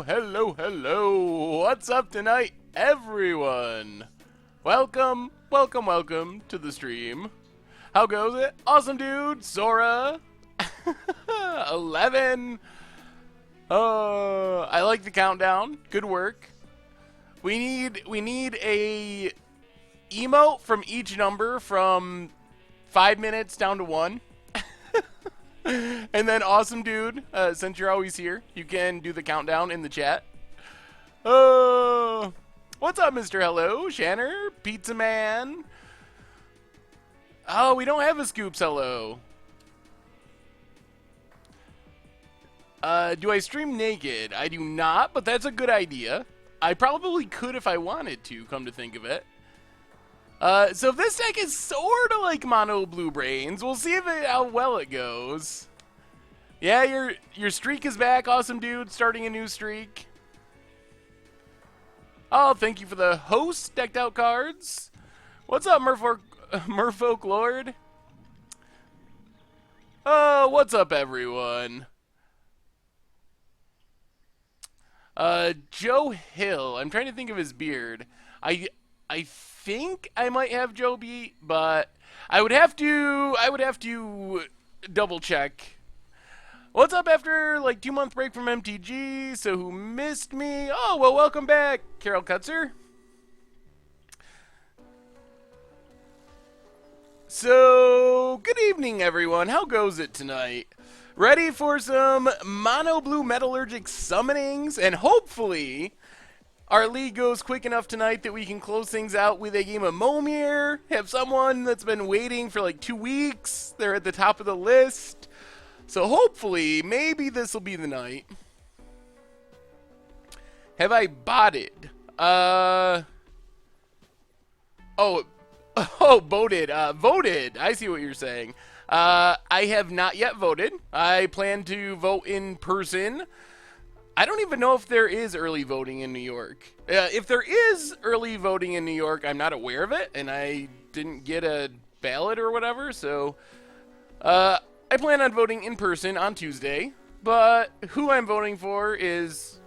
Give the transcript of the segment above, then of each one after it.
Hello. What's up tonight, everyone? Welcome to the stream. How goes it? Awesome dude, Sora. 11. I like the countdown. Good work. We need a emote from each number from 5 minutes down to 1. And then awesome dude, since you're always here, you can do the countdown in the chat. What's up, Mr. Hello, Shanner, Pizza Man? Oh, we don't have a Scoops Hello. Do I stream naked? I do not, but that's a good idea. I probably could if I wanted to, come to think of it. So this deck is sort of like Mono Blue Brains. We'll see how well it goes. Yeah, your streak is back, awesome dude. Starting a new streak. Oh, thank you for the host decked out cards. What's up, Merfolk Lord? Oh, what's up, everyone? Joe Hill. I'm trying to think of his beard. I think I might have Joe beat, but I would have to double check. What's up after like 2-month break from MTG? So who missed me? Oh, well, welcome back, Carol Kutzer. So, good evening, everyone. How goes it tonight? Ready for some Mono Blue Metallurgic Summonings, and hopefully our league goes quick enough tonight that we can close things out with a game of Momir. Have someone that's been waiting for like 2 weeks. They're at the top of the list. So hopefully, maybe this will be the night. Have I botted? Voted. Voted. I see what you're saying. I have not yet voted. I plan to vote in person. I don't even know if there is early voting in New York. If there is early voting in New York, I'm not aware of it, and I didn't get a ballot or whatever, so I plan on voting in person on Tuesday, but who I'm voting for is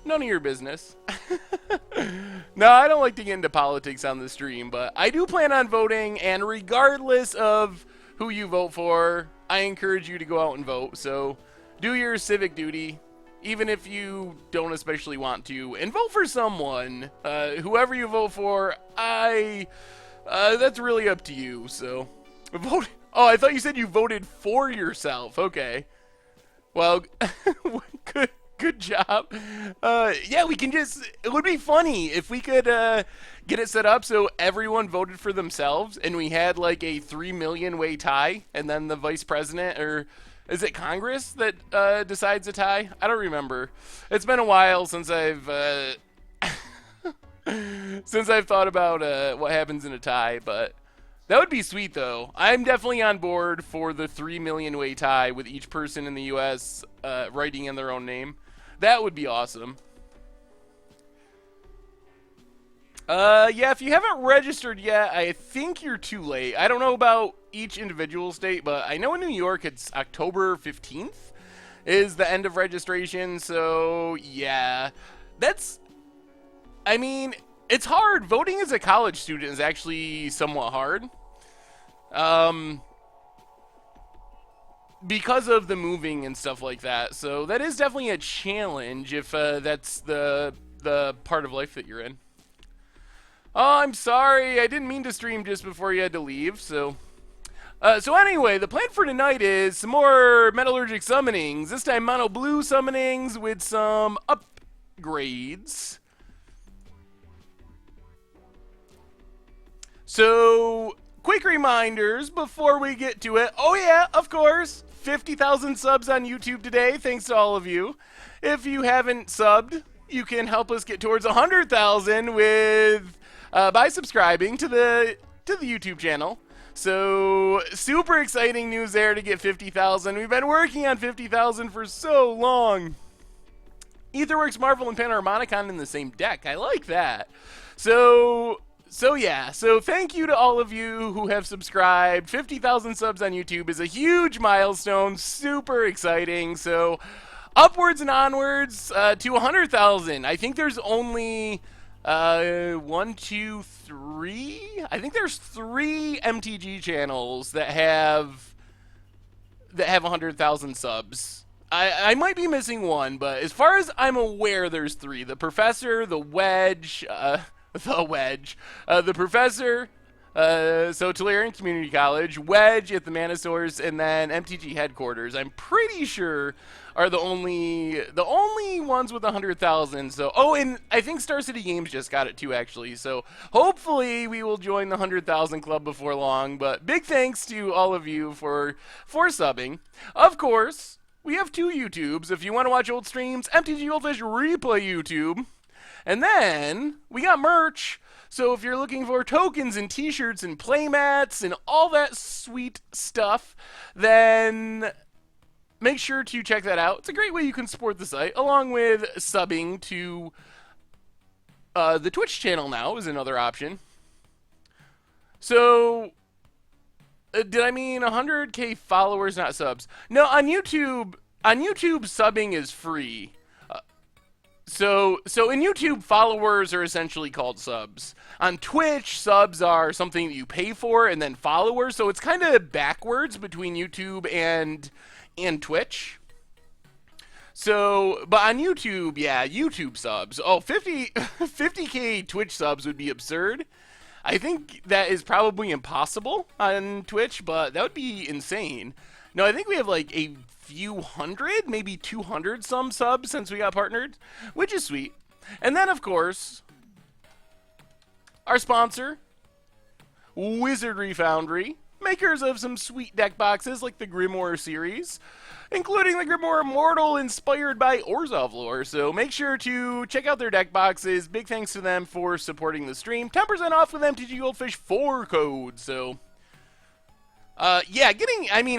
none of your business. No, I don't like to get into politics on the stream, but I do plan on voting, and regardless of who you vote for, I encourage you to go out and vote, so do your civic duty. Even if you don't especially want to, and vote for someone. Whoever you vote for, that's really up to you, so vote. Oh, I thought you said you voted for yourself. Okay. Well, good job. Yeah, we can just, it would be funny if we could get it set up so everyone voted for themselves, and we had like a 3 million way tie, and then the vice president, or is it Congress that decides a tie? I don't remember. It's been a while since I've thought about what happens in a tie, but that would be sweet though. I'm definitely on board for the 3 million way tie with each person in the U.S. Writing in their own name. That would be awesome. Yeah, if you haven't registered yet, I think you're too late. I don't know about each individual state, but I know in New York it's October 15th is the end of registration, so yeah. I mean, it's hard. Voting as a college student is actually somewhat hard. Because of the moving and stuff like that, so that is definitely a challenge if that's the part of life that you're in. Oh, I'm sorry. I didn't mean to stream just before you had to leave, so anyway, the plan for tonight is some more Metallurgic Summonings. This time Mono Blue Summonings with some upgrades. So, quick reminders before we get to it. Oh yeah, of course, 50,000 subs on YouTube today. Thanks to all of you. If you haven't subbed, you can help us get towards 100,000 with by subscribing to the YouTube channel. So, super exciting news there to get 50,000. We've been working on 50,000 for so long. Aetherworks, Marvel, and Panharmonicon in the same deck. I like that. So yeah, so thank you to all of you who have subscribed. 50,000 subs on YouTube is a huge milestone, super exciting. So upwards and onwards to 100,000. I think there's only one, two, three. I think there's 3 MTG channels that have 100,000 subs. I might be missing one, but as far as I'm aware, there's 3. The Professor, the Wedge, the Professor, so Tolarian Community College, Wedge at the Mana Source, and then MTG Headquarters. I'm pretty sure are the only ones with 100,000. So, oh, and I think Star City Games just got it too, actually. So hopefully we will join the 100,000 club before long. But big thanks to all of you for subbing. Of course, we have 2 YouTubes. If you want to watch old streams, MTG Goldfish Replay YouTube. And then we got merch. So if you're looking for tokens and t-shirts and playmats and all that sweet stuff, then make sure to check that out. It's a great way you can support the site, along with subbing to the Twitch channel now is another option. So, did I mean 100K followers, not subs? No, on YouTube subbing is free. So in YouTube, followers are essentially called subs. On Twitch, subs are something that you pay for, and then followers. So it's kind of backwards between YouTube and Twitch. So, but on YouTube, yeah, YouTube subs. Oh, 50K Twitch subs would be absurd. I think that is probably impossible on Twitch, but that would be insane. No, I think we have like a few hundred, maybe 200 some subs since we got partnered, which is sweet. And then, of course, our sponsor, Wizardry Foundry, makers of some sweet deck boxes like the Grimoire series, including the Grimoire Immortal inspired by Orzhov lore. So make sure to check out their deck boxes. Big thanks to them for supporting the stream. 10% off with MTG Goldfish 4 code. So yeah,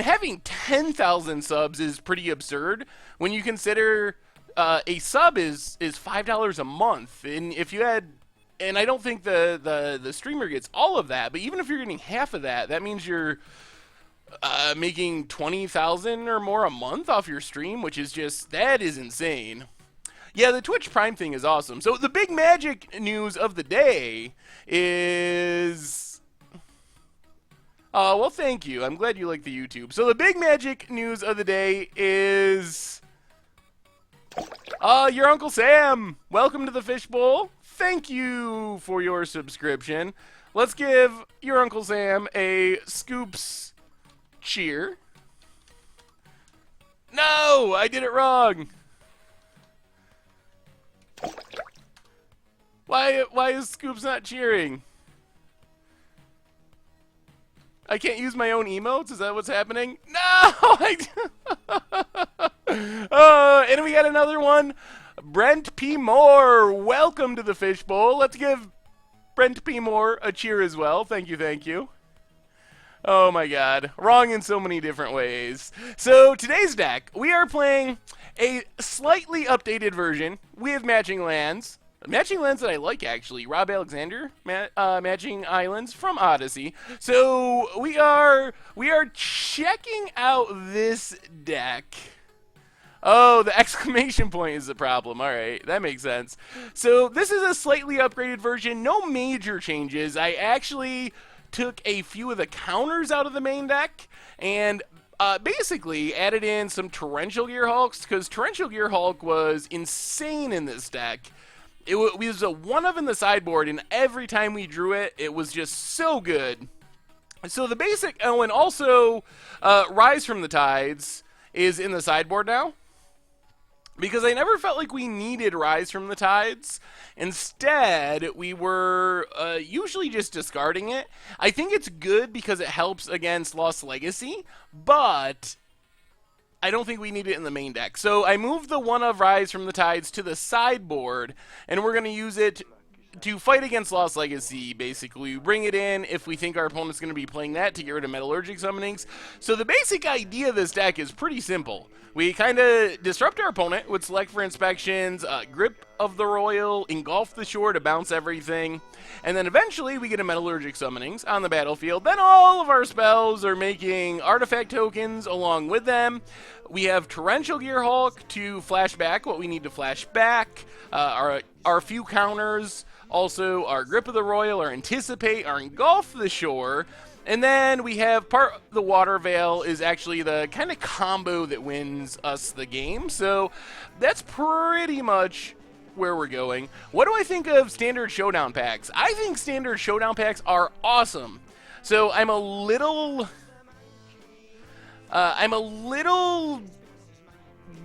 having 10,000 subs is pretty absurd when you consider a sub is $5 a month. And if you had, and I don't think the streamer gets all of that, but even if you're getting half of that, that means you're making 20,000 or more a month off your stream, which is just, that is insane. Yeah, the Twitch Prime thing is awesome. So the big magic news of the day is... well, thank you. I'm glad you like the YouTube. So the big magic news of the day is... your Uncle Sam! Welcome to the Fishbowl. Thank you for your subscription. Let's give your Uncle Sam a Scoops cheer. No! I did it wrong! Why is Scoops not cheering? I can't use my own emotes? Is that what's happening? No! And we got another one. Brent P. Moore, welcome to the Fishbowl. Let's give Brent P. Moore a cheer as well. Thank you, thank you. Oh my god. Wrong in so many different ways. So today's deck, we are playing a slightly updated version with matching lands. Matching lands that I like, actually. Rob Alexander, Matching Islands from Odyssey. So we are checking out this deck. Oh, the exclamation point is the problem. All right, that makes sense. So this is a slightly upgraded version. No major changes. I actually took a few of the counters out of the main deck and basically added in some Torrential Gear Hulks, because Torrential Gear Hulk was insane in this deck. It was a 1-of in the sideboard, and every time we drew it, it was just so good. So the basic, oh, and also Rise from the Tides is in the sideboard now, because I never felt like we needed Rise from the Tides. Instead, we were usually just discarding it. I think it's good because it helps against Lost Legacy, but I don't think we need it in the main deck. So I moved the 1-of Rise from the Tides to the sideboard, and we're going to use it to fight against Lost Legacy, basically. We bring it in if we think our opponent's going to be playing that to get rid of Metallurgic Summonings. So the basic idea of this deck is pretty simple. We kind of disrupt our opponent with Select for Inspections, Grip of the Royal, Engulf the Shore to bounce everything, and then eventually we get a Metallurgic Summonings on the battlefield. Then all of our spells are making artifact tokens along with them. We have Torrential Gearhulk to flash back what we need to flash back, our few counters, also our Grip of the Royal, our Anticipate, our Engulf the Shore, and then we have part of the Water Veil is actually the kind of combo that wins us the game. So that's pretty much where we're going. What do I think of Standard Showdown packs? I think Standard Showdown packs are awesome. So I'm a little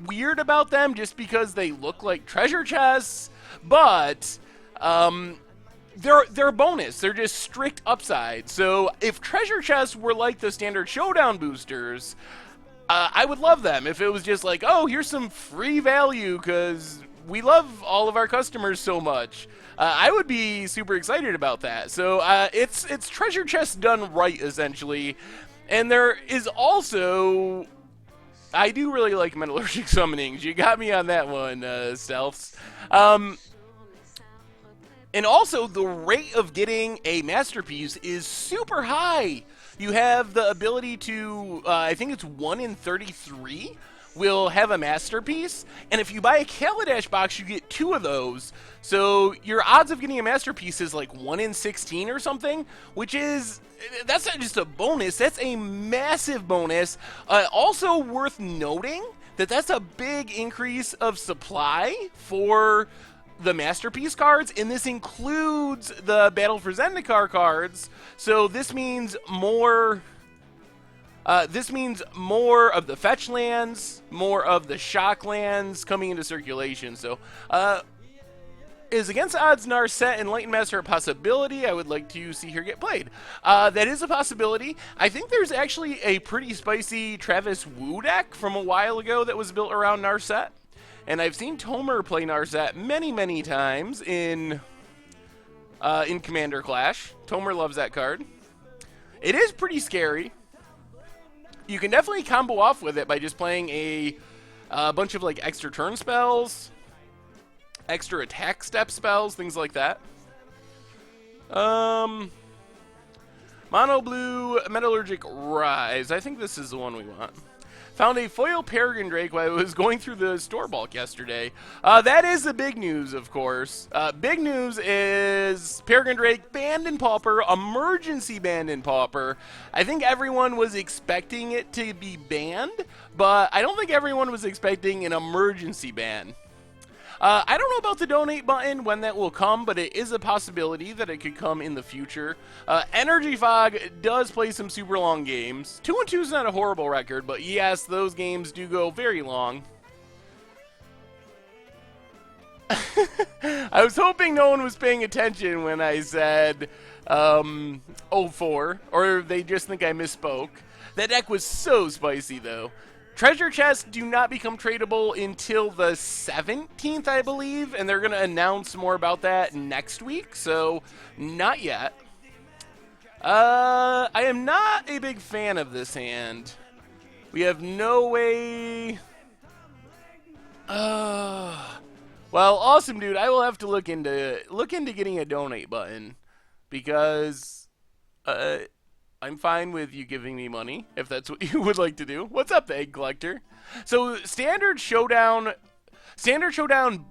weird about them just because they look like treasure chests, but they're a bonus. They're just strict upside. So if treasure chests were like the Standard Showdown boosters, I would love them. If it was just like, oh, here's some free value because we love all of our customers so much, I would be super excited about that. So it's treasure chests done right, essentially. And there is also, I do really like Metallurgic Summonings. You got me on that one, Stealths. And also, the rate of getting a Masterpiece is super high. You have the ability to, I think it's 1 in 33 will have a Masterpiece. And if you buy a Kaladesh box, you get 2 of those. So your odds of getting a Masterpiece is like 1 in 16 or something, which is, that's not just a bonus, that's a massive bonus. Also worth noting that that's a big increase of supply for the Masterpiece cards, and this includes the Battle for Zendikar cards. So this means more of the fetch lands, more of the shock lands coming into circulation. So is Against Odds Narset Enlightened Master a possibility? I would like to see her get played. That is a possibility. I think there's actually a pretty spicy Travis Wu deck from a while ago that was built around Narset. And I've seen Tomer play Narset many, many times in Commander Clash. Tomer loves that card. It is pretty scary. You can definitely combo off with it by just playing a bunch of like extra turn spells, extra attack step spells, things like that. Mono Blue Metallurgic Rise. I think this is the one we want. Found a foil Peregrine Drake while I was going through the store bulk yesterday. That is the big news, of course. Big news is Peregrine Drake banned in Pauper, emergency banned in Pauper. I think everyone was expecting it to be banned, but I don't think everyone was expecting an emergency ban. I don't know about the donate button, when that will come, but it is a possibility that it could come in the future. Energy Fog does play some super long games. 2-2 is not a horrible record, but yes, those games do go very long. I was hoping no one was paying attention when I said 04, or they just think I misspoke. That deck was so spicy, though. Treasure chests do not become tradable until the 17th, I believe, and they're going to announce more about that next week, so not yet. I am not a big fan of this hand. We have no way... well, awesome, dude. I will have to look into getting a donate button, because... I'm fine with you giving me money, if that's what you would like to do. What's up, the Egg Collector? So, Standard Showdown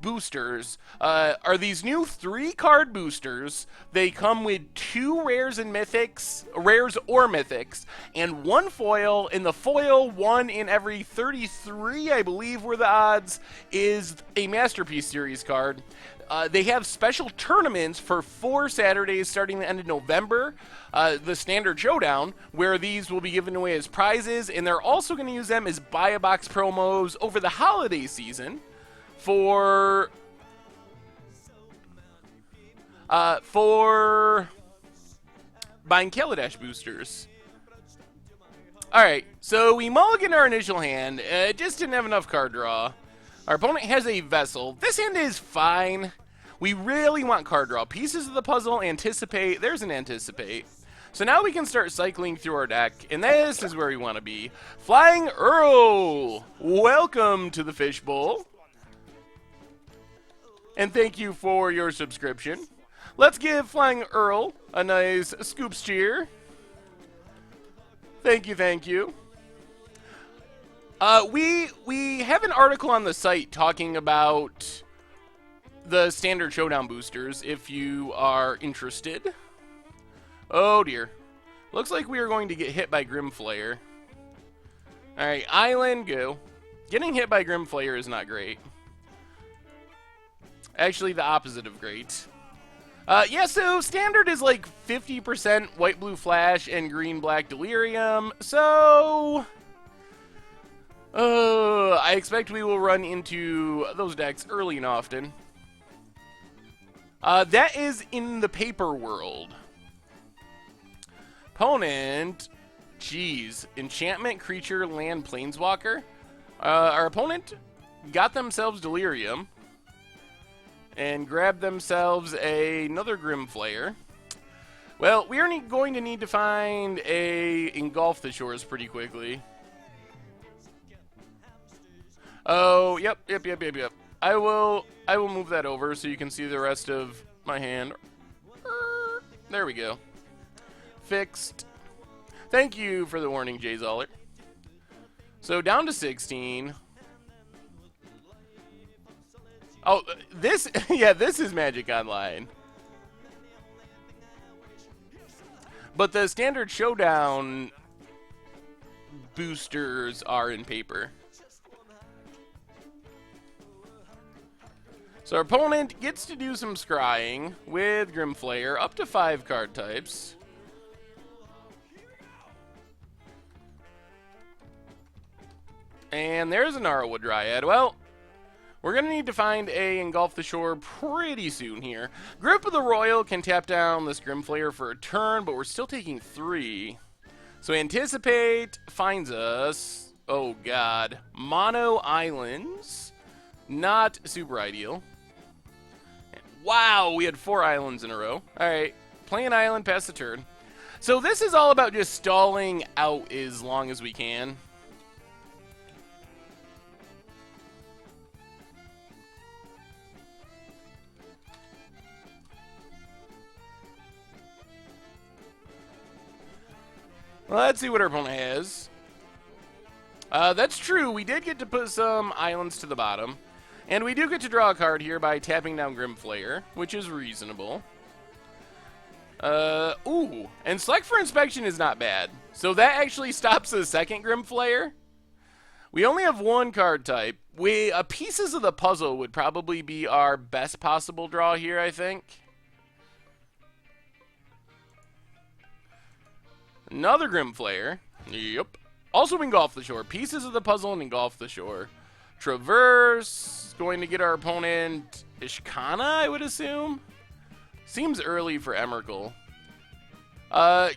boosters are these new 3-card boosters. They come with 2 rares or mythics, and 1 foil. In the foil, 1 in every 33, I believe were the odds, is a Masterpiece Series card. They have special tournaments for 4 Saturdays starting the end of November, the Standard Showdown, where these will be given away as prizes, and they're also going to use them as buy-a-box promos over the holiday season for buying Kaladesh boosters. Alright, so we mulligan our initial hand. It just didn't have enough card draw. Our opponent has a Vessel. This hand is fine. We really want card draw. Pieces of the puzzle, anticipate. There's an anticipate. So now we can start cycling through our deck, and this is where we want to be. Flying Earl! Welcome to the Fishbowl. And thank you for your subscription. Let's give Flying Earl a nice scoops cheer. Thank you, thank you. We have an article on the site talking about the standard showdown boosters if you are interested. Oh dear. Looks like we are going to get hit by Grimflayer. Alright, Island, go. Getting hit by Grimflayer is not great. Actually, the opposite of great. Yeah, so standard is like 50% white-blue flash and green-black delirium. So I expect we will run into those decks early and often. That is in the paper world. Opponent, geez, enchantment, creature, land, planeswalker. Our opponent got themselves delirium and grabbed themselves another Grimflayer. Well, we are going to need to find a Engulf the Shores pretty quickly. Oh, yep. I will move that over so you can see the rest of my hand. There we go. Fixed. Thank you for the warning, Jay Zoller. So down to 16. Oh, this, yeah, this is Magic Online. But the standard showdown boosters are in paper. So our opponent gets to do some scrying with Grimflayer, up to 5 card types. And there's an Arrowwood Dryad. Well, we're going to need to find a Engulf the Shore pretty soon here. Grip of the Royal can tap down this Grimflayer for a turn, but we're still taking 3. So Anticipate finds us, oh god, Mono Islands. Not super ideal. Wow, we had 4 islands in a row. Alright, play an island, pass the turn. So this is all about just stalling out as long as we can. Let's see what our opponent has. That's true. We did get to put some islands to the bottom. And we do get to draw a card here by tapping down Grimflayer, which is reasonable. Ooh. And Select for Inspection is not bad. So that actually stops the second Grimflayer. We only have 1 card type. Pieces of the Puzzle would probably be our best possible draw here, I think. Another Grimflayer. Yep. Also Engulf the Shore. Pieces of the Puzzle and Engulf the Shore. Traverse. Going to get our opponent Ishkana, I would assume. Seems early for Emrakul.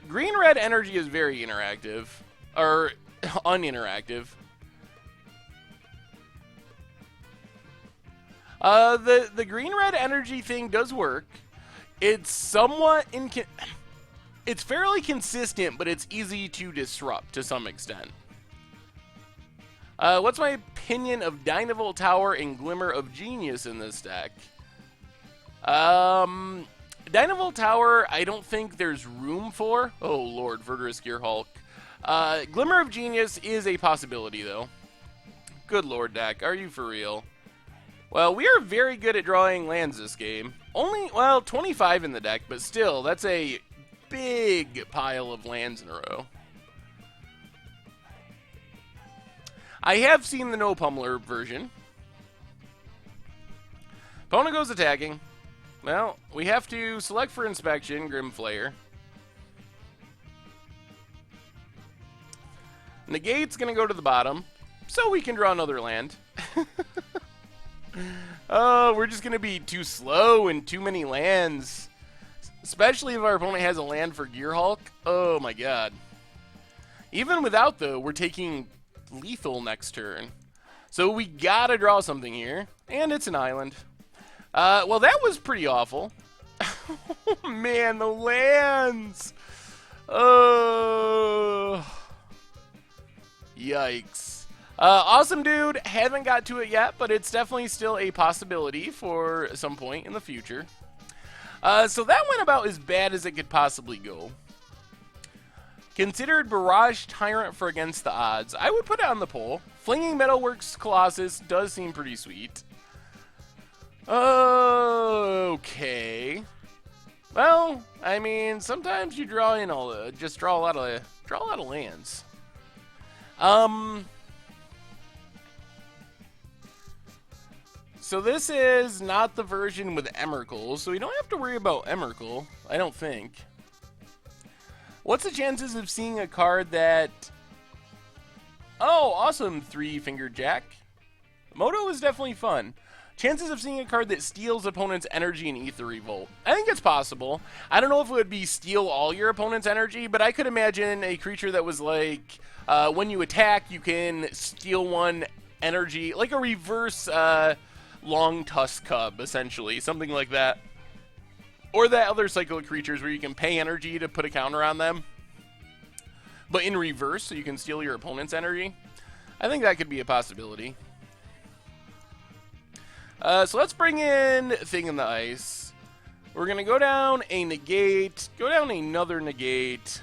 Green-red energy is very interactive. Or uninteractive. The green-red energy thing does work. It's somewhat it's fairly consistent, but it's easy to disrupt to some extent. What's my opinion of Dynavolt Tower and Glimmer of Genius in this deck? Dynavolt Tower, I don't think there's room for. Oh, Lord, Verdurous Gear Hulk. Glimmer of Genius is a possibility, though. Good Lord, deck. Are you for real? Well, we are very good at drawing lands this game. Only, well, 25 in the deck, but still, that's a big pile of lands in a row. I have seen the No Pummeler version. Opponent goes attacking. Well, we have to select for inspection, Grimflayer. Negate's going to go to the bottom, so we can draw another land. Oh, we're just going to be too slow and too many lands. Especially if our opponent has a land for Gear Hulk. Oh my god. Even without, though, we're taking lethal next turn. So we gotta draw something here. And it's an island. Well, that was pretty awful. Oh, man, the lands. Oh. Yikes. Awesome Dude, haven't got to it yet, but it's definitely still a possibility for some point in the future. So that went about as bad as it could possibly go. Considered Barrage Tyrant for Against the Odds. I would put it on the poll. Flinging Metalworks Colossus does seem pretty sweet. Okay. Well, I mean, sometimes you draw in just draw a lot of lands. So this is not the version with Emrakul, so we don't have to worry about Emrakul, I don't think. What's the chances of seeing a card that... Oh, awesome, Three-Fingered Jack. Moto is definitely fun. Chances of seeing a card that steals opponent's energy in Ether Revolt. I think it's possible. I don't know if it would be steal all your opponent's energy, but I could imagine a creature that was like, when you attack, you can steal one energy, like a reverse Long Tusk Cub, essentially. Something like that. Or that other cycle of creatures where you can pay energy to put a counter on them, but in reverse, so you can steal your opponent's energy. I think that could be a possibility. So let's bring in Thing in the Ice. We're going to go down a negate, go down another negate.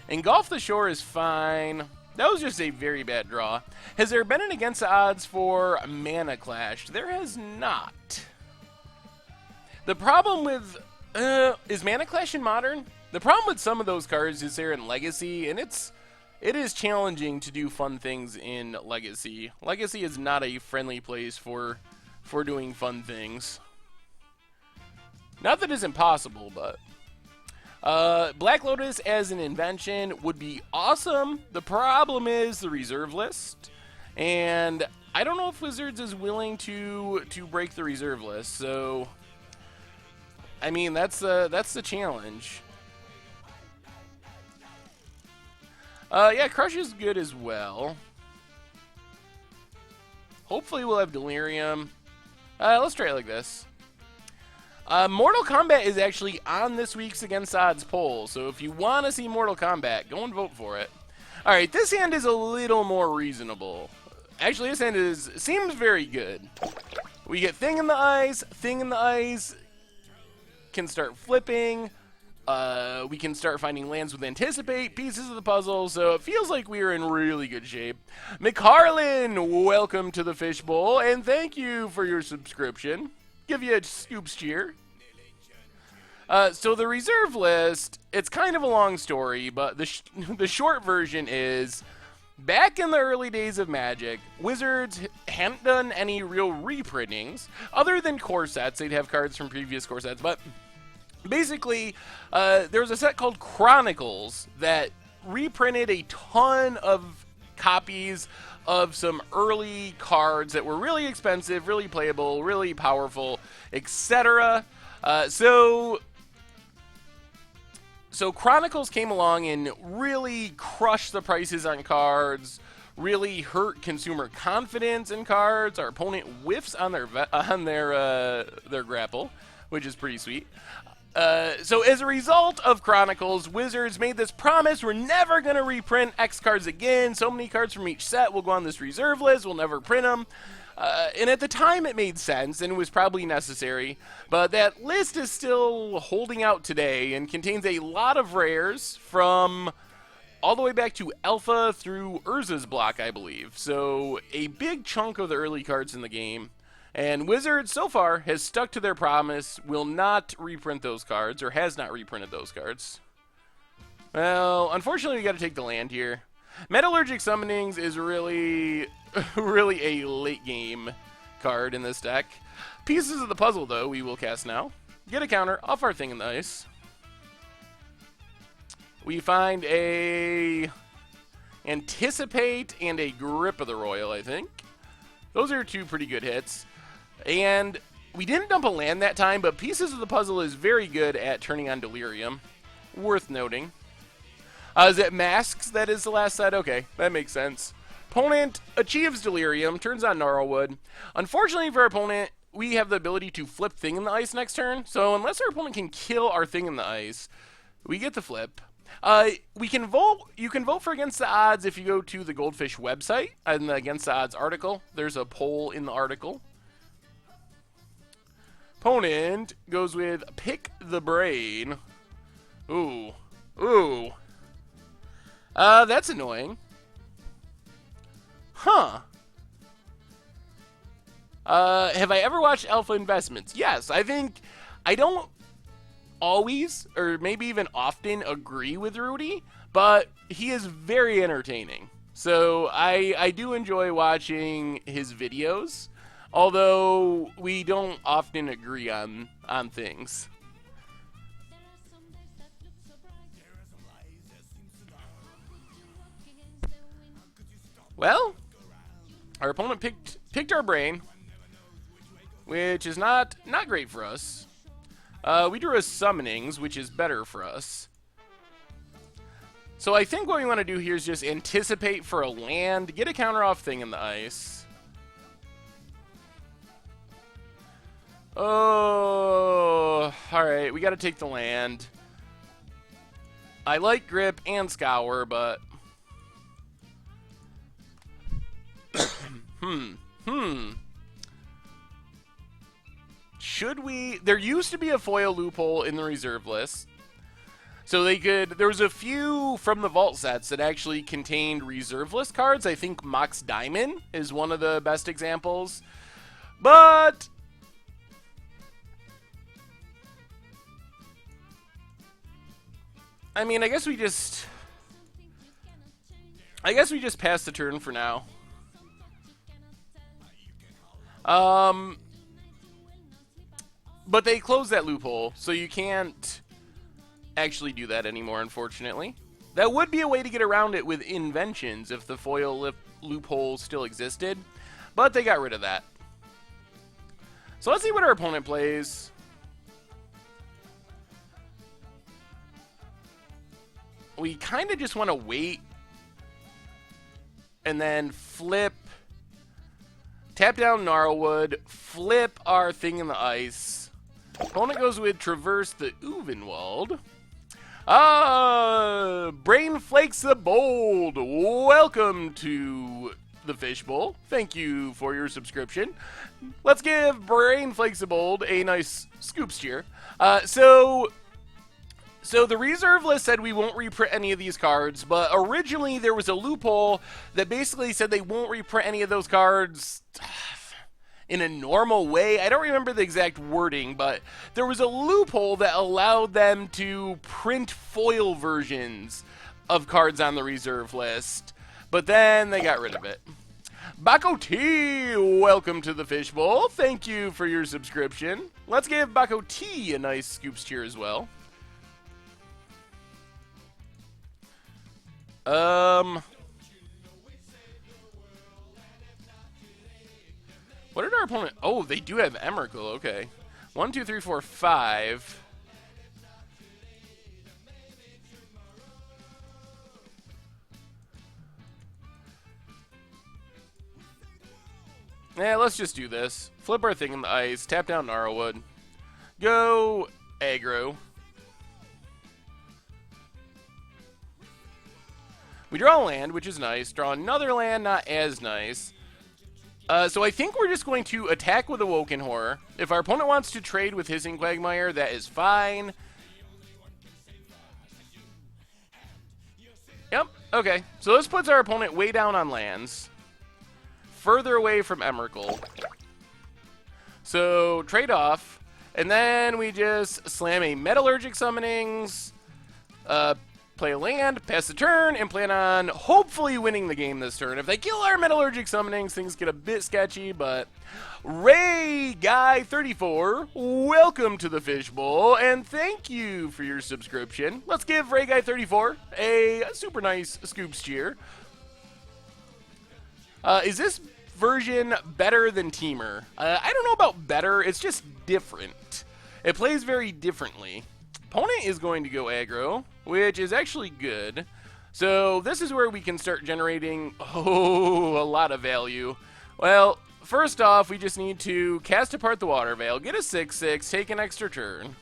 Engulf the Shore is fine. That was just a very bad draw. Has there been an Against the Odds for Mana Clash? There has not. The problem with... is Mana Clash in Modern? The problem with some of those cards is they're in Legacy, and it is challenging to do fun things in Legacy. Legacy is not a friendly place for doing fun things. Not that it's impossible, but... Black Lotus as an invention would be awesome. The problem is the reserve list, and I don't know if Wizards is willing to break the reserve list, so... I mean, that's the challenge. Yeah, Crush is good as well. Hopefully we'll have Delirium. Let's try it like this. Mortal Kombat is actually on this week's Against Odds poll, so if you want to see Mortal Kombat, go and vote for it. Alright, this hand is a little more reasonable. Actually, this hand seems very good. We get Thing in the Ice. Thing in the Ice can start flipping. We can start finding lands with Anticipate, pieces of the puzzle, so it feels like we are in really good shape. McHarlan, welcome to the Fishbowl, and thank you for your subscription. Give you a Scoops cheer. So the reserve list, it's kind of a long story, but the short version is, back in the early days of Magic, Wizards hadn't done any real reprintings, other than core sets. They'd have cards from previous core sets, but basically, there was a set called Chronicles that reprinted a ton of copies of some early cards that were really expensive, really playable, really powerful, etc. So Chronicles came along and really crushed the prices on cards, really hurt consumer confidence in cards. Our opponent whiffs on their grapple, which is pretty sweet. So as a result of Chronicles, Wizards made this promise: we're never going to reprint X cards again. So many cards from each set will go on this reserve list. We'll never print them. And at the time it made sense and was probably necessary, but that list is still holding out today and contains a lot of rares from all the way back to Alpha through Urza's block, I believe. So a big chunk of the early cards in the game. And Wizards, so far, has stuck to their promise, will not reprint those cards, or has not reprinted those cards. Well, unfortunately, we got to take the land here. Metallurgic Summonings is really, really a late-game card in this deck. Pieces of the Puzzle, though, we will cast now. Get a counter off our Thing in the Ice. We find a Anticipate and a Grip of the Royal, I think. Those are two pretty good hits. And we didn't dump a land that time, but Pieces of the Puzzle is very good at turning on Delirium. Worth noting. Is it Masks that is the last set? Okay, that makes sense. Opponent achieves Delirium, turns on Gnarlwood. Unfortunately for our opponent, we have the ability to flip Thing in the Ice next turn. So unless our opponent can kill our Thing in the Ice, we get the flip. We can vote. You can vote for Against the Odds if you go to the Goldfish website and the Against the Odds article. There's a poll in the article. Opponent goes with Pick the Brain. Ooh. Ooh. That's annoying. Huh. Have I ever watched Alpha Investments? Yes, I think I don't always, or maybe even often, agree with Rudy, but he is very entertaining. So I do enjoy watching his videos, although we don't often agree on things. Well, our opponent picked our brain, which is not great for us. We drew a Summonings, which is better for us. So I think what we want to do here is just anticipate for a land, get a counter off Thing in the Ice. Oh, alright, we got to take the land. I like Grip and Scour, but... Should we... There used to be a foil loophole in the reserve list. So they could... There was a few from the vault sets that actually contained reserve list cards. I think Mox Diamond is one of the best examples. But... I mean, I guess we just pass the turn for now. But they closed that loophole, so you can't actually do that anymore, unfortunately. That would be a way to get around it with inventions if the foil loophole still existed, but they got rid of that. So let's see what our opponent plays. We kind of just want to wait and then flip, tap down Gnarlwood, flip our Thing in the Ice. Opponent goes with Traverse the Uvenwald. Brain Flakes the Bold. Welcome to the Fishbowl. Thank you for your subscription. Let's give Brain Flakes the Bold a nice scoops cheer. So the reserve list said we won't reprint any of these cards, but originally there was a loophole that basically said they won't reprint any of those cards in a normal way. I don't remember the exact wording, but there was a loophole that allowed them to print foil versions of cards on the reserve list, but then they got rid of it. Baco T, welcome to the Fishbowl. Thank you for your subscription. Let's give Baco T a nice scoops cheer as well. What did our opponent... Oh, they do have Emrakul, okay. 1, 2, 3, 4, 5. Yeah, let's just do this. Flip our Thing in the Ice, tap down Gnarlwood. Go aggro. We draw a land, which is nice. Draw another land, not as nice. So I think we're just going to attack with Awoken Horror. If our opponent wants to trade with Hissing Quagmire, that is fine. Yep, okay. So this puts our opponent way down on lands. Further away from Emrakul. So trade off. And then we just slam a Metallurgic Summonings. Play a land, pass the turn, and plan on hopefully winning the game this turn. If they kill our Metallurgic Summonings, things get a bit sketchy, but... Ray Guy 34, welcome to the Fishbowl, and thank you for your subscription. Let's give Ray Guy 34 a super nice scoops cheer. Is this version better than Teamer? I don't know about better, it's just different. It plays very differently. Opponent is going to go aggro, which is actually good. So this is where we can start generating, a lot of value. Well, first off, we just need to cast apart the Water Veil, get a 6/6, take an extra turn.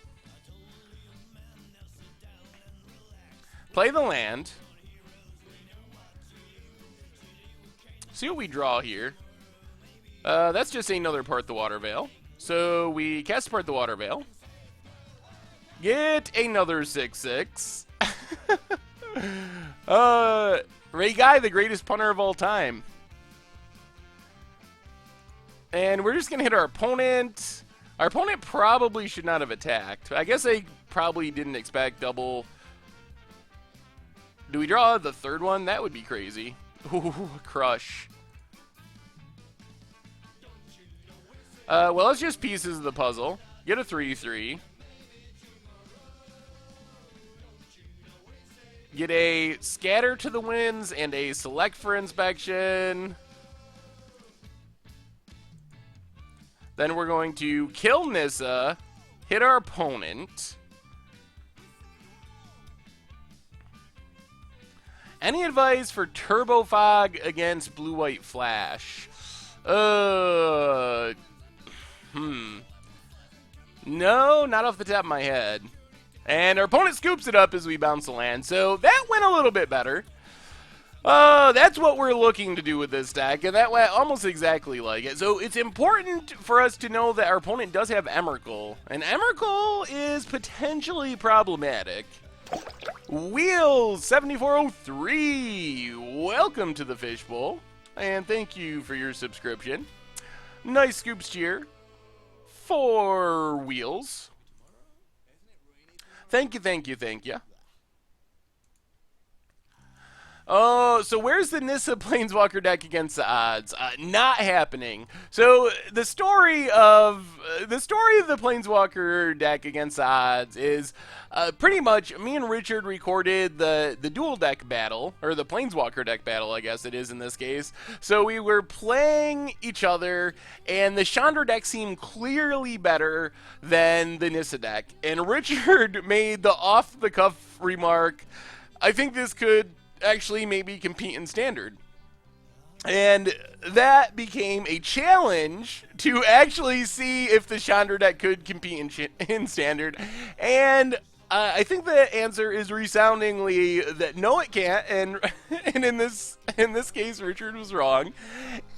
Play the land. See what we draw here. That's just another part the Water Veil. So we cast apart the Water Veil. Get another 6/6. Ray Guy, the greatest punter of all time. And we're just going to hit our opponent. Our opponent probably should not have attacked. I guess they probably didn't expect double. Do we draw the third one? That would be crazy. Ooh, crush. Well, it's just pieces of the puzzle. Get a 3/3. Get a Scatter to the Winds and a Select for Inspection. Then we're going to kill Nissa, hit our opponent. Any advice for Turbo Fog against Blue-White Flash? No, not off the top of my head. And our opponent scoops it up as we bounce the land, so that went a little bit better. That's what we're looking to do with this deck, and that went almost exactly like it. So it's important for us to know that our opponent does have Emrakul, and Emrakul is potentially problematic. Wheels 7403, welcome to the Fishbowl, and thank you for your subscription. Nice scoops cheer for Wheels. Thank you, thank you, thank you. Oh, so where's the Nissa Planeswalker deck against the odds? Not happening. So the story of the Planeswalker deck against the odds is pretty much me and Richard recorded the dual deck battle, or the Planeswalker deck battle, I guess it is in this case. So we were playing each other, and the Chandra deck seemed clearly better than the Nissa deck. And Richard made the off-the-cuff remark, I think this could actually maybe compete in Standard. And that became a challenge to actually see if the Chandra deck could compete in Standard. And I think the answer is resoundingly that no, it can't. And in this case, Richard was wrong.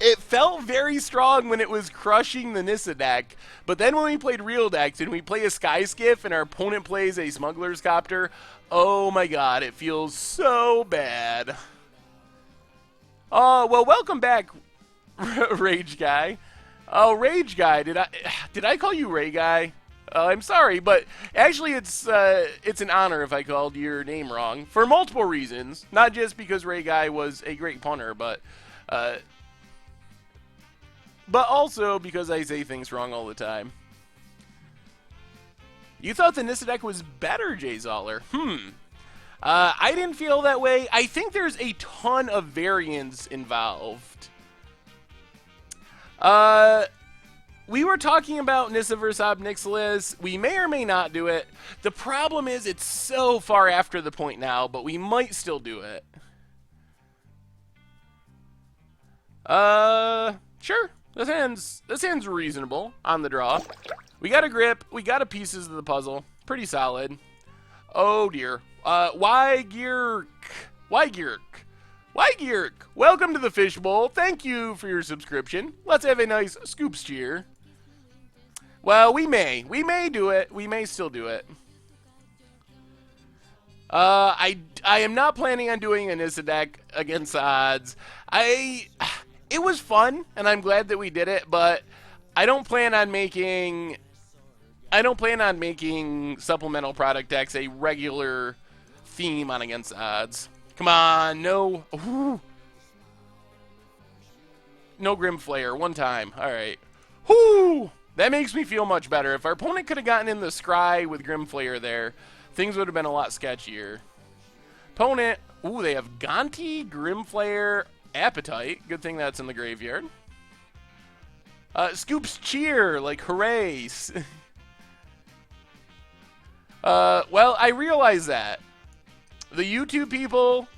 It felt very strong when it was crushing the Nissa deck, but then when we played real decks and we play a Sky Skiff and our opponent plays a Smuggler's Copter, oh my god, it feels so bad. Oh, well, welcome back, Rage Guy. Oh, Rage Guy, did I call you Ray Guy? I'm sorry, but actually it's an honor if I called your name wrong for multiple reasons. Not just because Ray Guy was a great punter, but also because I say things wrong all the time. You thought the Nissa deck was better, Jay Zoller. I didn't feel that way. I think there's a ton of variance involved. We were talking about Nissa vs. Ob Nixilis. We may or may not do it. The problem is it's so far after the point now, but we might still do it. Sure. That sounds reasonable on the draw. We got a grip. We got a pieces of the puzzle. Pretty solid. Oh dear. Wygirk. Welcome to the Fishbowl. Thank you for your subscription. Let's have a nice scoops cheer. Well, we may do it. We may still do it. I am not planning on doing a Nissa deck against the odds. It was fun, and I'm glad that we did it, but I don't plan on making supplemental product decks a regular theme on against the odds. Come on, no. Ooh. No Grim Flayer, one time. All right. Whoo! That makes me feel much better. If our opponent could have gotten in the scry with Grim Flayer there, things would have been a lot sketchier. Opponent, ooh, they have Gonti, Grim Flayer, Appetite. Good thing that's in the graveyard. Scoops cheer, like hooray. Well, I realize that. The YouTube people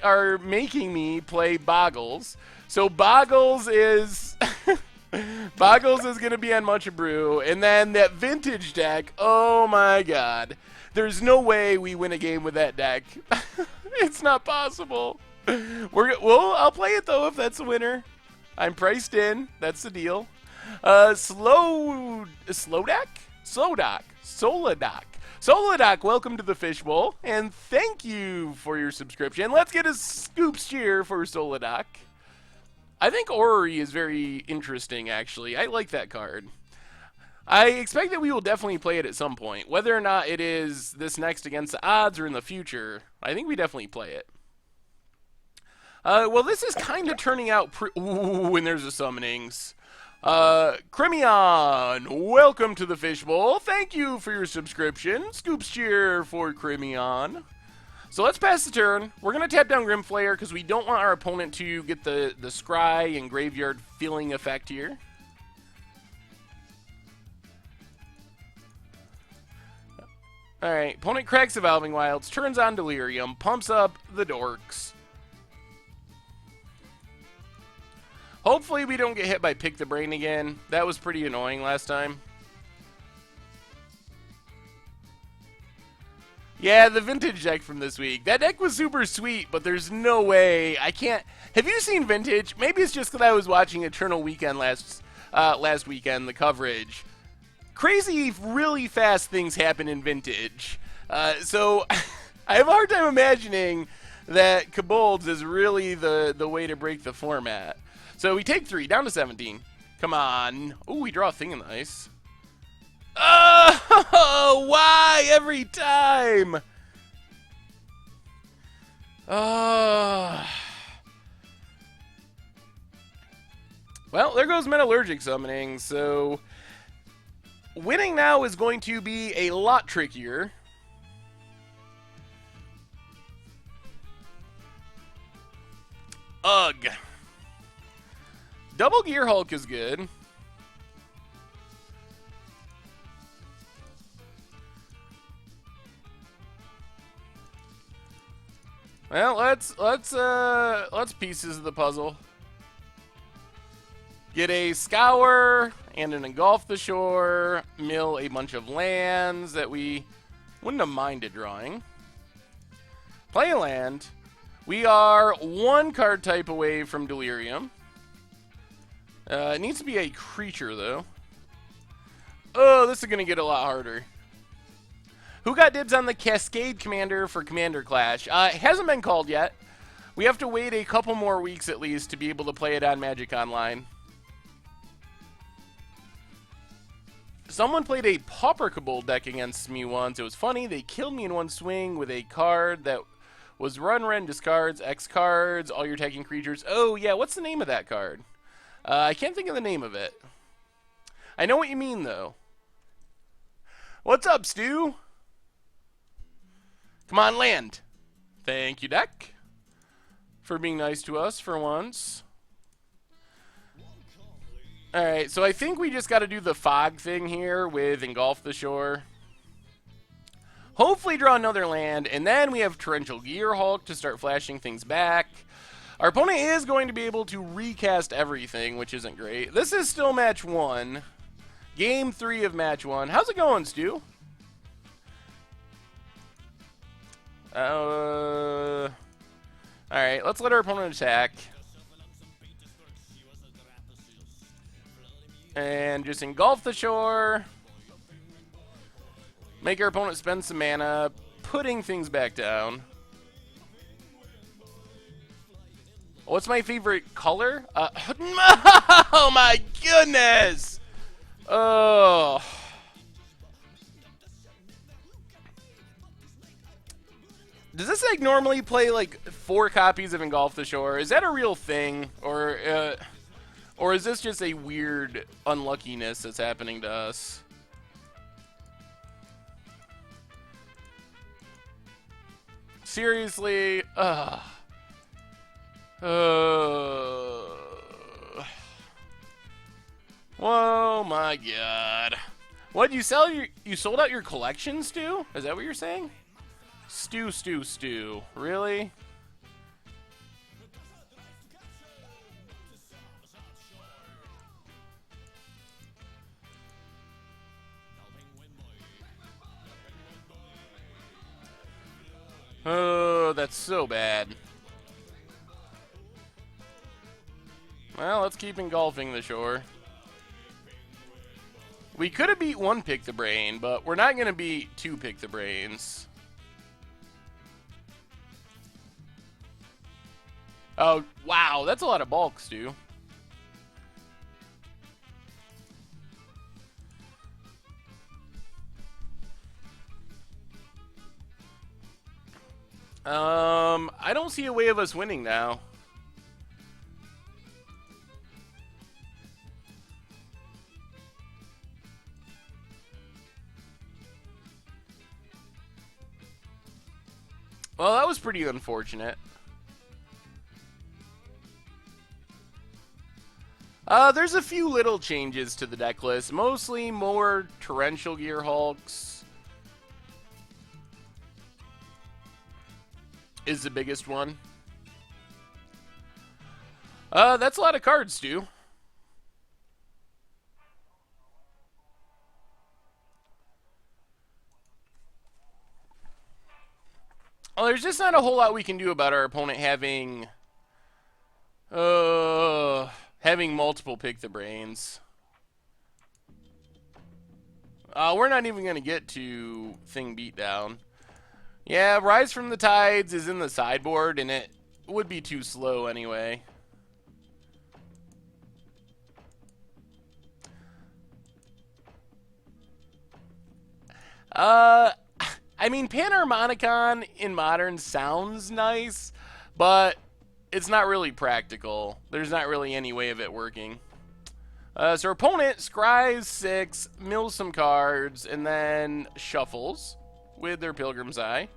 are making me play Boggles. So Boggles is Boggles is going to be on Much Brew. And then that vintage deck, oh my god. There's no way we win a game with that deck. It's not possible. I'll play it though if that's the winner. I'm priced in. That's the deal. Slowdock? Solodoc, welcome to the Fishbowl, and thank you for your subscription. Let's get a scoops cheer for Solodoc. I think Orrery is very interesting, actually. I like that card. I expect that we will definitely play it at some point. Whether or not it is this next against the odds or in the future, I think we definitely play it. Well, this is kind of turning out ooh, and there's the summonings. Crimion, welcome to the Fishbowl. Thank you for your subscription. Scoops cheer for Crimion. So let's pass the turn. We're going to tap down Grimflayer because we don't want our opponent to get the Scry and Graveyard filling effect here. Alright, opponent cracks Evolving Wilds, turns on Delirium, pumps up the Dorks. Hopefully we don't get hit by Pick the Brain again. That was pretty annoying last time. Yeah, the vintage deck from this week. That deck was super sweet, but there's no way. I can't... Have you seen Vintage? Maybe it's just because I was watching Eternal Weekend last weekend, the coverage. Crazy, really fast things happen in Vintage. So I have a hard time imagining that Kobolds is really the way to break the format. So we take 3, down to 17. Come on. Ooh, we draw a thing in the ice. Oh, why every time? Oh. Well, there goes Metallurgic Summoning. So winning now is going to be a lot trickier. Ugh. Double Gear Hulk is good. Well, let's pieces of the puzzle. Get a Scour and an Engulf the Shore, mill a bunch of lands that we wouldn't have minded drawing. Play a land. We are 1 card type away from Delirium. It needs to be a creature, though. Oh, this is going to get a lot harder. Who got dibs on the Cascade Commander for Commander Clash? It hasn't been called yet. We have to wait a couple more weeks at least to be able to play it on Magic Online. Someone played a Pauper Kobold deck against me once. It was funny. They killed me in one swing with a card that was run, discards, X cards, all your attacking creatures. Oh, yeah, what's the name of that card? I can't think of the name of it. I know what you mean, though. What's up, Stu? Come on, land. Thank you, deck, for being nice to us for once. Alright, so I think we just got to do the fog thing here with Engulf the Shore. Hopefully draw another land, and then we have Torrential Gear Hulk to start flashing things back. Our opponent is going to be able to recast everything, which isn't great. This is still match 1. Game 3 of match 1. How's it going, Stu? Alright, let's let our opponent attack. And just Engulf the Shore. Make our opponent spend some mana, putting things back down. What's my favorite color? Oh my goodness! Oh. Does this like normally play like 4 copies of Engulf the Shore? Is that a real thing? Or is this just a weird unluckiness that's happening to us? Seriously? Ugh. Whoa, my God. What, you sold out your collection, Stu? Is that what you're saying? Stu. Really? Oh, that's so bad. Well, let's keep engulfing the shore. We could have beat one Pick the Brain, but we're not going to beat two Pick the Brains. Oh, wow, that's a lot of bulk, Stu. I don't see a way of us winning now. Well, that was pretty unfortunate. There's a few little changes to the deck list. Mostly more Torrential Gear Hulks is the biggest one. That's a lot of cards, Stu. Well, there's just not a whole lot we can do about our opponent having multiple Pick the Brains. We're not even going to get to Thing Beatdown. Yeah, Rise from the Tides is in the sideboard, and it would be too slow anyway. I mean, Panharmonicon in Modern sounds nice, but it's not really practical. There's not really any way of it working. So our opponent scries 6, mills some cards, and then shuffles with their Pilgrim's Eye.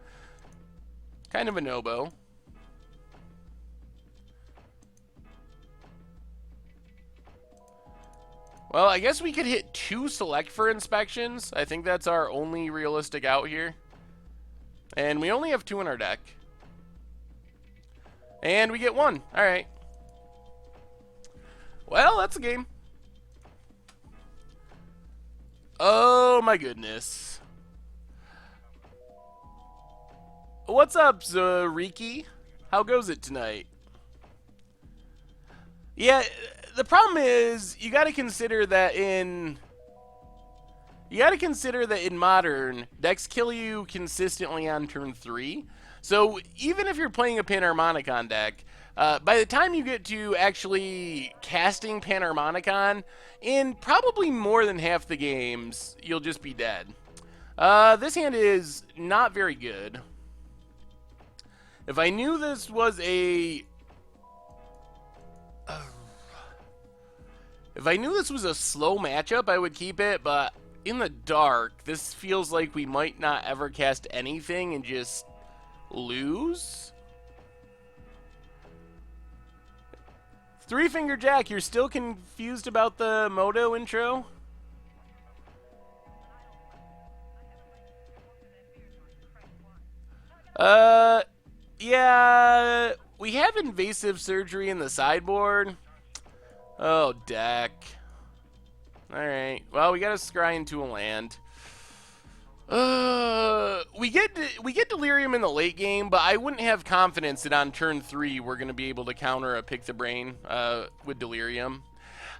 Kind of a no-bo. Well, I guess we could hit 2 select for inspections. I think that's our only realistic out here. And we only have 2 in our deck. And we get 1. Alright. Well, that's a game. Oh my goodness. What's up, Zariki? How goes it tonight? Yeah, the problem is you got to consider that in Modern, decks kill you consistently on turn 3. So even if you're playing a Panharmonicon deck, by the time you get to actually casting Panharmonicon, in probably more than half the games, you'll just be dead. This hand is not very good. If I knew this was a... If I knew this was a slow matchup, I would keep it, but in the dark, this feels like we might not ever cast anything and just lose. Three Finger Jack, you're still confused about the Moto intro? Yeah, we have Invasive Surgery in the sideboard. Oh, deck. Alright, well, we gotta scry into a land. We get Delirium in the late game, but I wouldn't have confidence that on turn 3 we're going to be able to counter a Pick the Brain with Delirium.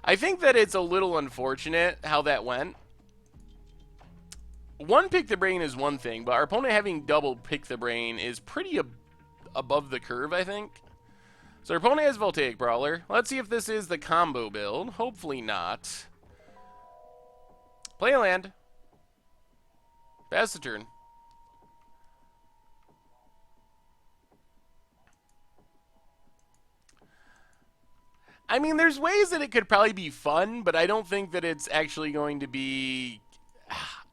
I think that it's a little unfortunate how that went. One Pick the Brain is one thing, but our opponent having double Pick the Brain is pretty above the curve, I think. So our opponent has Voltaic Brawler. Let's see if this is the combo build. Hopefully not. Play a land. Pass the turn. I mean, there's ways that it could probably be fun, but I don't think that it's actually going to be...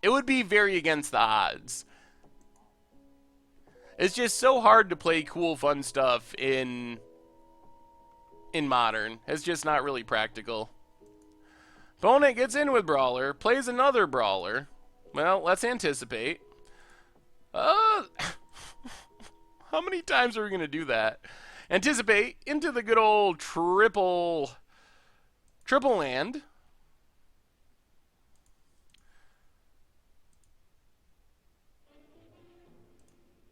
It would be very against the odds. It's just so hard to play cool, fun stuff in Modern. It's just not really practical. Opponent gets in with Brawler, plays another Brawler. Well, let's anticipate. How many times are we going to do that? Anticipate into the good old triple land.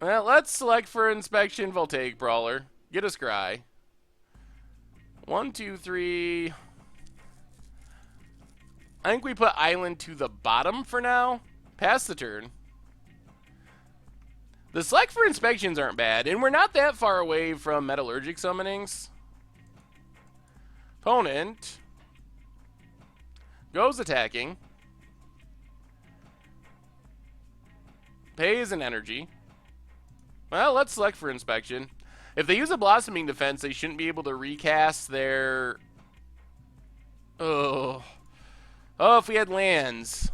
Well, let's select for inspection Voltaic Brawler. Get a scry. 1, 2, 3. I think we put Island to the bottom for now. Pass the turn. The select for inspections aren't bad, and we're not that far away from Metallurgic Summonings. Opponent goes attacking. Pays an energy. Well, let's select for inspection. If they use a Blossoming Defense, they shouldn't be able to recast their... Oh, if we had lands.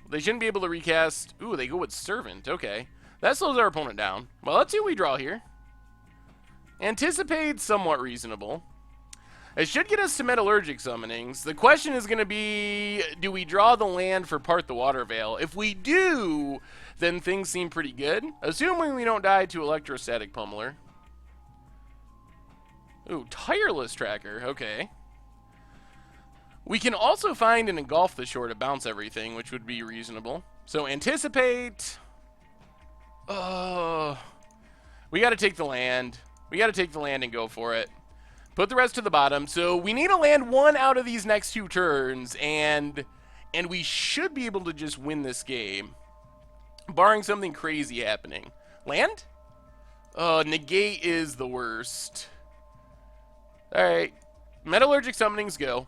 They shouldn't be able to recast... Ooh, they go with Servant. Okay. That slows our opponent down. Well, let's see what we draw here. Anticipate, somewhat reasonable. It should get us to Metallurgic Summonings. The question is going to be, do we draw the land for Part the Water Veil? If we do, then things seem pretty good. Assuming we don't die to Electrostatic Pummeler. Ooh, Tireless Tracker. Okay. We can also find and engulf the shore to bounce everything, which would be reasonable. So anticipate. We got to take the land. We got to take the land and go for it. Put the rest to the bottom. So we need to land one out of these next 2 turns, and we should be able to just win this game, barring something crazy happening. Land? Negate is the worst. All right, Metallurgic Summonings go.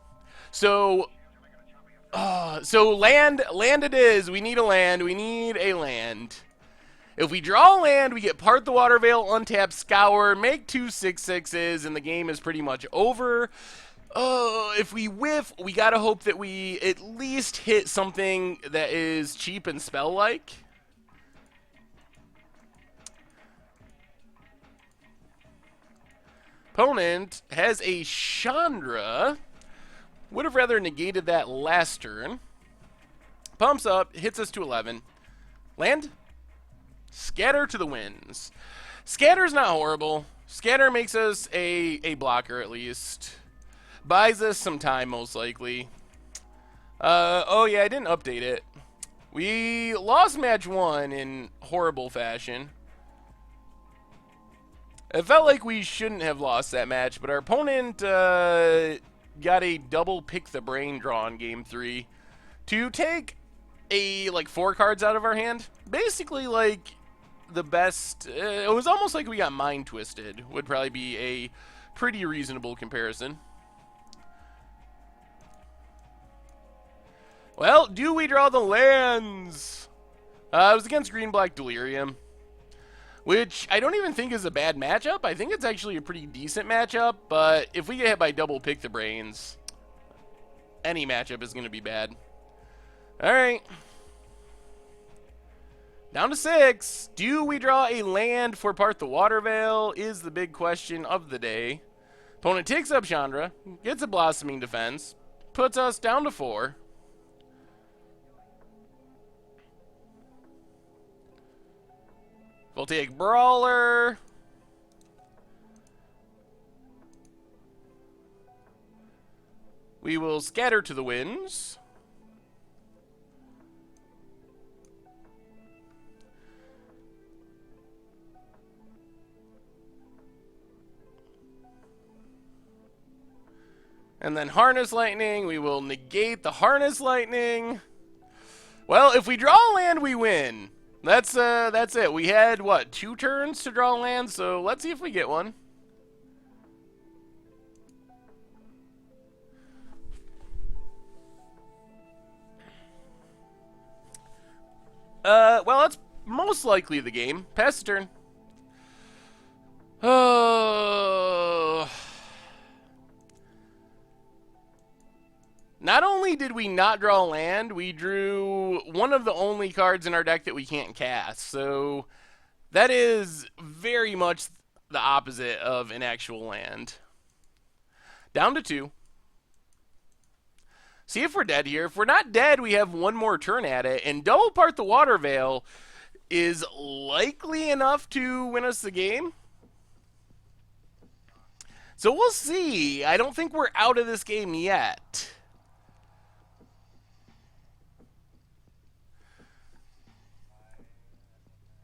So land it is. We need a land. We need a land. If we draw a land, we get Part the Water Veil, untap, scour, make 2 6/6s, and the game is pretty much over. If we whiff, we gotta hope that we at least hit something that is cheap and spell-like. Opponent has a Chandra. Would have rather negated that last turn. Pumps up, hits us to 11. Land? Scatter to the winds. Scatter's not horrible. Scatter makes us a blocker at least. Buys us some time, most likely. Oh yeah, I didn't update it. We lost match 1 in horrible fashion. It felt like we shouldn't have lost that match, but our opponent got a double pick the brain draw in game 3 to take like 4 cards out of our hand. Basically, like the best. It was almost like we got mind twisted. Would probably be a pretty reasonable comparison. Well, do we draw the lands? It was against Green-Black Delirium, which I don't even think is a bad matchup. I think it's actually a pretty decent matchup, but if we get hit by double pick the brains, any matchup is going to be bad. All right. Down to 6. Do we draw a land for Part the Water Veil is the big question of the day. Opponent takes up Chandra, gets a Blossoming Defense, puts us down to 4. Voltaic Brawler. We will scatter to the winds. And then Harness Lightning. We will negate the Harness Lightning. Well, if we draw a land, we win. That's it. We had, what, 2 turns to draw land, so let's see if we get one. Well, that's most likely the game. Pass the turn. Oh. Not only did we not draw land, we drew one of the only cards in our deck that we can't cast. So that is very much the opposite of an actual land. Down to 2. See if we're dead here. If we're not dead, we have one more turn at it. And double Part the Water Veil is likely enough to win us the game. So we'll see. I don't think we're out of this game yet.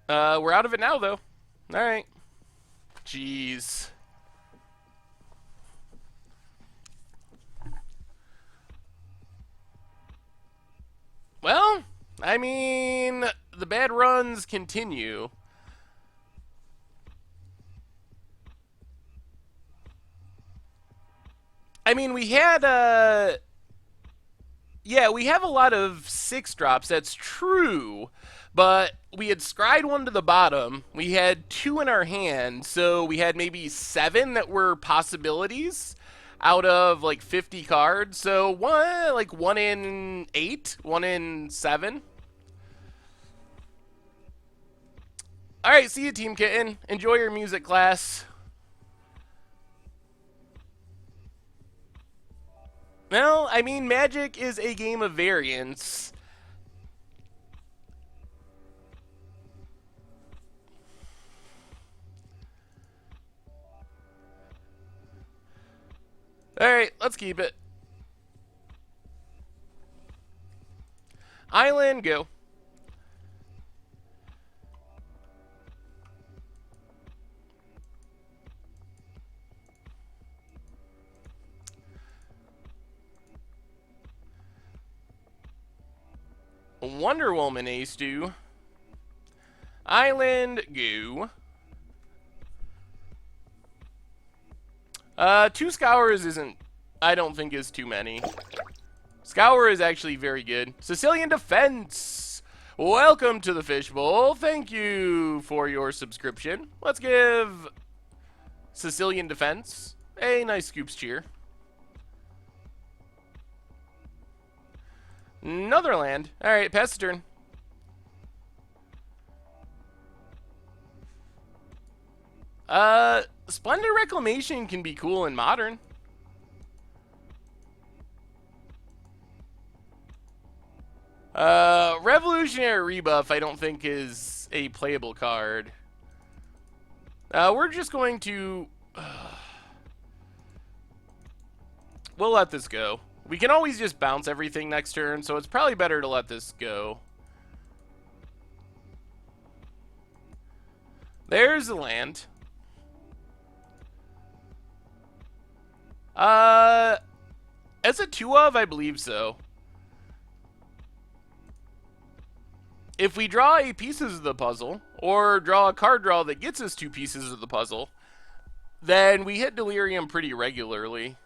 We're out of it now, though. All right. Jeez. Well, I mean, the bad runs continue. I mean, we had, yeah, we have a lot of 6 drops, that's true. But we had scryed one to the bottom. We had 2 in our hand, so we had maybe 7 that were possibilities out of like 50 cards. So like 1 in 8, 1 in 7. All right, see you, Team Kitten. Enjoy your music class. Well, I mean, Magic is a game of variance. Alright, let's keep it. Island, go. Wonder Woman, Ace 2. Island, go. 2 Scours isn't, I don't think is too many. Scour is actually very good. Sicilian Defense! Welcome to the Fishbowl. Thank you for your subscription. Let's give Sicilian Defense a nice Scoops cheer. Another land. Alright, pass the turn. Splendid Reclamation can be cool in Modern. Revolutionary Rebuff I don't think is a playable card. We're just going to... we'll let this go. We can always just bounce everything next turn, so it's probably better to let this go. There's the land. As a 2 of, I believe so. If we draw 8 pieces of the puzzle, or draw a card draw that gets us 2 pieces of the puzzle, then we hit Delirium pretty regularly.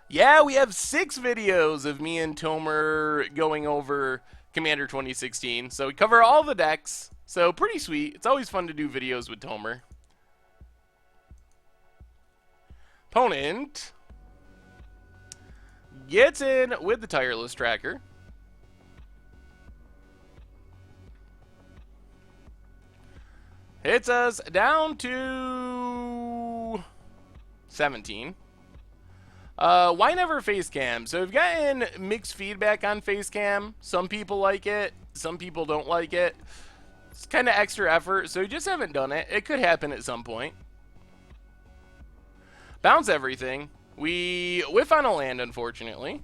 Yeah, we have 6 videos of me and Tomer going over Commander 2016. So we cover all the decks. So pretty sweet. It's always fun to do videos with Tomer. Opponent gets in with the Tireless Tracker. Hits us down to 17. Why never face cam? So we've gotten mixed feedback on face cam. Some people like it, some people don't like it. It's kind of extra effort, so we just haven't done it. It could happen at some point. Bounce everything. We whiff on a land, unfortunately.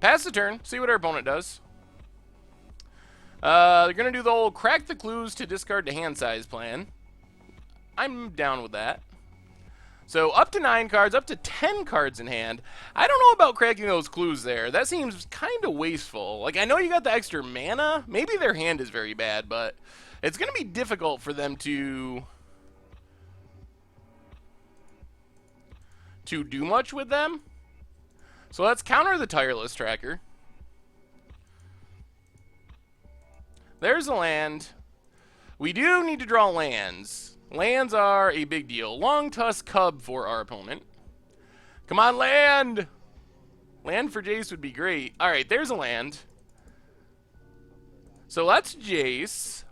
Pass the turn, see what our opponent does. They're going to do the old crack the clues to discard the hand size plan. I'm down with that. So up to 9 cards, up to 10 cards in hand. I don't know about cracking those clues there. That seems kind of wasteful. Like, I know you got the extra mana. Maybe their hand is very bad, but it's going to be difficult for them to do much with them. So let's counter the Tireless Tracker. There's a land. We do need to draw lands. Lands are a big deal. Long Tusk Cub for our opponent. Come on, land! Land for Jace would be great. Alright, there's a land. So let's Jace.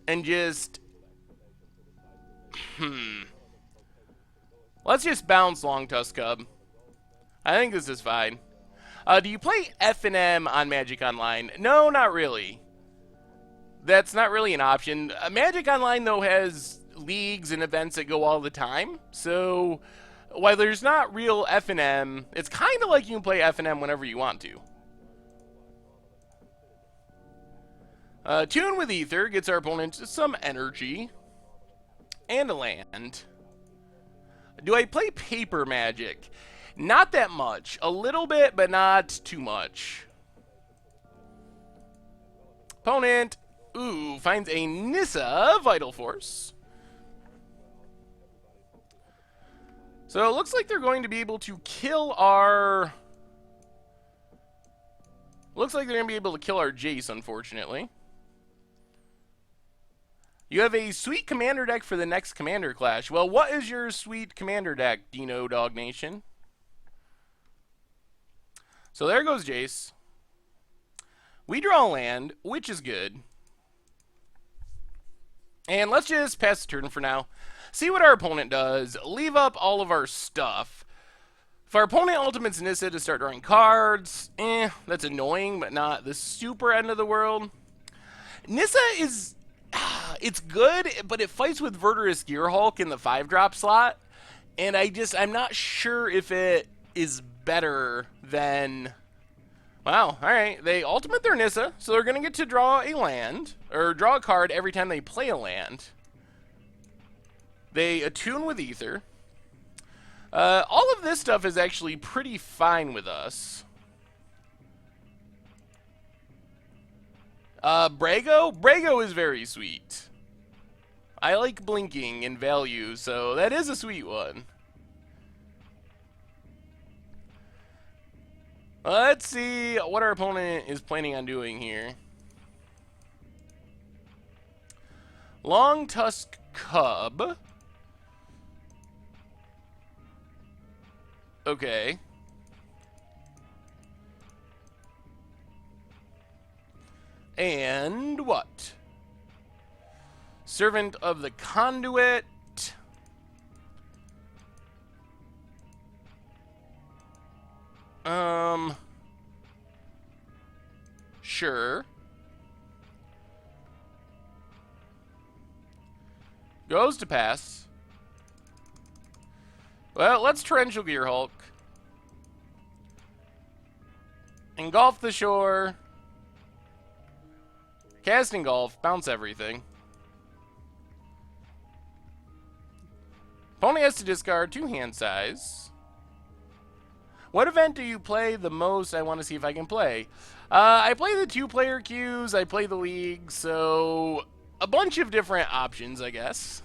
And just... Let's just bounce Long Tusk Cub. I think this is fine. Do you play F&M on Magic Online? No, not really. That's not really an option. Magic Online, though, has leagues and events that go all the time. So, while there's not real F&M, it's kind of like you can play F&M whenever you want to. Tune with Ether gets our opponent some energy and a land. Do I play Paper Magic? Not that much. A little bit, but not too much. Opponent, finds a Nissa Vital Force. So it looks like they're going to be able to kill our... Looks like they're going to be able to kill our Jace, unfortunately. You have a sweet commander deck for the next Commander Clash. Well, what is your sweet commander deck, Dino Dog Nation? So there goes Jace. We draw land, which is good. And let's just pass the turn for now. See what our opponent does. Leave up all of our stuff. If our opponent ultimates Nissa to start drawing cards, that's annoying, but not the super end of the world. Nissa is... it's good, but it fights with Verdurous Gearhulk in the 5-drop slot. And I'm not sure if it is better than... Wow, alright. They ultimate their Nissa, so they're going to get to draw a land, or draw a card every time they play a land. They attune with Ether. All of this stuff is actually pretty fine with us. Brago? Brago is very sweet. I like blinking in value, so that is a sweet one. Let's see what our opponent is planning on doing here. Long Tusk Cub. Okay. And what? Servant of the Conduit. Sure. Goes to pass. Well, let's Torrential Gearhulk. Engulf the shore. Cast Engulf. Bounce everything. Opponent has to discard 2 hand size. What event do you play the most? I want to see if I can play. I play the 2-player queues. I play the league. So, a bunch of different options, I guess.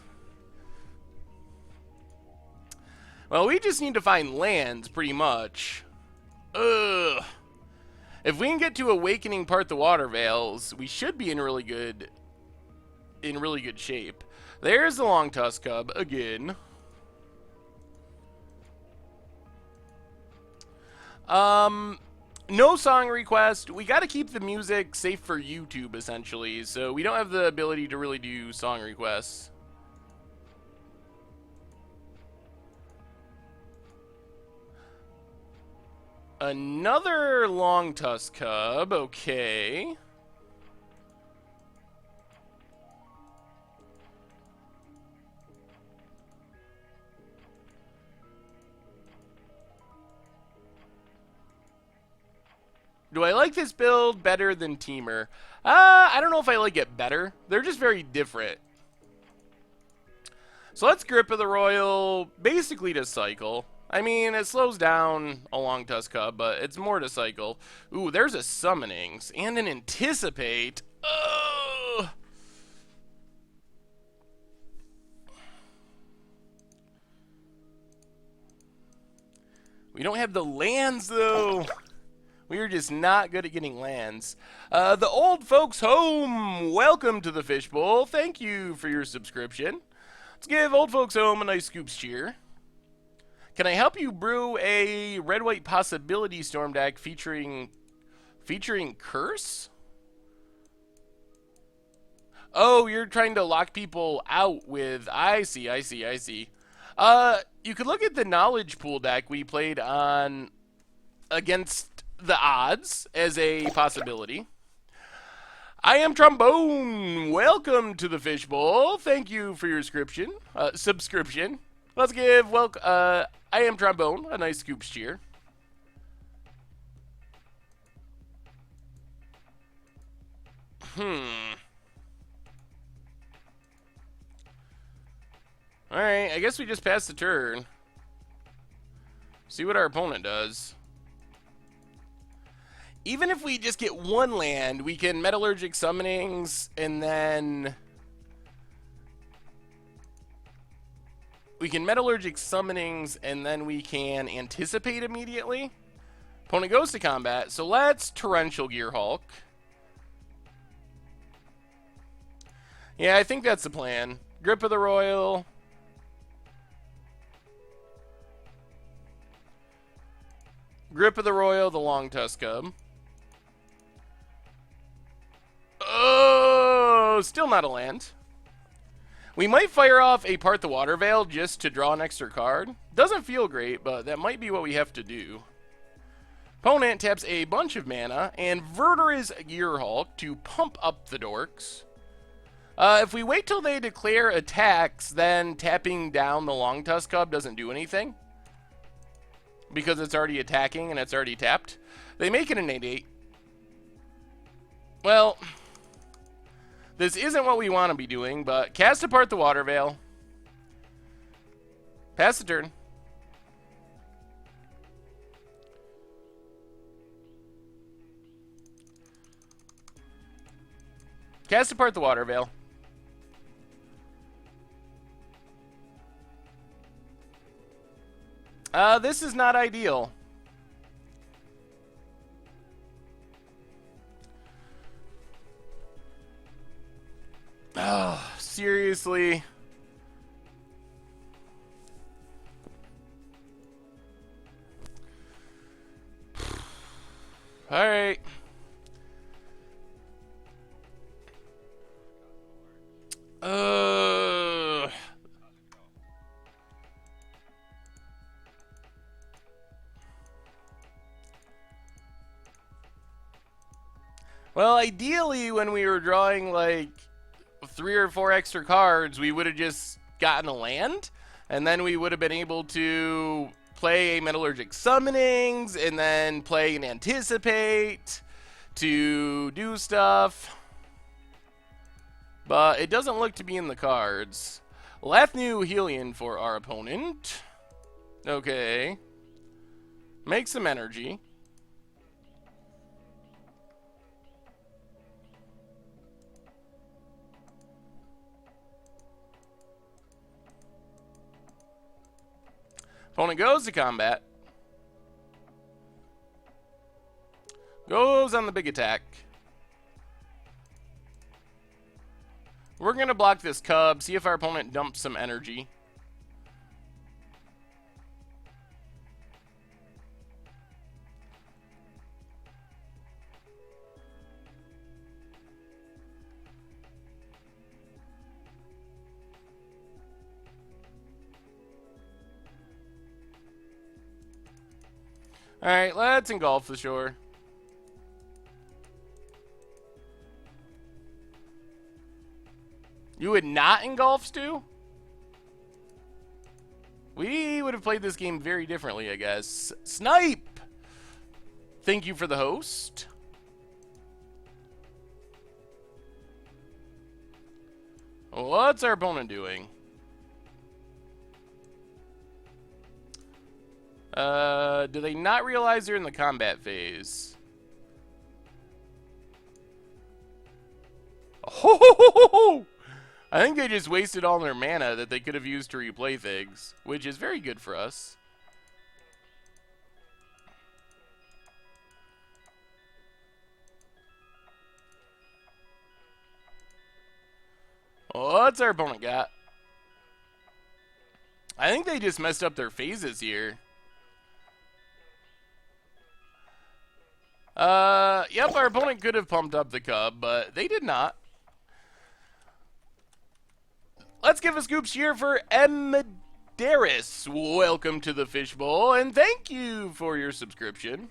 Well, we just need to find lands, pretty much. Ugh. If we can get to Awakening Part the Water Veils, we should be in really good shape. There's the Long Tusk Cub again. No song request. We got to keep the music safe for YouTube, essentially. So we don't have the ability to really do song requests. Another Long Tusk Cub. Okay. Do I like this build better than Teamer? I don't know if I like it better. They're just very different. So let's Grip of the Royal, basically to cycle. I mean, it slows down a Long Tusk Cub, but it's more to cycle. Ooh, there's a Summonings and an Anticipate. Oh! We don't have the lands, though. We are just not good at getting lands. The Old Folks Home, welcome to the Fishbowl. Thank you for your subscription. Let's give Old Folks Home a nice Scoops cheer. Can I help you brew a red-white possibility storm deck featuring Curse? Oh, you're trying to lock people out with... I see. You could look at the Knowledge Pool deck we played on against the odds as a possibility. I am Trombone. Welcome to the Fishbowl. Thank you for your subscription. Let's give I am Trombone a nice Scoops cheer. Alright, I guess we just passed the turn. See what our opponent does. Even if we just get one land, we can Metallurgic Summonings, and then... we can Metallurgic Summonings, and then we can Anticipate immediately. Opponent goes to combat, so let's Torrential Gear Hulk. Yeah, I think that's the plan. Grip of the Royal. Grip of the Royal, the Long Tusk Cub. Oh, still not a land. We might fire off a Part the Water Veil just to draw an extra card. Doesn't feel great, but that might be what we have to do. Opponent taps a bunch of mana and Verdur's Gear Hulk to pump up the dorks. If we wait till they declare attacks, then tapping down the Long Tusk Cub doesn't do anything. Because it's already attacking and it's already tapped. They make it an 8/8. Well, this isn't what we want to be doing, but cast apart the Water Veil. Pass the turn. Cast apart the Water Veil. This is not ideal. Oh, seriously. All right. Well, ideally, when we were drawing like 3 or 4 extra cards, we would have just gotten a land, and then we would have been able to play a Metallurgic Summonings, and then play an Anticipate to do stuff. But it doesn't look to be in the cards. Lathnu Helion for our opponent. Okay. Make some energy. Opponent goes to combat. Goes on the big attack. We're going to block this cub, see if our opponent dumps some energy. Alright, let's engulf the shore. You would not engulf, Stu? We would have played this game very differently, I guess. Snipe! Thank you for the host. What's our opponent doing? Do they not realize they're in the combat phase? Oh! I think they just wasted all their mana that they could have used to replay things, which is very good for us. What's our opponent got? I think they just messed up their phases here. Yep, our opponent could have pumped up the cub, but they did not. Let's give a scoop cheer for Emidaris. Welcome to the Fishbowl, and thank you for your subscription.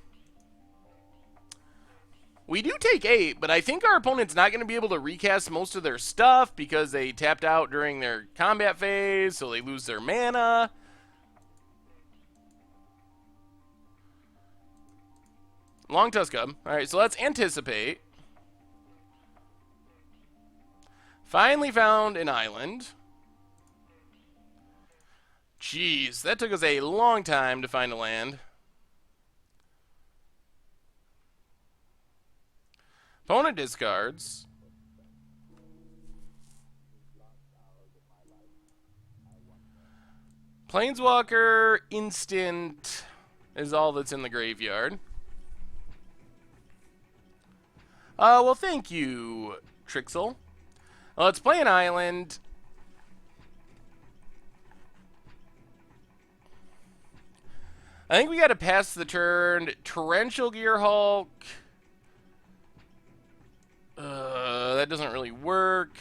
We do take 8, but I think our opponent's not going to be able to recast most of their stuff because they tapped out during their combat phase, so they lose their mana. Long Tusk Cub. Alright, so let's anticipate. Finally found an island. Jeez, that took us a long time to find a land. Opponent discards. Planeswalker instant is all that's in the graveyard. Well, thank you, Trixel. Let's play an island. I think we got to pass the turn. Torrential Gearhulk. That doesn't really work.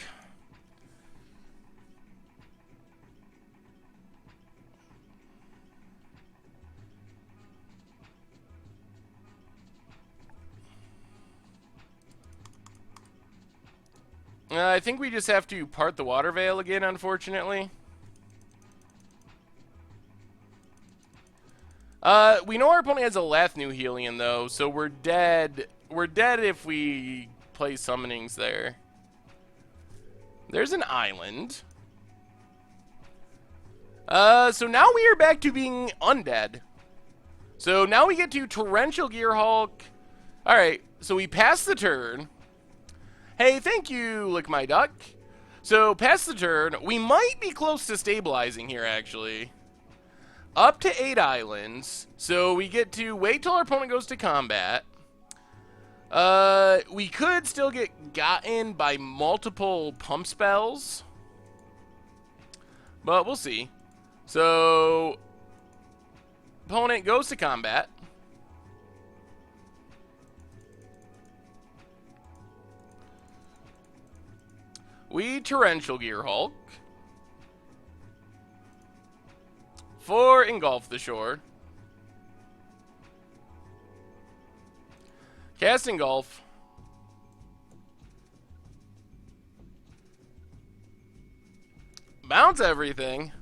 I think we just have to part the water veil again, unfortunately. We know our opponent has a Lathnu Helion, though, so we're dead. We're dead if we play summonings there. There's an island. So now we are back to being undead. So now we get to Torrential Gearhulk. Alright, so we pass the turn. Hey, thank you, Lick My Duck. So, pass the turn. We might be close to stabilizing here, actually. Up to 8 islands. So, we get to wait till our opponent goes to combat. We could still get gotten by multiple pump spells. But we'll see. So, opponent goes to combat. We Torrential Gearhulk for Engulf the Shore. Cast Engulf. Bounce everything.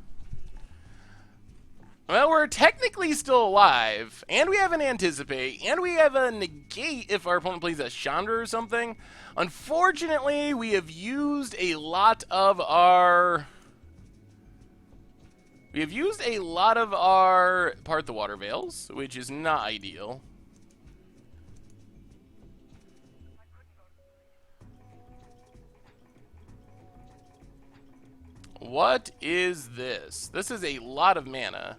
Well, we're technically still alive, and we have an Anticipate, and we have a Negate if our opponent plays a Chandra or something. Unfortunately, we have used a lot of our... Part the Water Veils, which is not ideal. What is this? This is a lot of mana.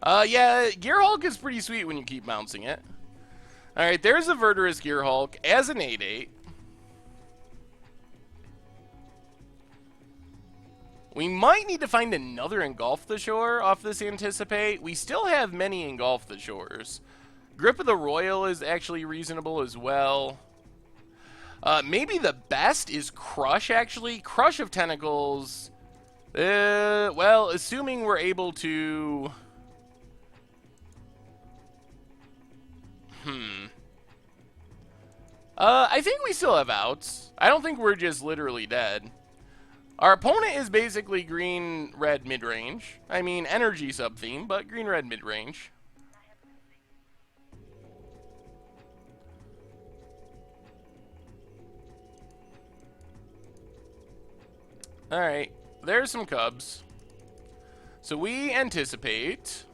Yeah, Gearhulk is pretty sweet when you keep bouncing it. Alright, there's a Verdurous Gearhulk as an 8/8. We might need to find another Engulf the Shore off this Anticipate. We still have many Engulf the Shores. Grip of the Royal is actually reasonable as well. Maybe the best is Crush, actually. Crush of Tentacles. Well, assuming we're able to... I think we still have outs. I don't think we're just literally dead. Our opponent is basically green-red mid-range. I mean, energy sub-theme, but green-red mid-range. Alright, there's some Cubs. So we Anticipate.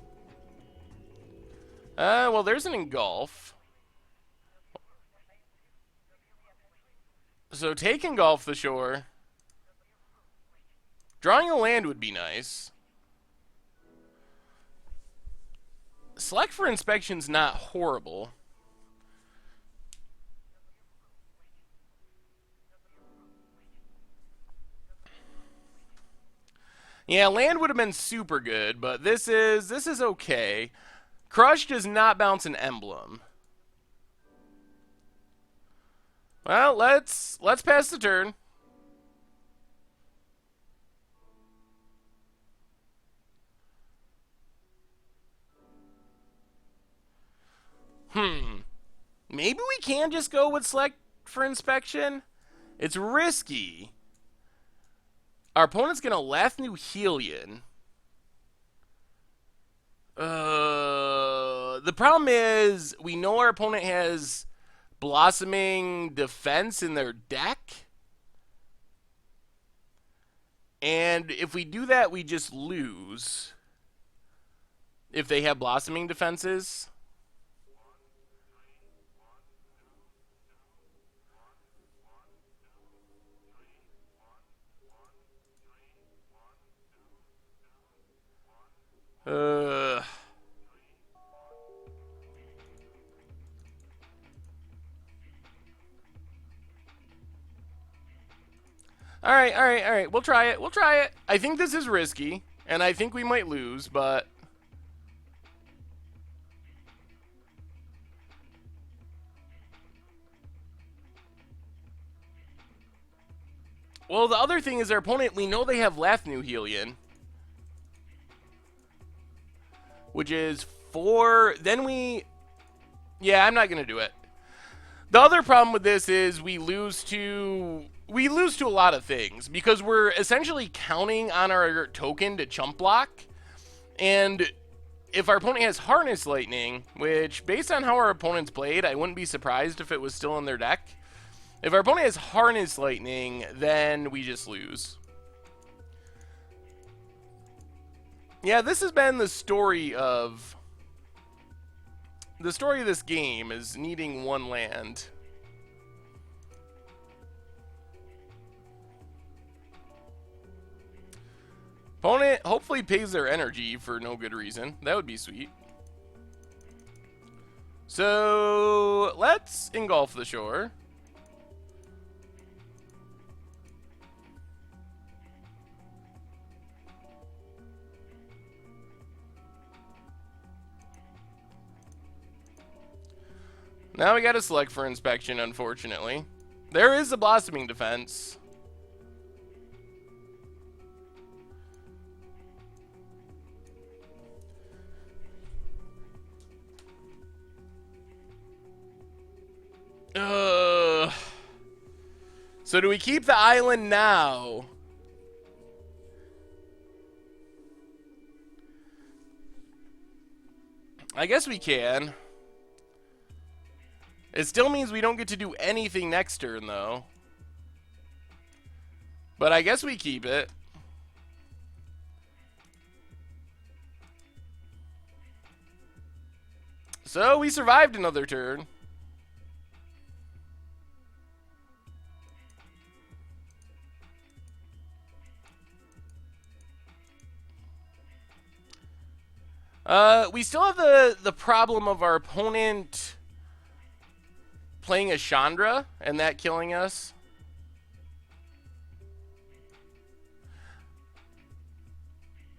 Well, there's an Engulf. So take Engulf the Shore. Drawing a land would be nice. Select for Inspection's not horrible. Yeah, land would have been super good, but this is okay. Crush does not bounce an emblem. Well, let's pass the turn. Maybe we can just go with select for inspection. It's risky. Our opponent's gonna Lathnu Helion. The problem is we know our opponent has blossoming defense in their deck. And if we do that, we just lose. If they have blossoming defenses. Uh... All right, all right, all right. We'll try it. We'll try it. I think this is risky, and I think we might lose, but... Well, the other thing is our opponent, we know they have Lathnu Helion. Which is 4... Then we... Yeah, I'm not going to do it. The other problem with this is we lose to a lot of things because we're essentially counting on our token to chump block. And if our opponent has Harness Lightning, which based on how our opponents played, I wouldn't be surprised if it was still in their deck. If our opponent has Harness Lightning, then we just lose. Yeah, this has been the story of... The story of this game is needing one land. Opponent hopefully pays their energy for no good reason. That would be sweet. So, let's engulf the shore. Now we gotta select for inspection, unfortunately. There is a blossoming defense. So do we keep the island now? I guess we can. It still means we don't get to do anything next turn, though. But I guess we keep it. So we survived another turn. We still have the problem of our opponent playing a Chandra and that killing us.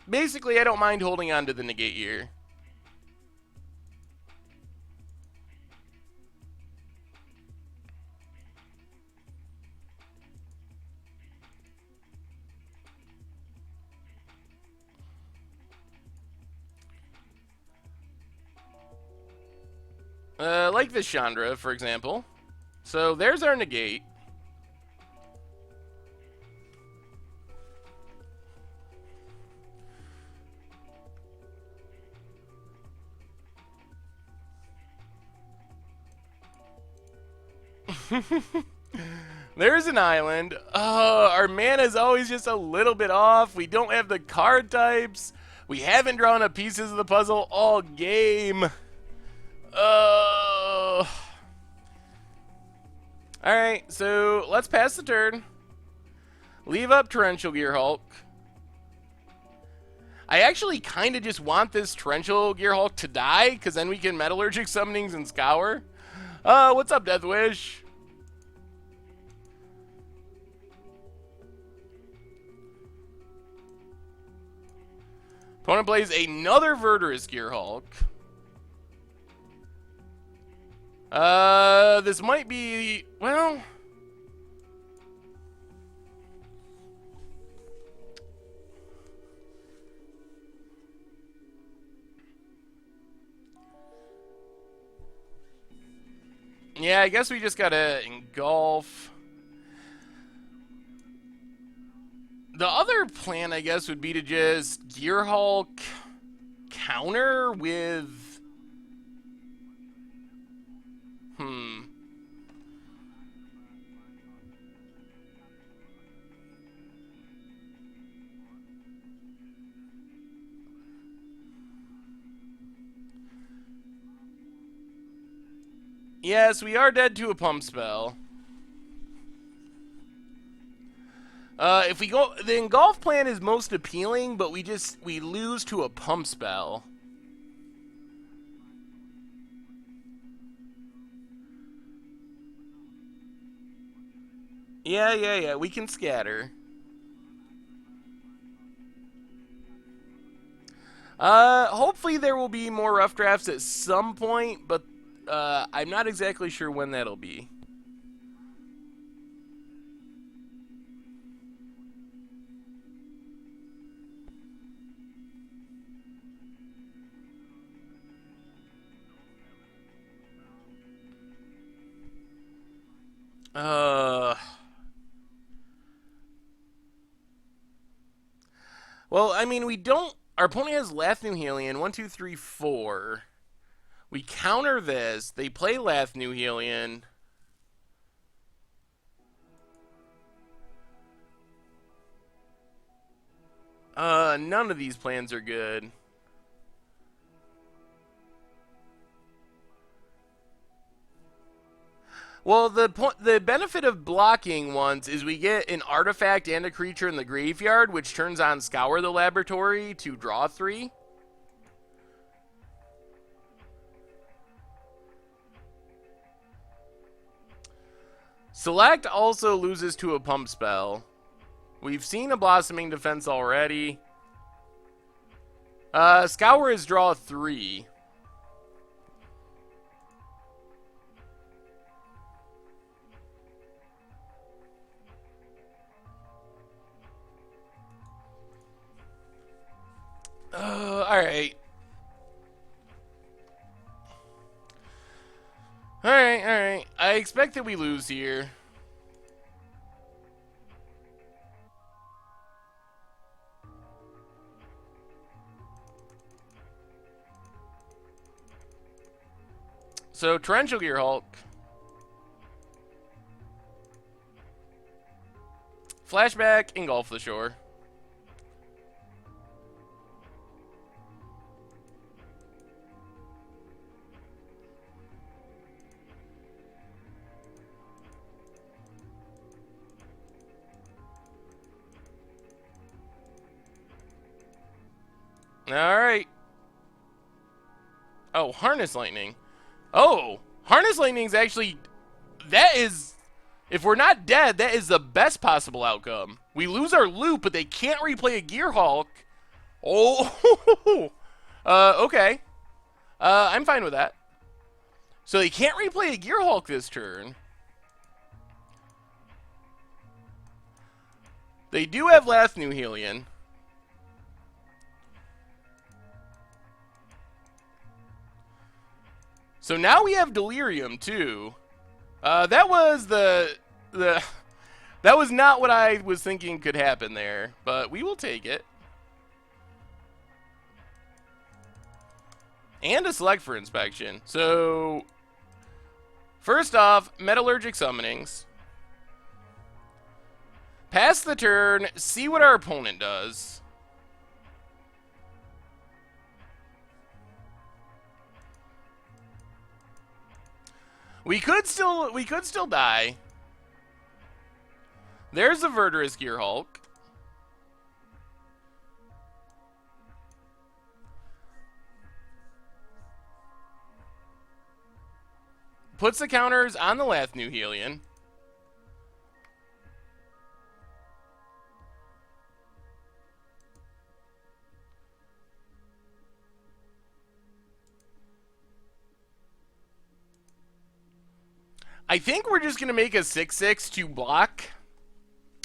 Basically, I don't mind holding on to the negate here. Like this Chandra, for example. So there's our negate. There's an island. Our mana is always just a little bit off. We don't have the card types. We haven't drawn up pieces of the puzzle all game. Alright, so let's pass the turn. Leave up Torrential Gearhulk. I actually kind of just want this Torrential Gearhulk to die, because then we can Metallurgic Summonings and Scour. What's up, Deathwish? Opponent plays another Verdurous Gearhulk. This might be, well... Yeah, I guess we just gotta engulf. The other plan, I guess, would be to just Gearhulk counter with... Yes, we are dead to a pump spell. If we go, the engulf plan is most appealing, but we lose to a pump spell. Yeah. We can scatter. Hopefully there will be more rough drafts at some point, but I'm not exactly sure when that'll be. Well, I mean, we don't. Our opponent has Lathnu Helion 1, 2, 3, 4. We counter this. They play Lathnu Helion. None of these plans are good. Well, the benefit of blocking once is we get an artifact and a creature in the graveyard, which turns on Scour the Laboratory to draw 3. Select also loses to a pump spell. We've seen a Blossoming Defense already. Scour is draw 3. Alright. Alright. I expect that we lose here. So, Torrential Gear Hulk. Flashback, Engulf the Shore. Alright. Oh, Harness Lightning. Oh, Harness Lightning's actually... That is... If we're not dead, that is the best possible outcome. We lose our loop, but they can't replay a Gear Hulk. Oh, okay. I'm fine with that. So they can't replay a Gear Hulk this turn. They do have Lathnu Helion. So now we have Delirium too. That was that was not what I was thinking could happen there, but we will take it. And a Select for Inspection. So first off, Metallurgic Summonings. Pass the turn, see what our opponent does. We could still die. There's the Verdurous Gear Hulk. Puts the counters on the Lathnu Helion. I think we're just going to make a 6/6 to block.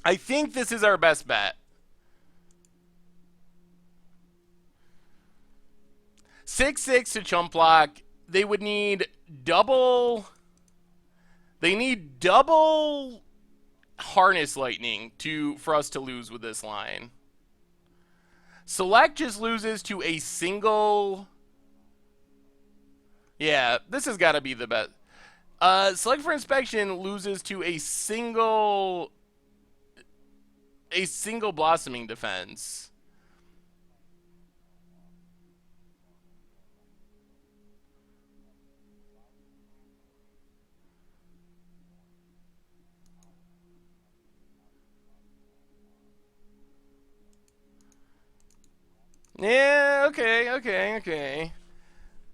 I think this is our best bet. 6/6 to chump block. They would need double... They need double Harness Lightning for us to lose with this line. Select just loses to a single... Yeah, this has got to be the best. Select for Inspection loses to a single Blossoming Defense. Yeah, okay.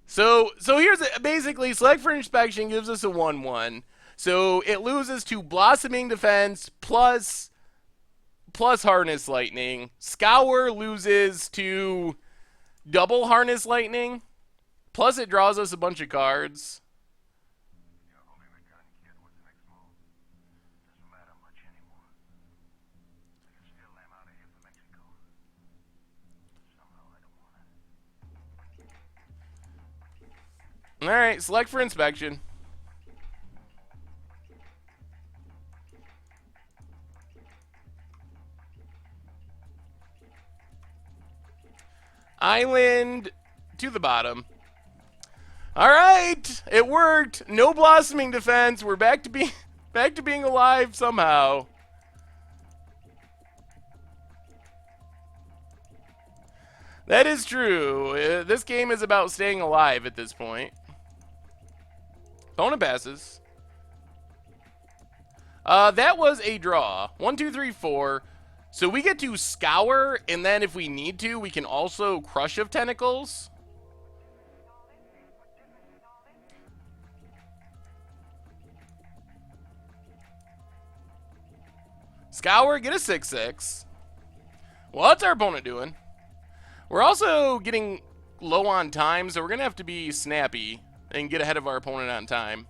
So here's basically select for inspection gives us a 1/1. So it loses to blossoming defense plus harness lightning. Scour loses to double harness lightning. Plus it draws us a bunch of cards. Alright, select for inspection. Island to the bottom. Alright, it worked. No blossoming defense. We're back to being alive somehow. That is true. This game is about staying alive at this point. Opponent passes. That was a draw. 1, 2, 3, 4. So we get to Scour, and then if we need to, we can also Crush of Tentacles. Scour, get a 6/6. Well, what's our opponent doing? We're also getting low on time, so we're going to have to be snappy and get ahead of our opponent on time.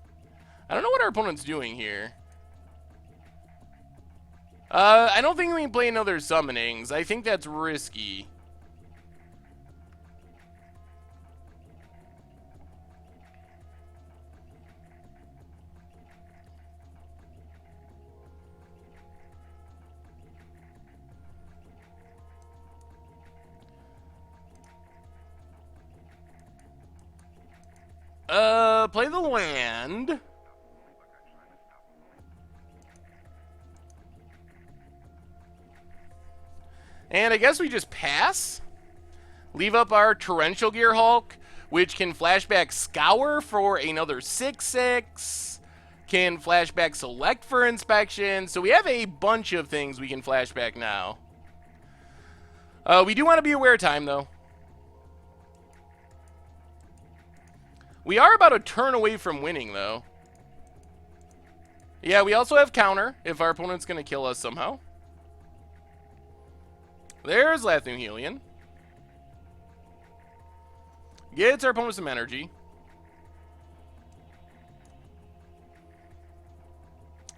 I don't know what our opponent's doing here. I don't think we can play another Summonings. I think that's risky. Play the land. And I guess we just pass. Leave up our Torrential Gear Hulk, which can flashback Scour for another 6/6. Can flashback Select for inspection. So we have a bunch of things we can flashback now. We do want to be aware of time, though. We are about a turn away from winning, though. Yeah, we also have counter if our opponent's going to kill us somehow. There's Lathnuhelion. Gets our opponent some energy.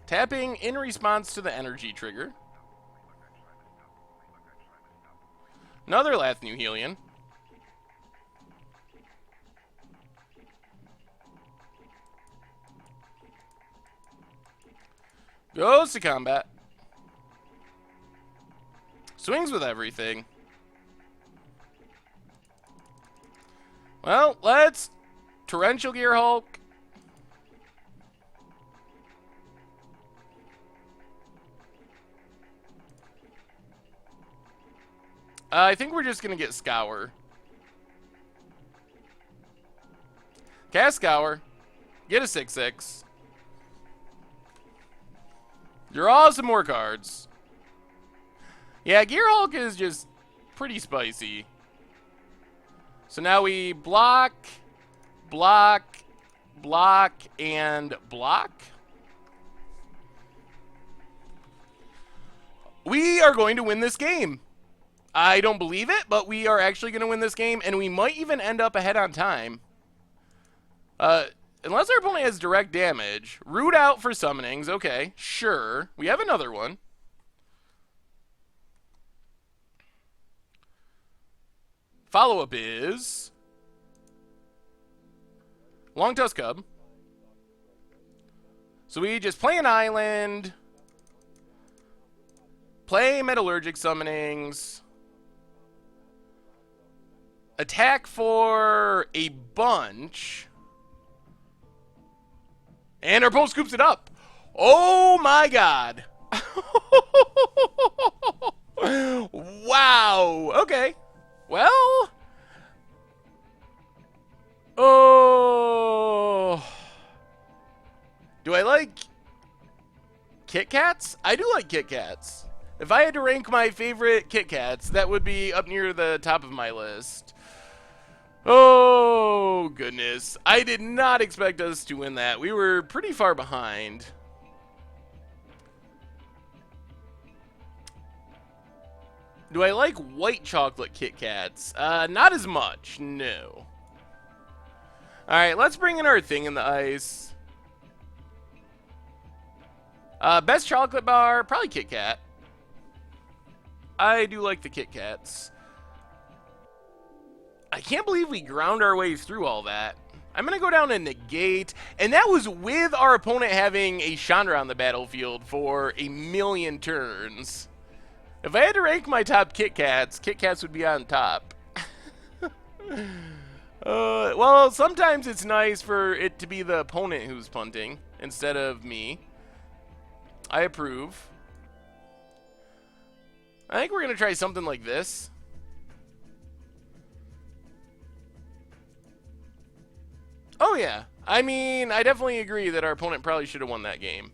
Tapping in response to the energy trigger. Another Lathnuhelion. Goes to combat. Swings with everything. Well, let's Torrential Gear Hulk. I think we're just going to get Scour. Cast Scour. Get a 6/6. Draw some more cards. Yeah, Gear Hulk is just pretty spicy. So now we block, block, block, and block. We are going to win this game. I don't believe it, but we are actually going to win this game, and we might even end up ahead on time. Unless our opponent has direct damage. Root out for Summonings. Okay, sure. We have another one. Follow-up is Longtusk Cub. So we just play an island, play Metallurgic Summonings, attack for a bunch, and our opponent scoops it up. Oh my god. Wow. Okay. Well. Oh. Do I like Kit Kats? I do like Kit Kats. If I had to rank my favorite Kit Kats, that would be up near the top of my list. Oh, goodness. I did not expect us to win that. We were pretty far behind. Do I like white chocolate Kit Kats? Not as much, no. Alright, let's bring in our thing in the ice. Best chocolate bar, probably Kit Kat. I do like the Kit Kats. I can't believe we ground our way through all that. I'm going to go down and negate. And that was with our opponent having a Chandra on the battlefield for a million turns. If I had to rank my top Kit Kats would be on top. Well, sometimes it's nice for it to be the opponent who's punting instead of me. I approve. I think we're going to try something like this. Oh, yeah. I mean, I definitely agree that our opponent probably should have won that game.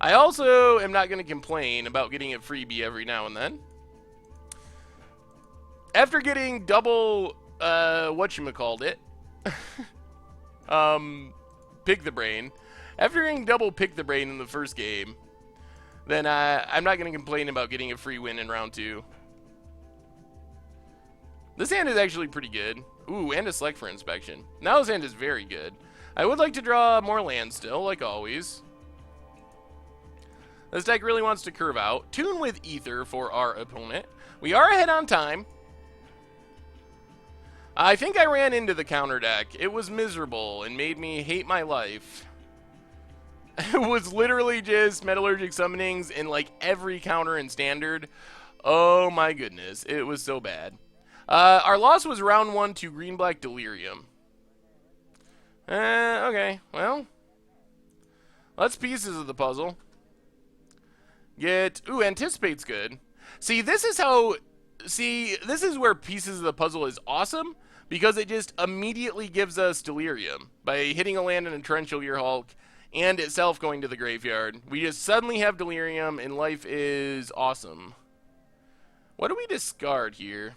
I also am not going to complain about getting a freebie every now and then. After getting double, whatchamacallit, pick the brain. After getting double pick the brain in the first game, then I'm not going to complain about getting a free win in round 2. This hand is actually pretty good. Ooh, and a select for inspection. Now this hand is very good. I would like to draw more land still, like always. This deck really wants to curve out. Tune with Ether for our opponent. We are ahead on time. I think I ran into the counter deck. It was miserable and made me hate my life. It was literally just Metallurgic Summonings in like every counter in Standard. Oh my goodness, it was so bad. Our loss was round 1 to Green-Black Delirium. Okay, well. Let's pieces of the puzzle. Ooh, Anticipate's good. See, this is where pieces of the puzzle is awesome, because it just immediately gives us Delirium. By hitting a land in a Torrential Year Hulk, and itself going to the graveyard. We just suddenly have Delirium, and life is awesome. What do we discard here?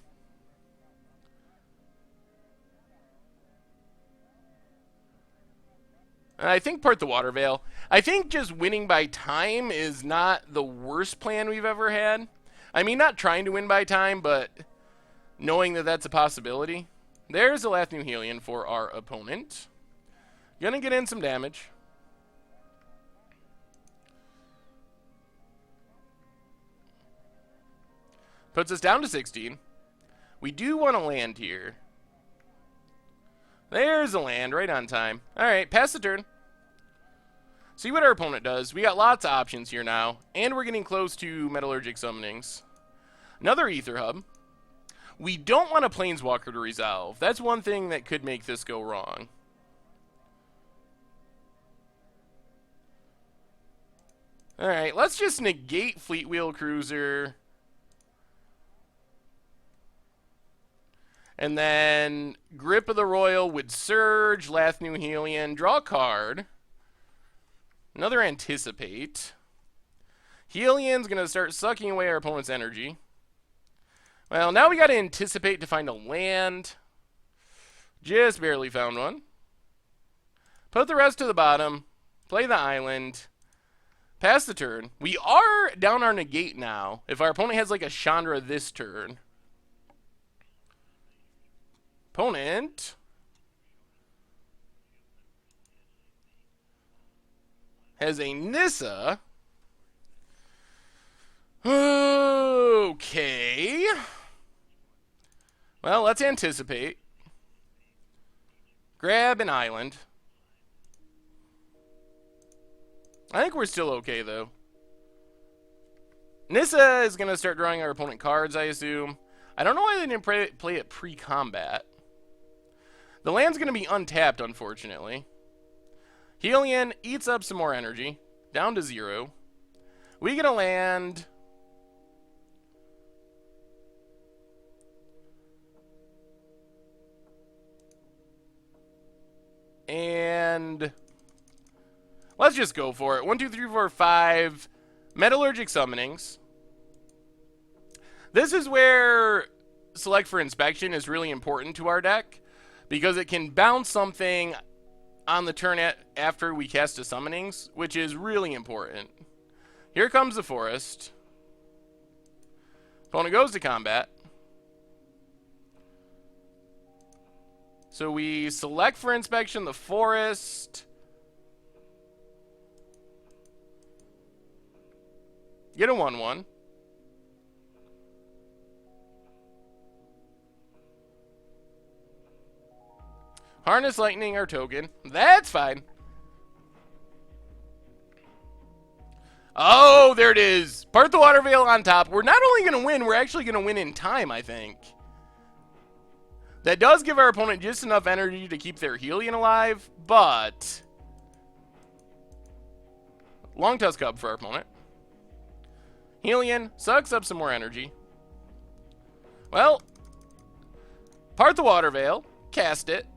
I think part the Water Veil. I think just winning by time is not the worst plan we've ever had. I mean, not trying to win by time, but knowing that that's a possibility. There's a Lathnu Helion for our opponent. Gonna get in some damage. Puts us down to 16. We do want to land here. There's a land, right on time. Alright, pass the turn. See what our opponent does. We got lots of options here now, and we're getting close to Metallurgic Summonings. Another Ether Hub. We don't want a Planeswalker to resolve. That's one thing that could make this go wrong. Alright, let's just negate Fleetwheel Cruiser. And then Grip of the Royal would Surge, Lathnu Helion, draw a card. Another Anticipate. Helion's going to start sucking away our opponent's energy. Well, now we got to Anticipate to find a land. Just barely found one. Put the rest to the bottom. Play the island. Pass the turn. We are down our negate now. If our opponent has like a Chandra this turn. Opponent has a Nissa. Okay. Well, let's Anticipate. Grab an island. I think we're still okay, though. Nissa is going to start drawing our opponent cards, I assume. I don't know why they didn't play it pre-combat. The land's going to be untapped, unfortunately. Helion eats up some more energy. Down to 0. We get a land. And let's just go for it. 1, 2, 3, 4, 5. Metallurgic Summonings. This is where select for inspection is really important to our deck, because it can bounce something on the turn after we cast a summonings, which is really important. Here comes the forest. Opponent goes to combat. So we select for inspection the forest. Get a 1/1. Harness Lightning our token. That's fine. Oh, there it is. Part the Water Veil on top. We're not only going to win, we're actually going to win in time, I think. That does give our opponent just enough energy to keep their Helion alive, but Long Tusk Cub for our opponent. Helion sucks up some more energy. Well, part the Water Veil, cast it,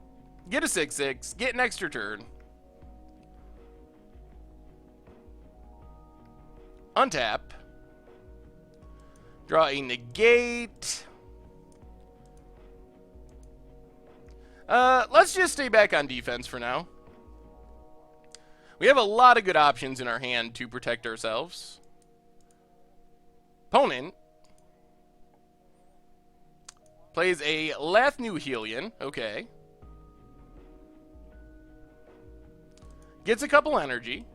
get a 6/6, get an extra turn. Untap. Draw a negate. Let's just stay back on defense for now. We have a lot of good options in our hand to protect ourselves. Opponent plays a Lathnu Helion. Okay. Gets a couple energy.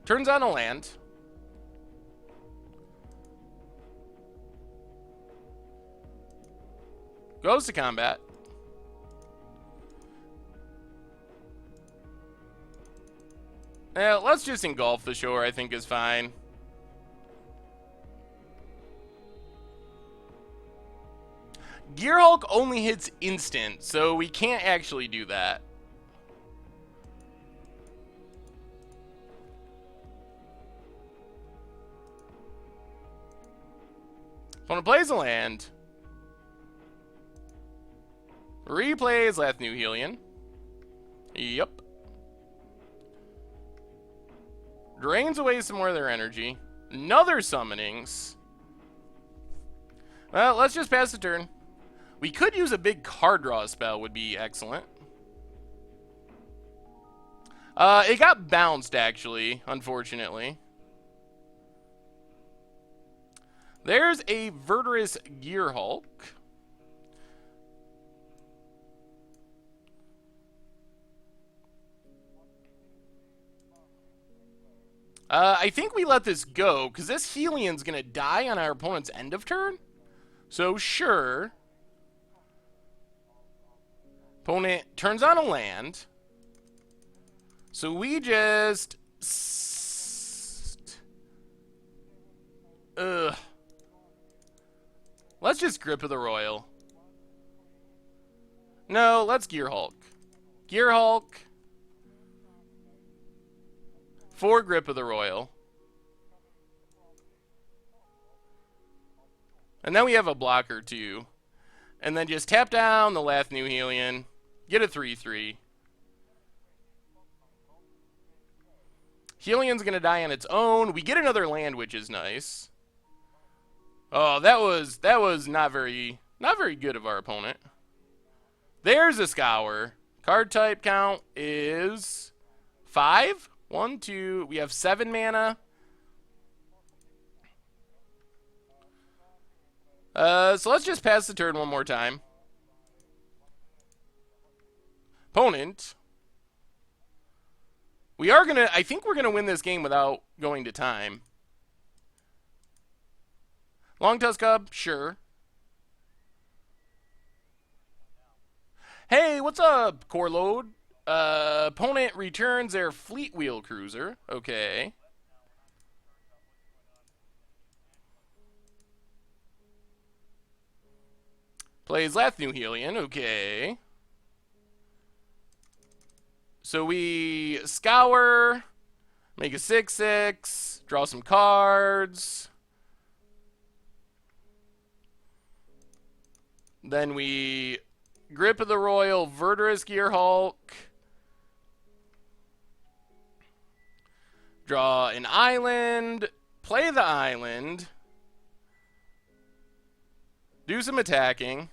Turns on a land. Goes to combat. Let's just engulf the shore, I think is fine. Gearhulk only hits instant, so we can't actually do that. Opponent plays a land. Replays Lathnu Helion. Yep. Drains away some more of their energy. Another summonings. Well, let's just pass the turn. We could use a big card draw spell, would be excellent. It got bounced, actually, unfortunately. There's a Verdurous Gearhulk. I think we let this go, because this Helion's going to die on our opponent's end of turn. So, sure. Opponent turns on a land. So we just... Let's just Grip of the Royal. No, let's Gearhulk. Gearhulk. 4 Grip of the Royal. And then we have a blocker too. And then just tap down the Lathnu Helion. Get a 3/3. Helion's gonna die on its own. We get another land, which is nice. Oh, that was not very good of our opponent. There's a Scour. Card type count is 5. 1, 2. We have 7 mana. So let's just pass the turn one more time. Opponent. I think we're gonna win this game without going to time. Long Tusk Cub, sure. Hey, what's up, Core Load? Opponent returns their Fleet Wheel Cruiser. Okay. Plays Lathnu Helion. Okay. So we Scour, make a 6/6, draw some cards. Then we Grip of the Royal, Verdurous Gearhulk. Draw an island. Play the island. Do some attacking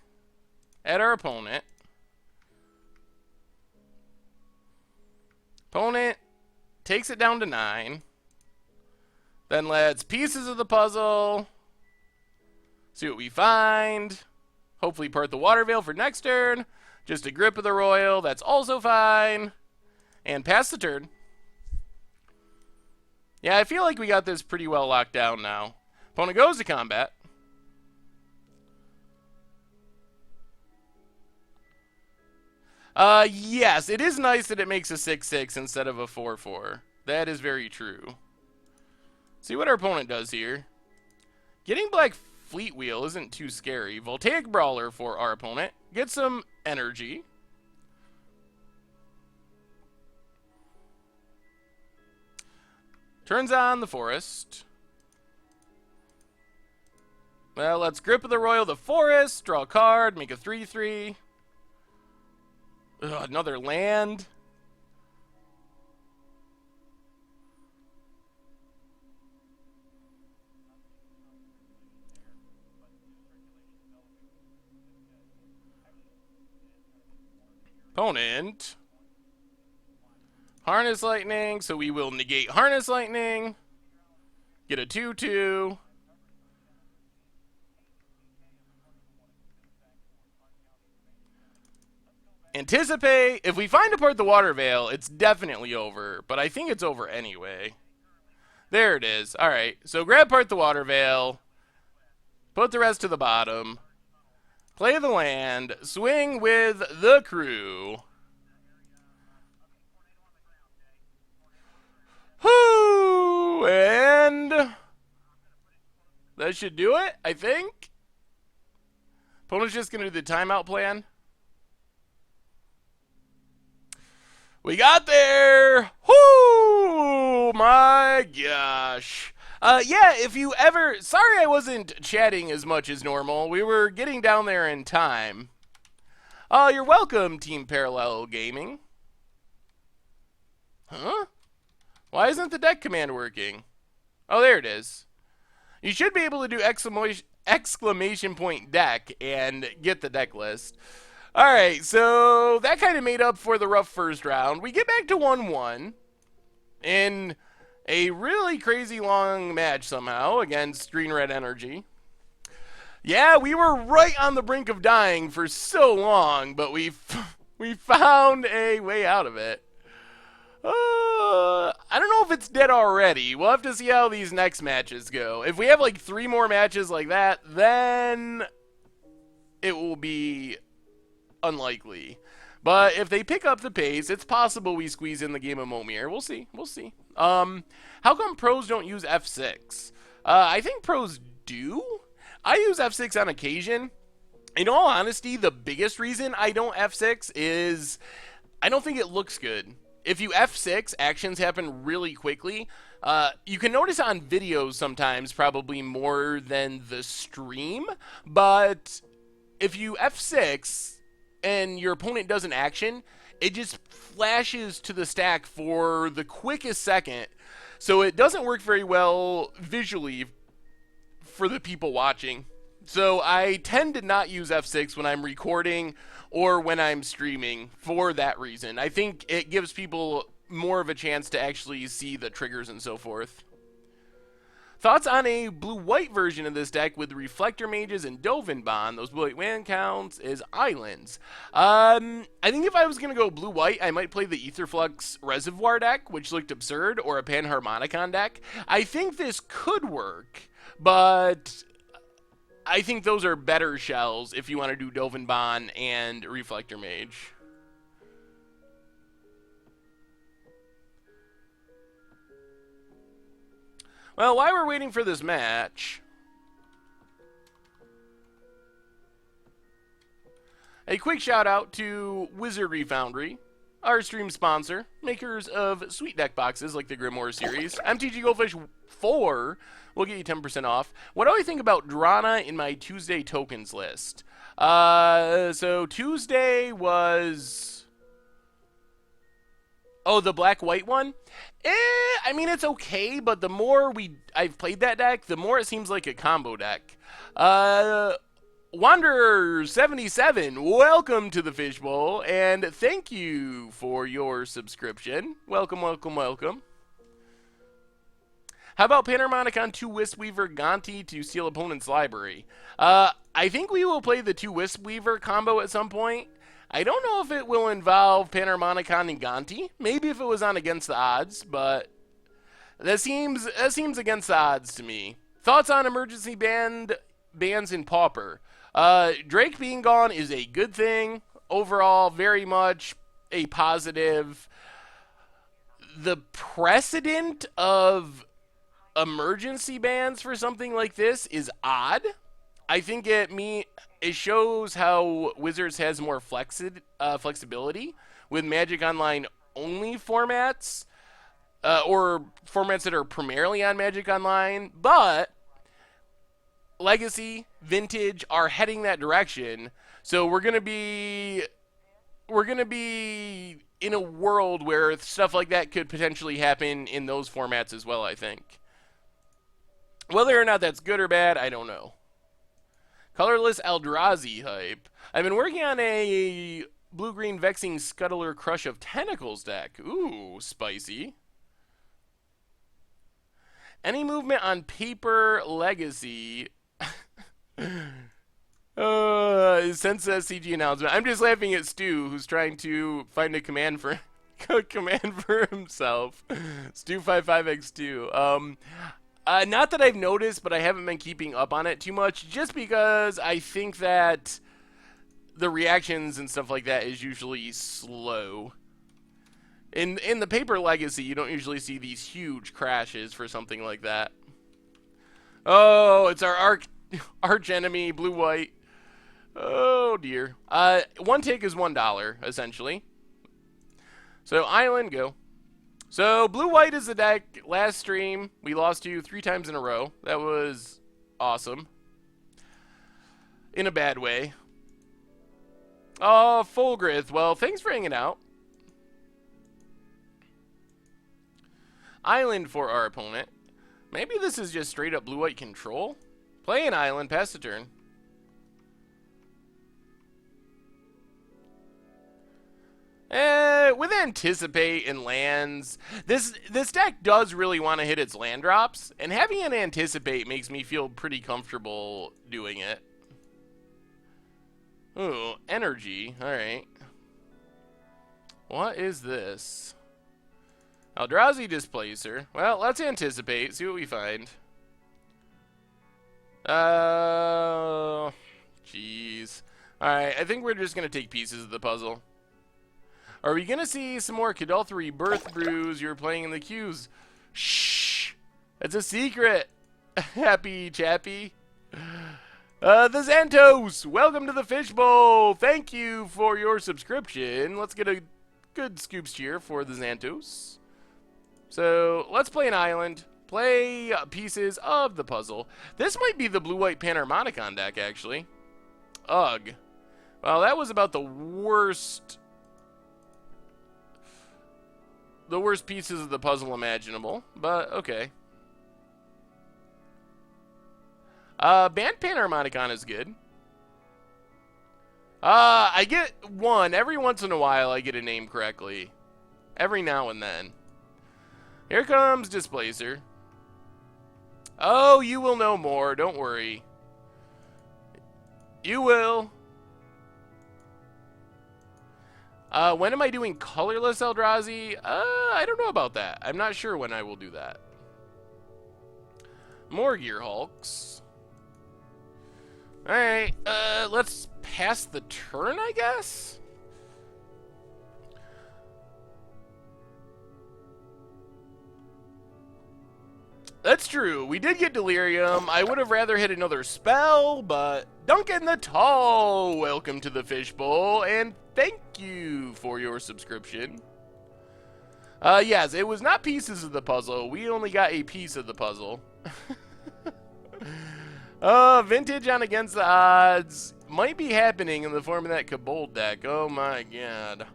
at our opponent. Opponent takes it down to 9. Then let's pieces of the puzzle. See what we find. Hopefully part the Water Veil for next turn. Just a Grip of the Royal. That's also fine. And pass the turn. Yeah, I feel like we got this pretty well locked down now. Opponent goes to combat. Yes, it is nice that it makes a 6/6 instead of a 4/4. That is very true. See what our opponent does here. Getting Black Fleet Wheel isn't too scary. Voltaic Brawler for our opponent. Get some energy. Turns on the Forest. Well, let's Grip of the Royal the Forest. Draw a card. Make a 3/3. Ugh, another land. Opponent. Harness Lightning, so we will negate Harness Lightning. Get a 2/2. Anticipate. If we find apart the Water Veil, it's definitely over, but I think it's over anyway. There it is. All right, so grab apart the Water Veil, put the rest to the bottom, play the land, swing with the crew. Whoo! And that should do it, I think. Opponent's just going to do the timeout plan. We got there! Whoo! My gosh. Yeah, if you ever... Sorry I wasn't chatting as much as normal. We were getting down there in time. You're welcome, Team Parallel Gaming. Huh? Why isn't the deck command working? Oh, there it is. You should be able to do exclamation point deck and get the deck list. Alright, so that kind of made up for the rough first round. We get back to 1-1 in a really crazy long match somehow against Green Red Energy. Yeah, we were right on the brink of dying for so long, but we found a way out of it. I don't know if it's dead already. We'll have to see how these next matches go. If we have like 3 more matches like that, then it will be unlikely. But if they pick up the pace, it's possible we squeeze in the game of Momir. We'll see. We'll see. How come pros don't use F6? I think pros do. I use F6 on occasion. In all honesty, the biggest reason I don't F6 is I don't think it looks good. If you F6, actions happen really quickly. You can notice on videos sometimes, probably more than the stream, but if you F6 and your opponent does an action, it just flashes to the stack for the quickest second, so it doesn't work very well visually for the people watching. So I tend to not use F6 when I'm recording or when I'm streaming for that reason. I think it gives people more of a chance to actually see the triggers and so forth. Thoughts on a blue-white version of this deck with Reflector Mages and Dovin? Those blue-white land counts as islands. I think if I was going to go blue-white, I might play the Aetherflux Reservoir deck, which looked absurd, or a Panharmonicon deck. I think this could work, but I think those are better shells if you want to do Dovin and Reflector Mage. Well, while we're waiting for this match, a quick shout out to Wizardry Foundry our stream sponsor, makers of sweet deck boxes like the Grimoire series. MTG Goldfish 4 will get you 10% off. What do I think about Drana in my Tuesday tokens list? So Tuesday was... Oh, the black-white one? I mean, it's okay, but the more I've played that deck, the more it seems like a combo deck. Wanderer77, welcome to the Fishbowl, and thank you for your subscription. Welcome, welcome, welcome. How about Panharmonicon 2 Wisp-Weaver Gonti to steal opponent's library? I think we will play the 2 Wisp-Weaver combo at some point. I don't know if it will involve Panharmonicon and Gonti. Maybe if it was on Against the Odds, but that seems against the odds to me. Thoughts on emergency bans in Pauper? Drake being gone is a good thing. Overall, very much a positive. The precedent of emergency bans for something like this is odd. I think it shows how Wizards has more flexibility with Magic Online only formats, or formats that are primarily on Magic Online, but Legacy, Vintage are heading that direction. So we're gonna be in a world where stuff like that could potentially happen in those formats as well, I think. Whether or not that's good or bad, I don't know. Colorless Eldrazi hype. I've been working on a blue-green Vexing Scuttler Crush of Tentacles deck. Ooh, spicy. Any movement on Paper Legacy. Since the CG announcement. I'm just laughing at Stu, who's trying to find a command for himself. Stu55x2. Not that I've noticed, but I haven't been keeping up on it too much, just because I think that the reactions and stuff like that is usually slow. In the Paper Legacy, you don't usually see these huge crashes for something like that. Oh, it's our arch enemy, blue-white. Oh, dear. One take is $1, essentially. So, Island, go. So, blue-white is the deck. Last stream, we lost you 3 times in a row. That was awesome. In a bad way. Oh, Fulgrith. Well, thanks for hanging out. Island for our opponent. Maybe this is just straight-up blue-white control? Play an island, pass the turn. With Anticipate and lands, this deck does really want to hit its land drops, and having an Anticipate makes me feel pretty comfortable doing it. Ooh, energy. Alright. What is this? Eldrazi Displacer. Well, let's Anticipate, see what we find. Jeez. Alright, I think we're just going to take pieces of the puzzle. Are we going to see some more Kadaltha Rebirth brews you're playing in the queues? Shh! That's a secret! Happy Chappy. The Xantos! Welcome to the Fishbowl! Thank you for your subscription. Let's get a good scoops cheer for the Xantos. So, let's play an island. Play pieces of the puzzle. This might be the blue-white Panharmonicon deck, actually. Ugh. Well, that was about the worst pieces of the puzzle imaginable, but okay. Band Panharmonicon is good. I get one. Every once in a while, I get a name correctly. Every now and then. Here comes Displacer. Oh, you will know more. Don't worry. You will. When am I doing colorless Eldrazi? I don't know about that. I'm not sure when I will do that. More Gear Hulks. Alright, let's pass the turn, I guess? That's true. We did get Delirium. I would have rather hit another spell, but Duncan the Tall, welcome to the Fishbowl, and thank you for your subscription. Yes, it was not pieces of the puzzle. We only got a piece of the puzzle. Vintage on Against the Odds might be happening in the form of that Kobold deck. Oh my god.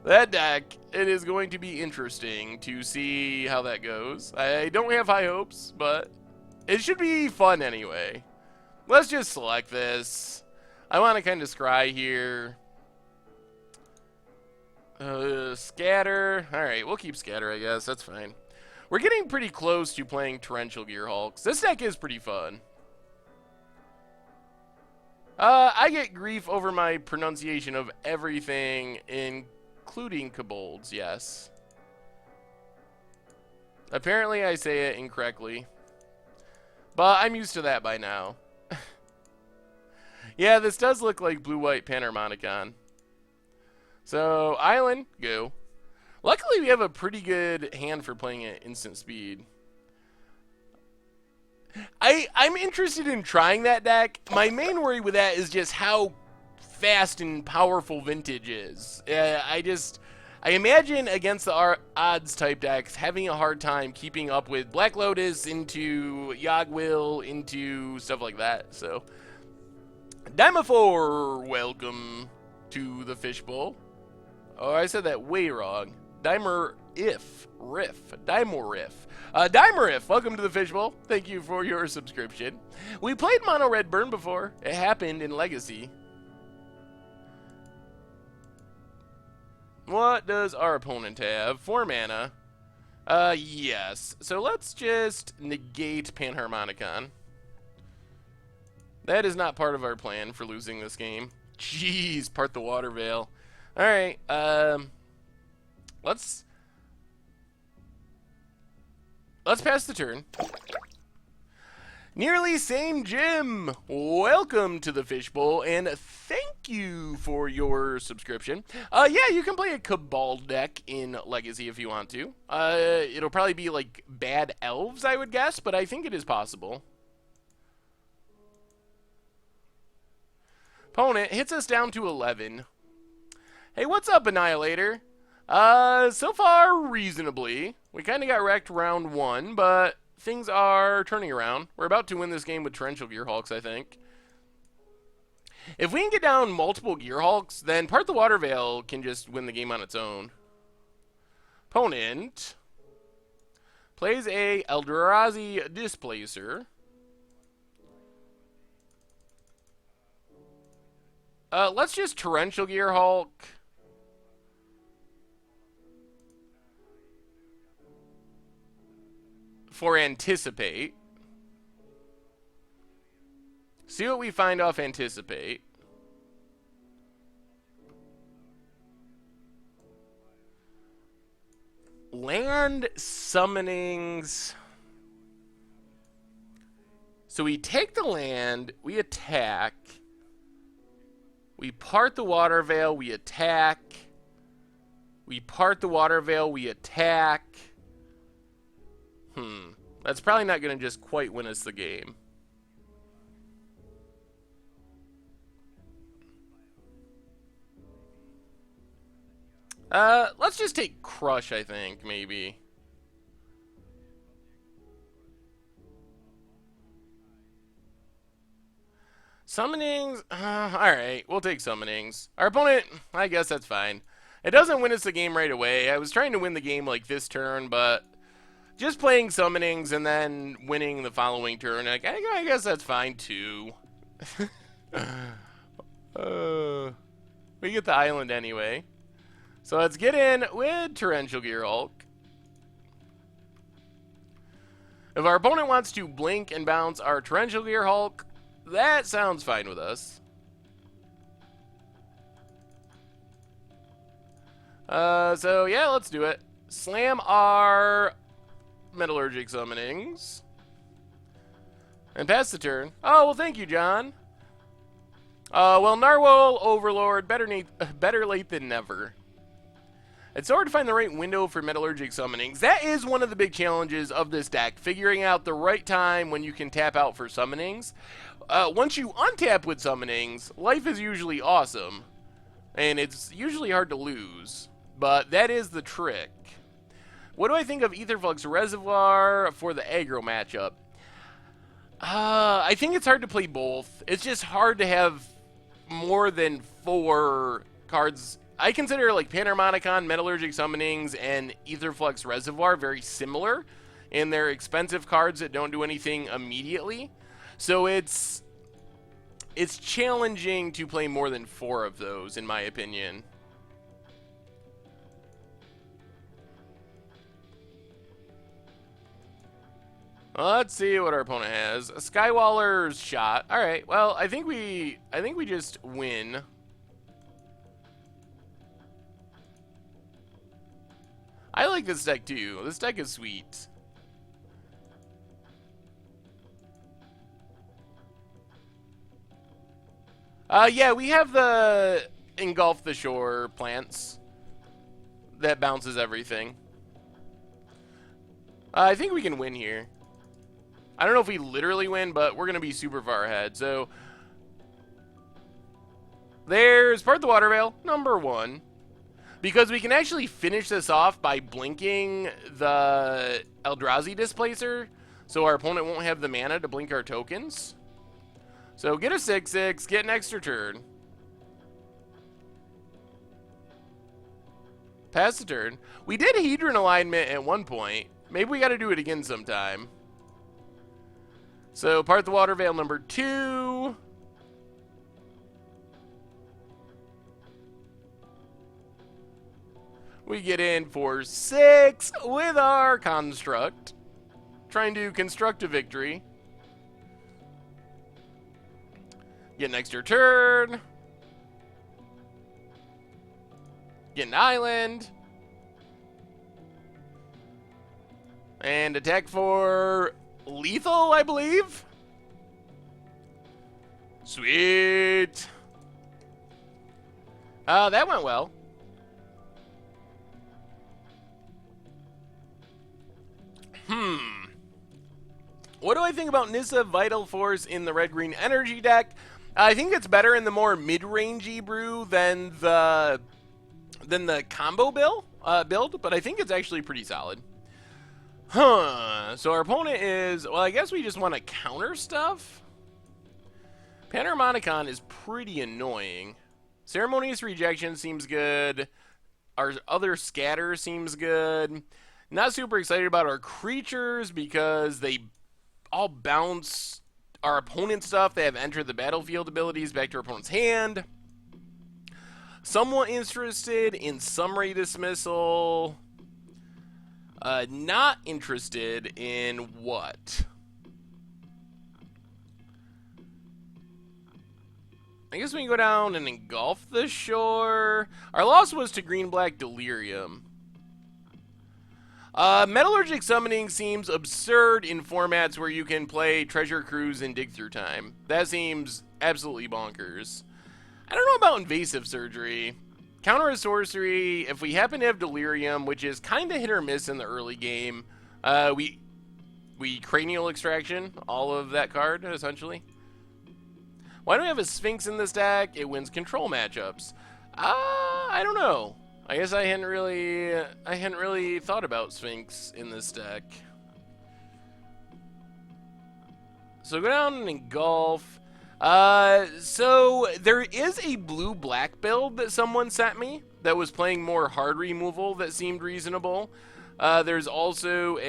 That deck, it is going to be interesting to see how that goes. I don't have high hopes, but it should be fun anyway. Let's just select this. I want to kind of scry here. Scatter. Alright, we'll keep Scatter, I guess. That's fine. We're getting pretty close to playing Torrential Gearhulks. This deck is pretty fun. I get grief over my pronunciation of everything, including Kobolds, yes. Apparently I say it incorrectly. But I'm used to that by now. Yeah, this does look like Blue-White Panharmonicon. So, Island, go. Luckily, we have a pretty good hand for playing at instant speed. I'm interested in trying that deck. My main worry with that is just how fast and powerful Vintage is. I imagine against the odds type decks having a hard time keeping up with Black Lotus into Yogg-Will into stuff like that. So, Dimaphore, welcome to the Fishbowl. Oh, I said that way wrong. Dimorif, welcome to the Fishbowl. Thank you for your subscription. We played Mono Red Burn before. It happened in Legacy. What does our opponent have? 4 mana. Yes. So let's just negate Panharmonicon. That is not part of our plan for losing this game. Jeez, part the Water Veil. Alright, let's pass the turn. Nearly Sane Jim, welcome to the Fishbowl, and thank you for your subscription. Yeah, you can play a Cabal deck in Legacy if you want to. It'll probably be like Bad Elves, I would guess, but I think it is possible. Opponent hits us down to 11. Hey, what's up, Annihilator? So far, reasonably. We kind of got wrecked round 1, but things are turning around. We're about to win this game with Torrential Gearhulks, I think. If we can get down multiple Gearhulks, then Part the Water Veil can just win the game on its own. Opponent plays a Eldrazi Displacer. Let's just Torrential Gearhulk. For Anticipate. See what we find off Anticipate. Land Summonings. So we take the land, we attack. We part the Water Veil, we attack. We part the Water Veil, we attack. That's probably not going to just quite win us the game. Let's just take Crush, I think, maybe. Summonings? Alright, we'll take Summonings. Our opponent, I guess that's fine. It doesn't win us the game right away. I was trying to win the game like this turn, but just playing Summonings and then winning the following turn, I guess that's fine too. We get the island anyway. So let's get in with Torrential Gearhulk. If our opponent wants to blink and bounce our Torrential Gearhulk, that sounds fine with us. So yeah, let's do it. Slam our Metallurgic Summonings. And pass the turn. Oh, well, thank you, John. Well, Narwhal Overlord, better late than never. It's hard to find the right window for Metallurgic Summonings. That is one of the big challenges of this deck, figuring out the right time when you can tap out for Summonings. Once you untap with Summonings, life is usually awesome. and it's usually hard to lose, but that is the trick. What do I think of Aetherflux Reservoir for the aggro matchup? I think it's hard to play both. It's just hard to have more than 4 cards. I consider like Panharmonicon, Metallurgic Summonings, and Aetherflux Reservoir very similar, and they're expensive cards that don't do anything immediately. So it's challenging to play more than 4 of those, in my opinion. Let's see what our opponent has. A Skywaller's Shot. All right. Well, I think we just win. I like this deck too. This deck is sweet. Yeah, we have the Engulf the Shore plants that bounces everything. I think we can win here. I don't know if we literally win, but we're going to be super far ahead. So, there's Part the Water Veil, number 1. Because we can actually finish this off by blinking the Eldrazi Displacer, so our opponent won't have the mana to blink our tokens. So, get a 6/6, get an extra turn. Pass the turn. We did Hedron Alignment at one point. Maybe we got to do it again sometime. So, Part the Water Veil number 2. We get in for 6 with our Construct. Trying to construct a victory. Get an extra turn. Get an island. And attack for lethal, I believe. Sweet. That went well. What do I think about Nissa Vital Force in the red-green energy deck? I think it's better in the more mid-rangey brew than the combo build, but I think it's actually pretty solid. So our opponent is, well, I guess we just want to counter stuff. Panharmonicon is pretty annoying. Ceremonious Rejection seems good. Our other Scatter seems good. Not super excited about our creatures because they all bounce our opponent's stuff. They have entered the battlefield abilities back to our opponent's hand. Somewhat interested in Summary Dismissal. Not interested in what? I guess we can go down and engulf the shore. Our loss was to green-black Delirium. Metallurgic Summoning seems absurd in formats where you can play Treasure Cruise and Dig Through Time. That seems absolutely bonkers. I don't know about Invasive Surgery. Counter a sorcery. If we happen to have Delirium, which is kind of hit or miss in the early game, we Cranial Extraction all of that card, essentially. Why do we have a Sphinx in this deck? It wins control matchups. I don't know. I guess I hadn't really thought about Sphinx in this deck. So go down and engulf. So there is a blue-black build that someone sent me that was playing more hard removal that seemed reasonable. There also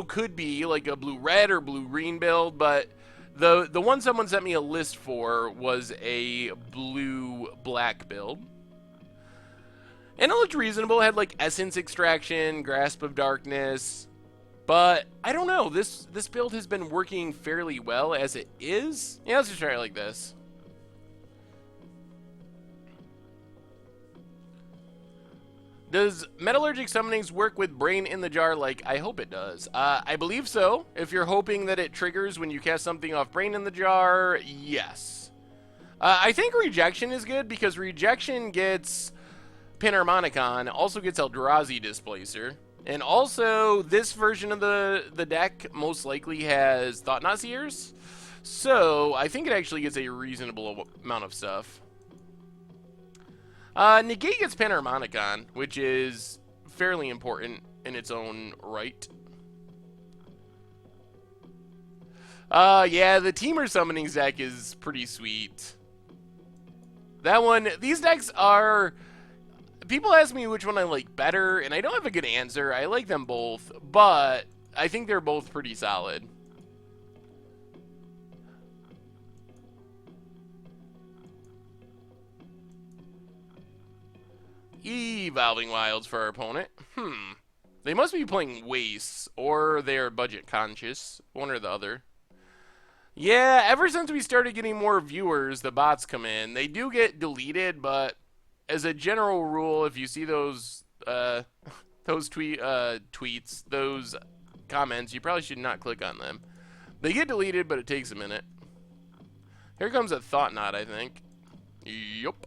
could be like a blue-red or blue-green build, but the one someone sent me a list for was a blue-black build. And it looked reasonable. It had like Essence Extraction, Grasp of Darkness. But I don't know. This build has been working fairly well as it is. Yeah, let's just try it like this. Does Metallurgic Summonings work with Brain in the Jar like I hope it does? I believe so. If you're hoping that it triggers when you cast something off Brain in the Jar, yes. I think Rejection is good because Rejection gets Panharmonicon, also gets Eldrazi Displacer, and also this version of the deck most likely has Thought-Knot Seers, so I think it actually gets a reasonable amount of stuff. Negate gets Panharmonicon, which is fairly important in its own right. Yeah, the Teamer Summonings deck is pretty sweet. That one, these decks are... People ask me which one I like better, and I don't have a good answer. I like them both, but I think they're both pretty solid. Evolving Wilds for our opponent. They must be playing Wastes, or they're budget conscious. One or the other. Yeah, ever since we started getting more viewers, the bots come in. They do get deleted, but as a general rule, if you see those tweets, those comments, you probably should not click on them. They get deleted, but it takes a minute. Here comes a Thought Knot, I think. Yup.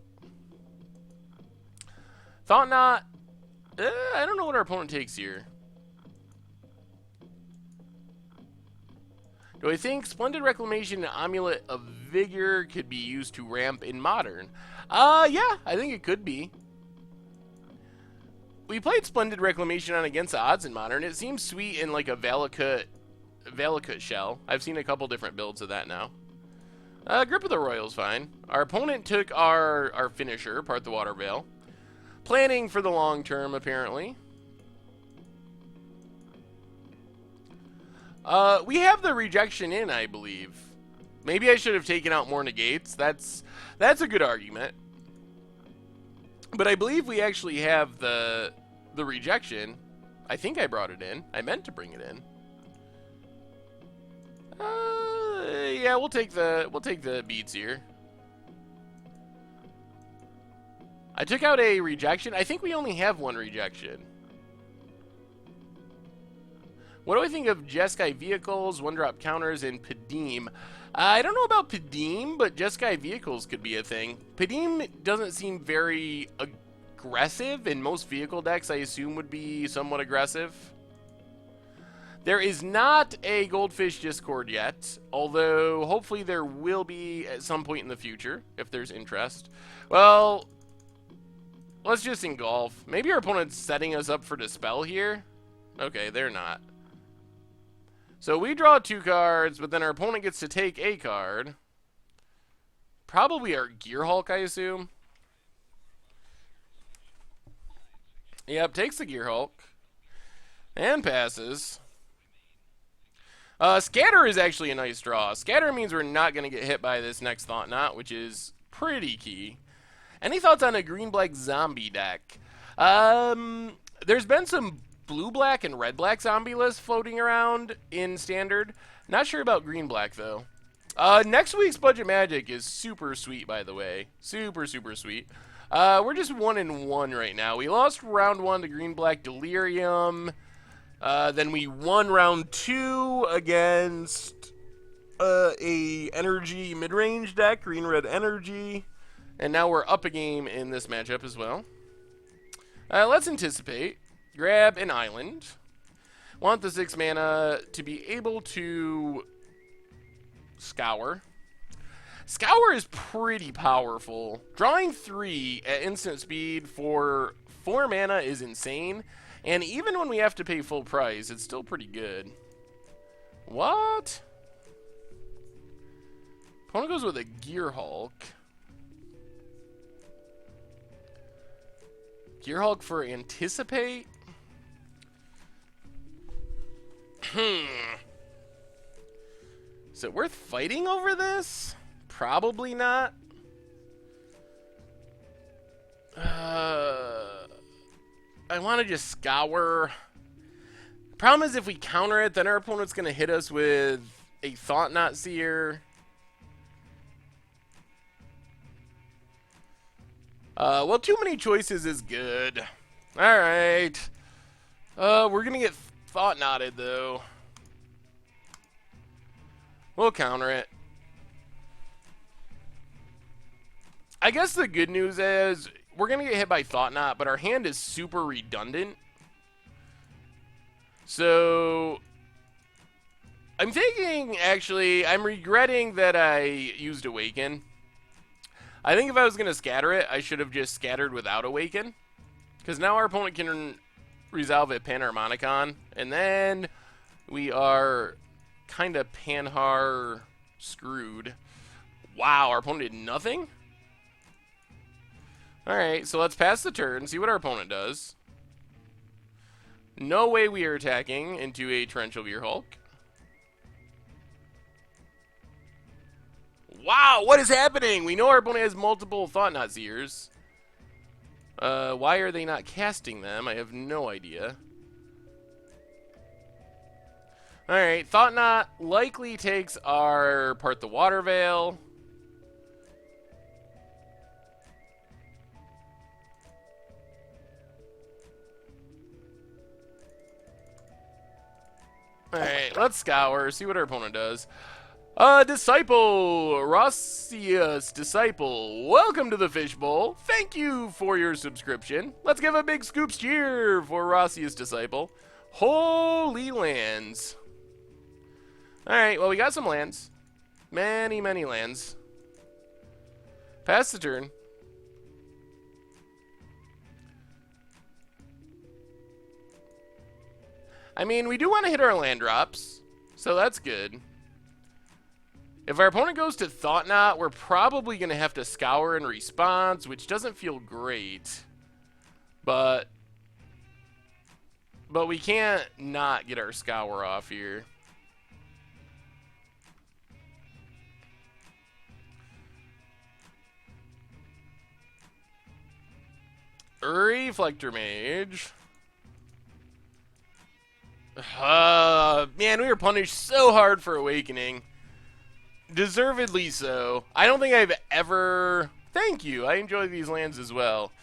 Thought Knot. I don't know what our opponent takes here. Do I think Splendid Reclamation and Amulet of Vigor could be used to ramp in Modern? Yeah, I think it could be. We played Splendid Reclamation on Against the Odds in Modern. It seems sweet in like a Valakut shell. I've seen a couple different builds of that now. Grip of the Royal's fine. Our opponent took our finisher, Part the Water Veil. Planning for the long term, apparently. We have the rejection in, I believe. Maybe I should have taken out more negates. That's a good argument. But I believe we actually have the rejection. I think I brought it in. I meant to bring it in. Yeah, we'll take the beats here. I took out a rejection. I think we only have one rejection. What do I think of Jeskai Vehicles, one-drop counters, and Padim? I don't know about Padim, but Jeskai Vehicles could be a thing. Padim doesn't seem very aggressive, and most vehicle decks I assume would be somewhat aggressive. There is not a Goldfish Discord yet, although hopefully there will be at some point in the future, if there's interest. Well, let's just engulf. Maybe our opponent's setting us up for Dispel here? Okay, they're not. So we draw 2 cards, but then our opponent gets to take a card. Probably our Gearhulk, I assume. Yep, takes the Gearhulk. And passes. Scatter is actually a nice draw. Scatter means we're not going to get hit by this next Thought Knot, which is pretty key. Any thoughts on a green-black zombie deck? There's been some blue-black and red-black zombie lists floating around in Standard. Not sure about green-black, though. Next week's Budget Magic is super sweet, by the way. Super, super sweet. We're just 1-1 right now. We lost round 1 to green-black Delirium. Then we won round 2 against a energy mid-range deck, green-red energy. And now we're up a game in this matchup as well. Let's anticipate. Grab an island. Want the 6 mana to be able to scour. Scour is pretty powerful. Drawing 3 at instant speed for 4 mana is insane. And even when we have to pay full price, it's still pretty good. What? Opponent goes with a Gearhulk. Gearhulk for anticipate? Is it worth fighting over this? Probably not. I want to just scour. Problem is if we counter it, then our opponent's going to hit us with a Thought Knot Seer. Well, too many choices is good. Alright. We're going to get Thought Knotted, though. We'll counter it. I guess the good news is we're going to get hit by Thought Knot, but our hand is super redundant. So I'm thinking, actually, I'm regretting that I used Awaken. I think if I was going to scatter it, I should have just scattered without Awaken. Because now our opponent can resolve a Panharmonicon. And then we are kind of Panhar screwed. Wow, our opponent did nothing? Alright, so let's pass the turn, see what our opponent does. No way we are attacking into a Torrential Gearhulk. Wow, what is happening? We know our opponent has multiple Thought-Knot Seers. Why are they not casting them? I have no idea. Alright, Thought-Knot likely takes our Part the Water Veil. Alright, let's scour, see what our opponent does. Disciple, Rossius Disciple, welcome to the Fishbowl. Thank you for your subscription. Let's give a big scoops cheer for Rossius Disciple. Holy lands. Alright, well, we got some lands. Many, many lands. Pass the turn. I mean, we do want to hit our land drops, so that's good. If our opponent goes to Thought-Knot, we're probably going to have to scour in response, which doesn't feel great. But we can't not get our scour off here. Reflector Mage. Man, we were punished so hard for Awakening. Deservedly so. I don't think I've ever... Thank you. I enjoy these lands as well.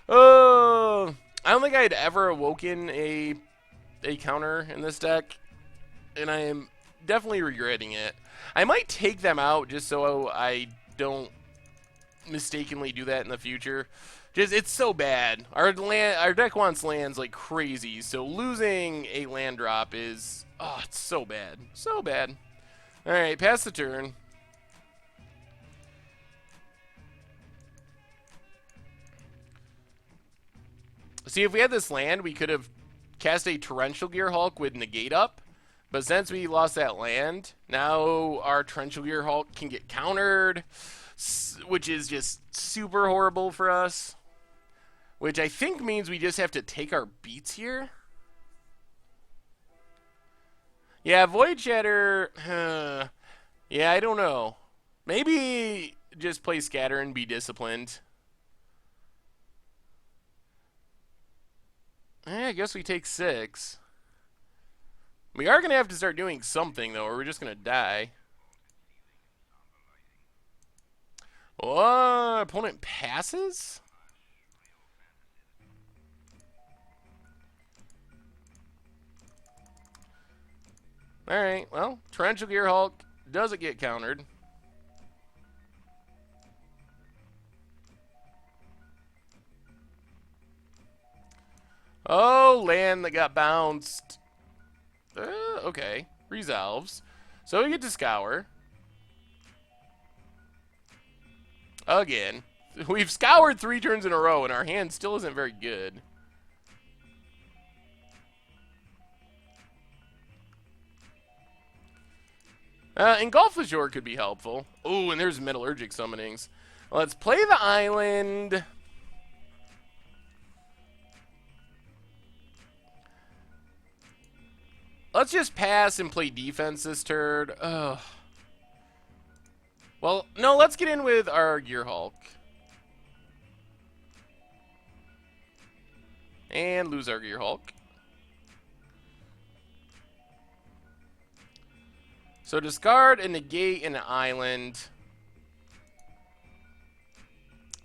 I don't think I had ever awoken a counter in this deck. And I am definitely regretting it. I might take them out just so I don't mistakenly do that in the future. Just, it's so bad. Our deck wants lands like crazy, so losing a land drop is... Oh, it's so bad. So bad. Alright, pass the turn. See, if we had this land, we could have cast a Torrential Gearhulk with Negate up. But since we lost that land, now our Torrential Gearhulk can get countered, which is just super horrible for us. Which I think means we just have to take our beats here. Yeah, Void Shatter... yeah, I don't know. Maybe just play Scatter and be disciplined. I guess we take 6. We are going to have to start doing something, though, or we're just going to die. Oh, opponent passes? Alright, well, Torrential Gearhulk doesn't get countered. Oh, land that got bounced. Okay, resolves. So we get to scour. Again. We've scoured 3 turns in a row, and our hand still isn't very good. Engulf the Shore could be helpful. Ooh, and there's Metallurgic Summonings. Let's play the island. Let's just pass and play defense this turn. Ugh. Well, no, let's get in with our Gearhulk. And lose our Gearhulk. So discard and negate an island.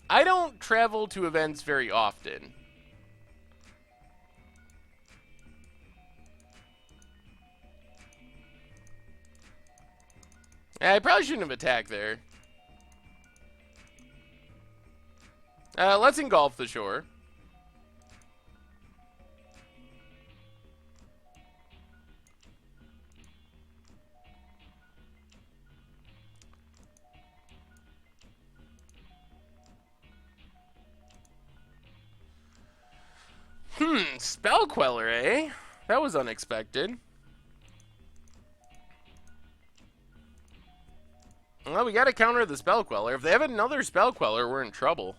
I don't travel to events very often. I probably shouldn't have attacked there. Let's engulf the shore. Spell Queller, eh? That was unexpected. Well, we gotta counter the Spell Queller. If they have another Spell Queller, we're in trouble.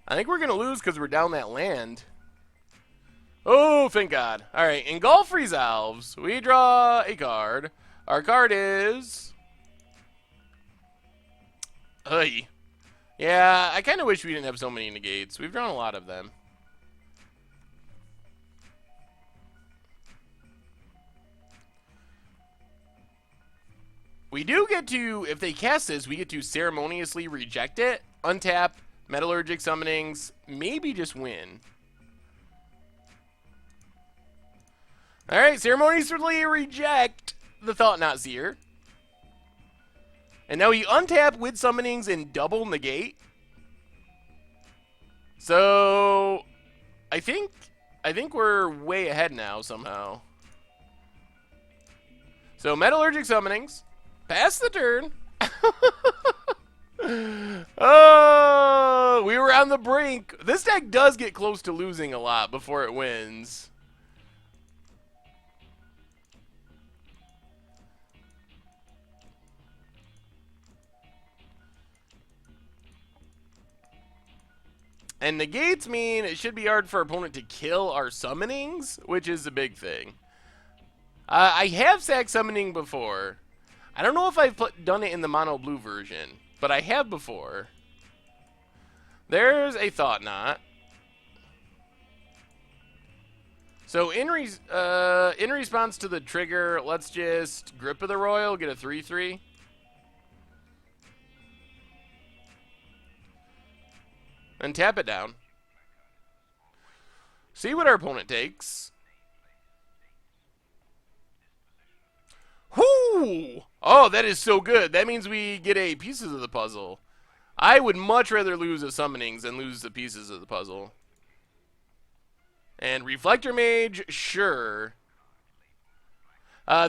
I think we're gonna lose because we're down that land. Oh, thank God. Alright, Engulf Resolves. We draw a card. Our card is... Hey. Yeah, I kind of wish we didn't have so many negates. We've drawn a lot of them. We do get to, if they cast this, we get to ceremoniously reject it, untap, Metallurgic Summonings, maybe just win. Alright, ceremoniously reject the Thought-Knot Seer. And now we untap with Summonings and double negate. So, I think we're way ahead now somehow. So, Metallurgic Summonings. Pass the turn. Oh, we were on the brink. This deck does get close to losing a lot before it wins. And negates mean it should be hard for our opponent to kill our summonings, which is a big thing. I have sacked summoning before. I don't know if I've done it in the mono blue version, but I have before. There's a Thought-Knot. So in response to the trigger, let's just Grip of the Royal, get a 3/3. And tap it down. See what our opponent takes. Whoo! Oh, that is so good. That means we get a pieces of the puzzle. I would much rather lose the summonings than lose the pieces of the puzzle. And Reflector Mage, sure.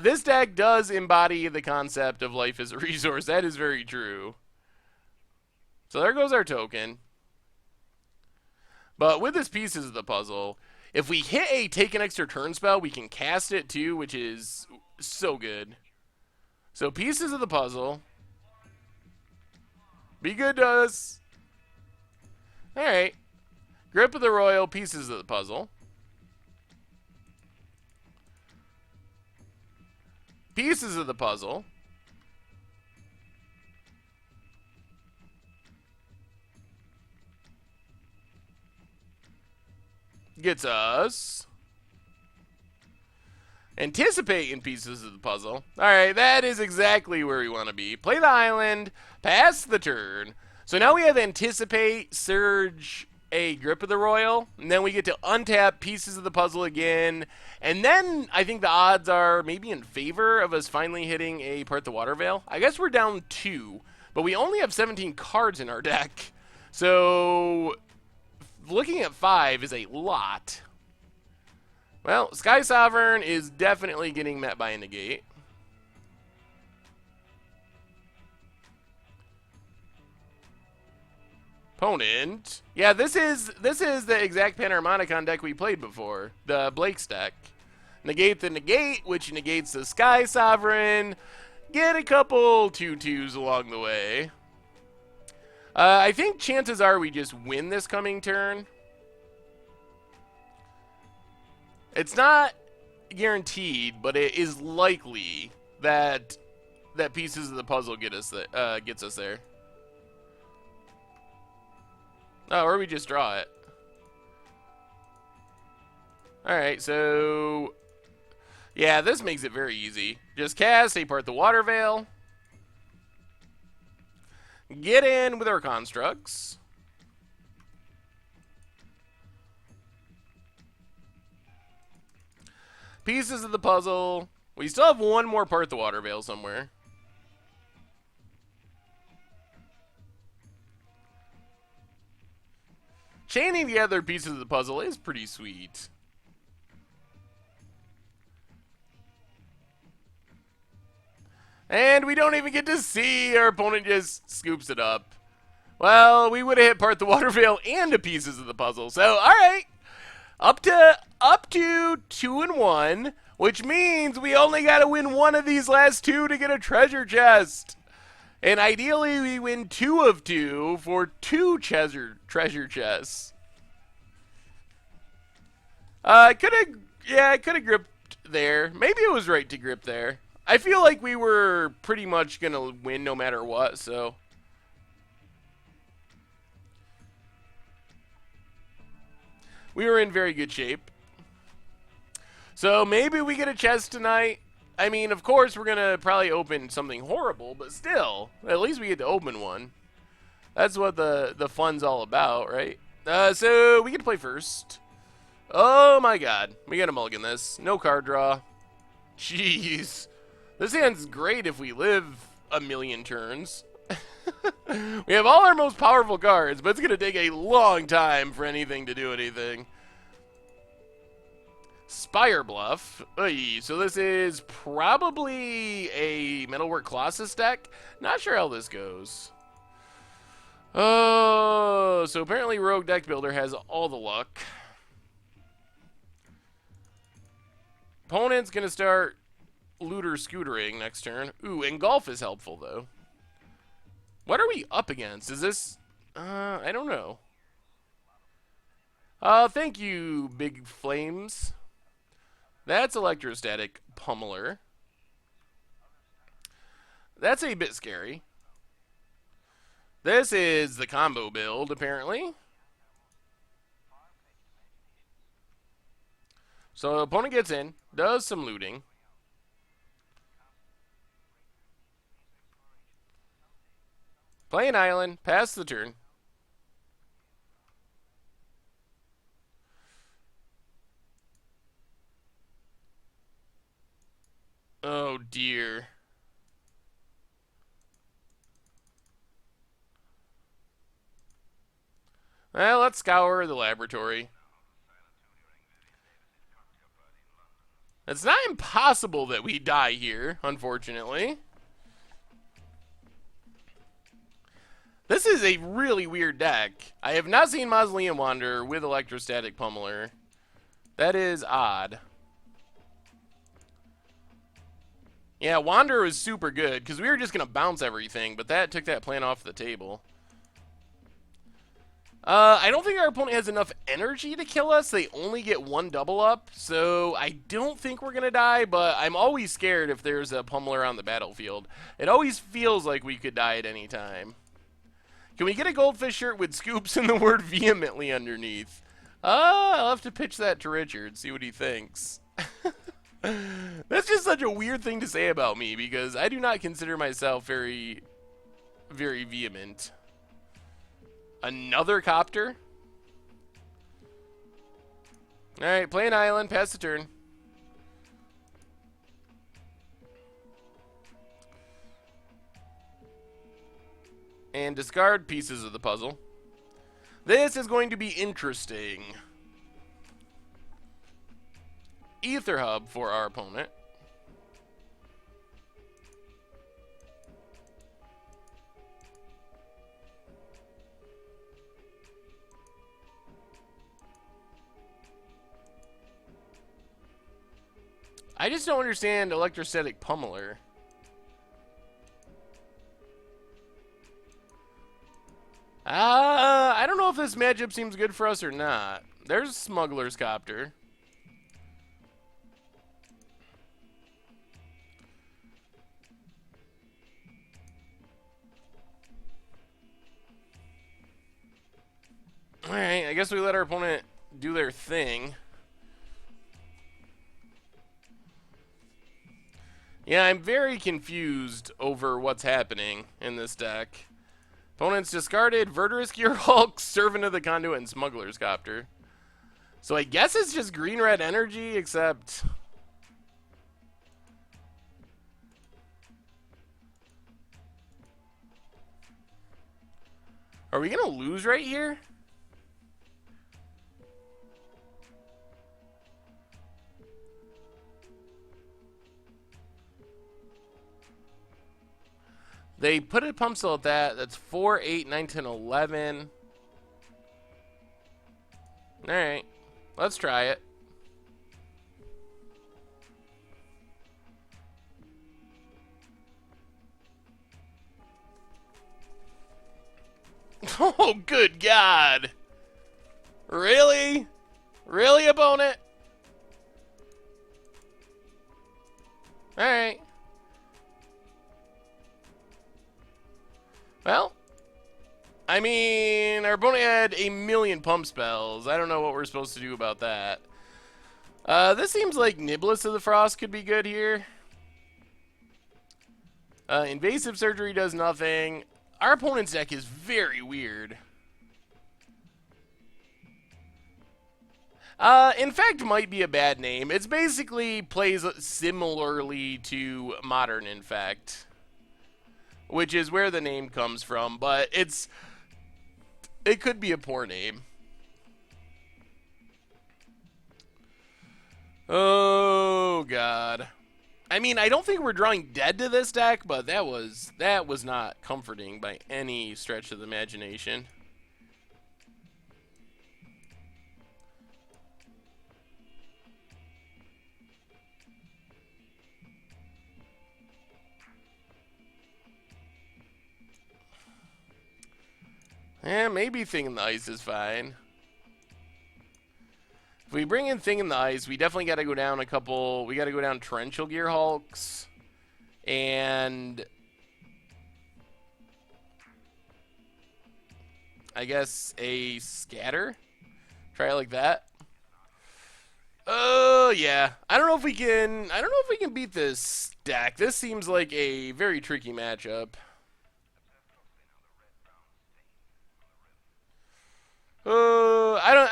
This deck does embody the concept of life as a resource. That is very true. So there goes our token. But with this pieces of the puzzle, if we hit a take an extra turn spell, we can cast it too, which is so good. So pieces of the puzzle. Be good to us. Alright. Grip of the Royal, pieces of the puzzle. Pieces of the puzzle. Gets us. Anticipate in pieces of the puzzle. Alright, that is exactly where we want to be. Play the island, pass the turn. So now we have Anticipate, Surge, a Grip of the Royal, and then we get to untap pieces of the puzzle again. And then I think the odds are maybe in favor of us finally hitting a Part the Water Veil. I guess we're down 2, but we only have 17 cards in our deck. So looking at 5 is a lot. Well, Sky Sovereign is definitely getting met by a negate. Opponent. Yeah, this is the exact Panharmonicon deck we played before. The Blake's deck. Negate the negate, which negates the Sky Sovereign. Get a couple 2/2s along the way. I think chances are we just win this coming turn. It's not guaranteed, but it is likely that pieces of the puzzle gets us there. Oh, or we just draw it. Alright, so yeah, this makes it very easy. Just cast a Part the Water Veil. Get in with our constructs. Pieces of the puzzle. We still have one more Part the Water Veil somewhere. Chaining the other pieces of the puzzle is pretty sweet. And we don't even get to see. Our opponent just scoops it up. Well, we would have hit part the water veil and the pieces of the puzzle. So, all right. Up to 2-1, which means we only got to win one of these last two to get a treasure chest. And ideally, we win 2 of 2 for 2 treasure chests. I could have gripped there. Maybe it was right to grip there. I feel like we were pretty much going to win no matter what, so. We were in very good shape. So maybe we get a chest tonight. I mean, of course, we're going to probably open something horrible, but still, at least we get to open one. That's what the fun's all about, right? So we get to play first. Oh my god. We got to mulligan this. No card draw. Jeez. This hand's great if we live a million turns. We have all our most powerful cards, but it's going to take a long time for anything to do anything. Spire Bluff. Oy, so this is probably a Metalwork Colossus deck. Not sure how this goes. Oh, so apparently Rogue Deck Builder has all the luck. Opponent's going to start looter scootering next turn. Ooh, Engulf is helpful, though. What are we up against? Is this... I don't know. Thank you, Big Flames. That's Electrostatic Pummeler. That's a bit scary. This is the combo build, apparently. So opponent gets in, does some looting. Play an island, pass the turn. Oh dear. Well, let's scour the laboratory. It's not impossible that we die here, unfortunately. This is a really weird deck. I have not seen Mausoleum Wanderer with Electrostatic Pummeler. That is odd. Yeah, Wanderer was super good, because we were just going to bounce everything, but that took that plan off the table. I don't think our opponent has enough energy to kill us. They only get 1 double up, so I don't think we're going to die, but I'm always scared if there's a pummeler on the battlefield. It always feels like we could die at any time. Can we get a goldfish shirt with scoops and the word vehemently underneath? I'll have to pitch that to Richard, see what he thinks. That's just such a weird thing to say about me, because I do not consider myself very, very vehement. Another copter? Alright, play an island, pass the turn. And discard pieces of the puzzle. This is going to be interesting. Ether Hub for our opponent. I just don't understand Electrostatic Pummeler. I don't know if this matchup seems good for us or not. There's Smuggler's Copter. Alright, I guess we let our opponent do their thing. Yeah, I'm very confused over what's happening in this deck. Opponents discarded Verdurous Gear Hulk, Servant of the Conduit, and Smuggler's Copter. So I guess it's just green-red energy, except... Are we going to lose right here? They put a pump cell at that. That's 4, 8, 9, 10, 11. Alright. Let's try it. Oh, good God. Really? Really, opponent? Alright. Well, I mean, our opponent had a million pump spells. I don't know what we're supposed to do about that. This seems like Niblis of the Frost could be good here. Invasive Surgery does nothing. Our opponent's deck is very weird. Infect might be a bad name. It's basically plays similarly to Modern Infect, which is where the name comes from, but it could be a poor name. Oh, God. I mean, I don't think we're drawing dead to this deck, but that was not comforting by any stretch of the imagination. Yeah, maybe Thing in the Ice is fine. If we bring in Thing in the Ice, we definitely got to go down a couple. We got to go down Torrential Gear Hulks. And I guess a Scatter. Try it like that. Oh, yeah. I don't know if we can beat this deck. This seems like a very tricky matchup.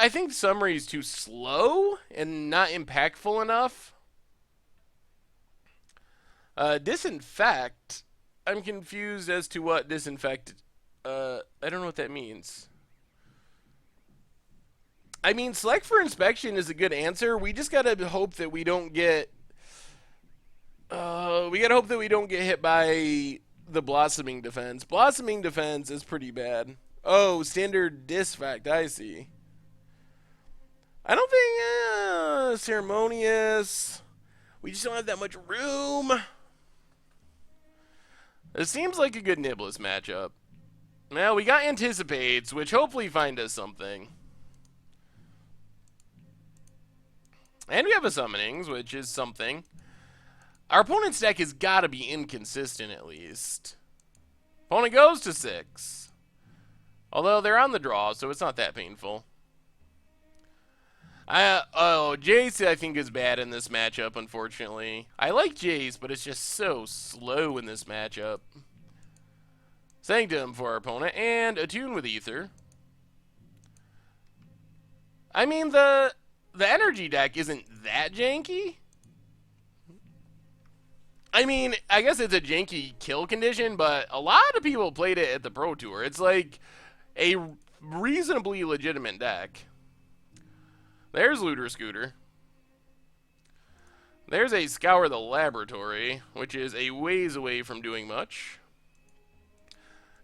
I think Summary is too slow and not impactful enough. Disinfect. I'm confused as to what Disinfect. I don't know what that means. I mean, Select for Inspection is a good answer. We just gotta hope that we don't get. We gotta hope that we don't get hit by the Blossoming Defense. Blossoming Defense is pretty bad. Oh, Standard Disfact, I see. I don't think, Ceremonious. We just don't have that much room. It seems like a good Niblis matchup. Well, we got Anticipates, which hopefully find us something. And we have a Summonings, which is something. Our opponent's deck has got to be inconsistent at least. Opponent goes to 6. Although they're on the draw, so it's not that painful. Jace I think is bad in this matchup, unfortunately. I like Jace, but it's just so slow in this matchup. Sanctum for our opponent, and Attune with Ether. I mean, the energy deck isn't that janky. I mean, I guess it's a janky kill condition, but a lot of people played it at the Pro Tour. It's like a reasonably legitimate deck. There's Looter Scooter. There's a Scour the Laboratory, which is a ways away from doing much.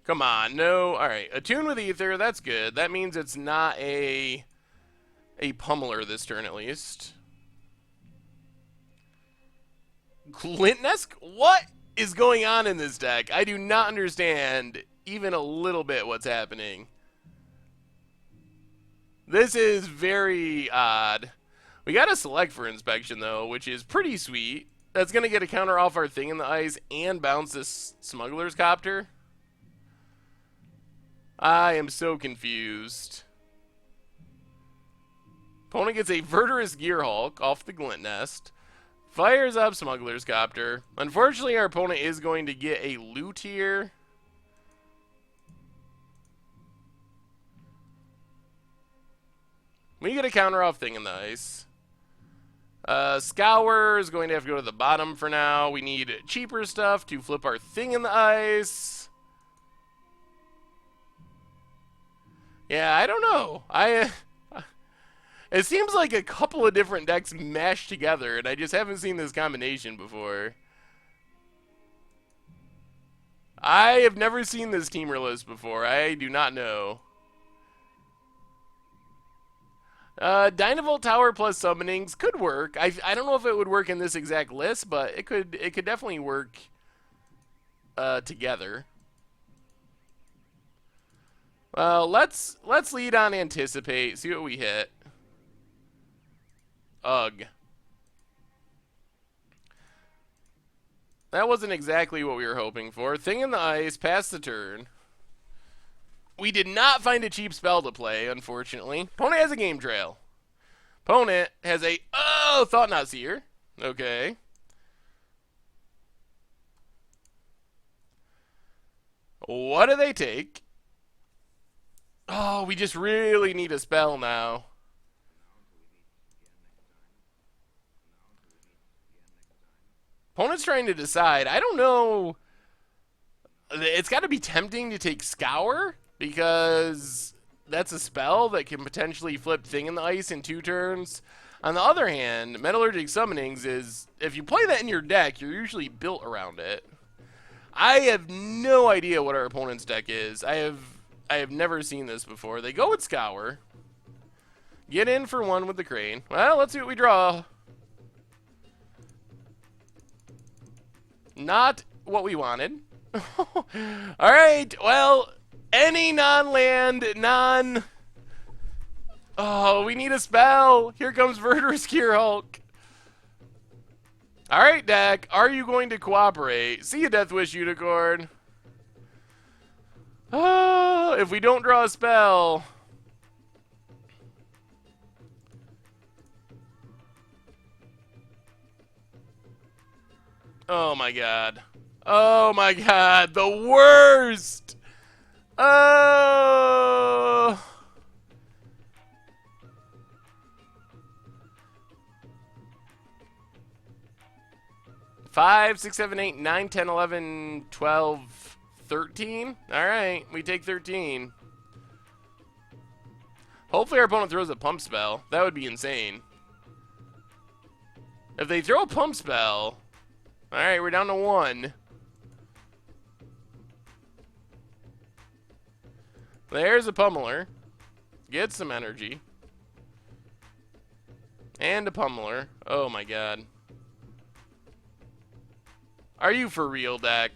Come on, no. Alright, Attune with Ether, that's good. That means it's not a pummeler this turn, at least. Glintnesk? What is going on in this deck? I do not understand even a little bit what's happening. This is very odd. We got to Select for Inspection, though, which is pretty sweet. That's going to get a counter off our Thing in the Ice and bounce this Smuggler's Copter. I am so confused. Opponent gets a Verdurous Gear Hulk off the Glint Nest. Fires up Smuggler's Copter. Unfortunately, our opponent is going to get a loot here. We get a counter off Thing in the Ice. Scour is going to have to go to the bottom for now. We need cheaper stuff to flip our Thing in the Ice. Yeah, I don't know. It seems like a couple of different decks mashed together, and I just haven't seen this combination before. I have never seen this teamer list before. I do not know. Dynavolt Tower plus summonings could work. I don't know if it would work in this exact list, but it could definitely work together. Well, let's lead on anticipate. See what we hit. Ugh. That wasn't exactly what we were hoping for. Thing in the ice, pass the turn. We did not find a cheap spell to play, unfortunately. Opponent has a game trail. Opponent has a, Thought Not Seer. Okay. What do they take? Oh, we just really need a spell now. Opponent's trying to decide. I don't know. It's got to be tempting to take Scour, because that's a spell that can potentially flip Thing in the Ice in 2 turns. On the other hand, Metallurgic Summonings is, if you play that in your deck, you're usually built around it. I have no idea what our opponent's deck is. I have never seen this before. They go with Scour. Get in for 1 with the Crane. Well, let's see what we draw. Not what we wanted. Alright, well, any non-land, Oh, we need a spell. Here comes Verdurous Gearhulk. Alright, deck, are you going to cooperate? See you, Deathwish Unicorn. Oh, if we don't draw a spell... Oh my god. Oh my god, the worst! Oh! 5, 6, 7, 8, 9, 10, 11, 12, 13? Alright, we take 13. Hopefully our opponent throws a pump spell. That would be insane. If they throw a pump spell... Alright, we're down to 1. There's a pummeler. Get some energy. And a pummeler. Oh my god. Are you for real, deck?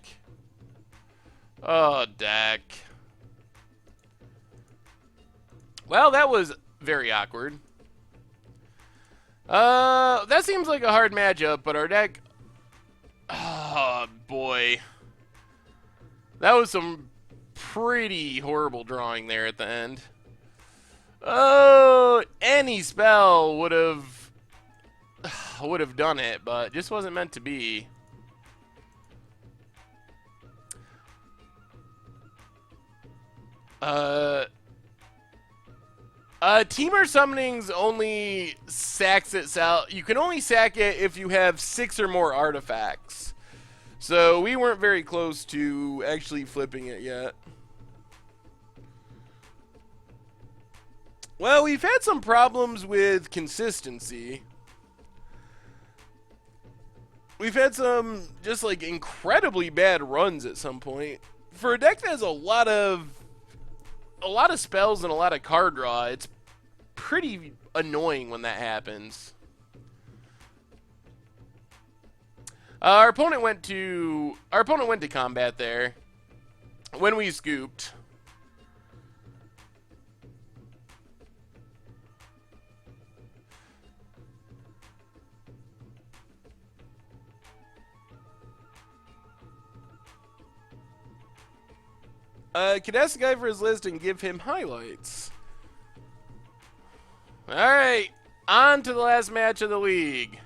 Oh, deck. Well, that was very awkward. That seems like a hard matchup, but our deck... Oh, boy. That was some pretty horrible drawing there at the end. Oh, any spell would have done it, but just wasn't meant to be. Teamer Summonings only sacks itself. You can only sack it if you have 6 or more artifacts. So we weren't very close to actually flipping it yet. Well, we've had some problems with consistency. We've had some just like incredibly bad runs at some point. For a deck that has a lot of spells and a lot of card draw, it's pretty annoying when that happens. Our opponent went to combat there when we scooped. Could ask the guy for his list and give him highlights. Alright, on to the last match of the league.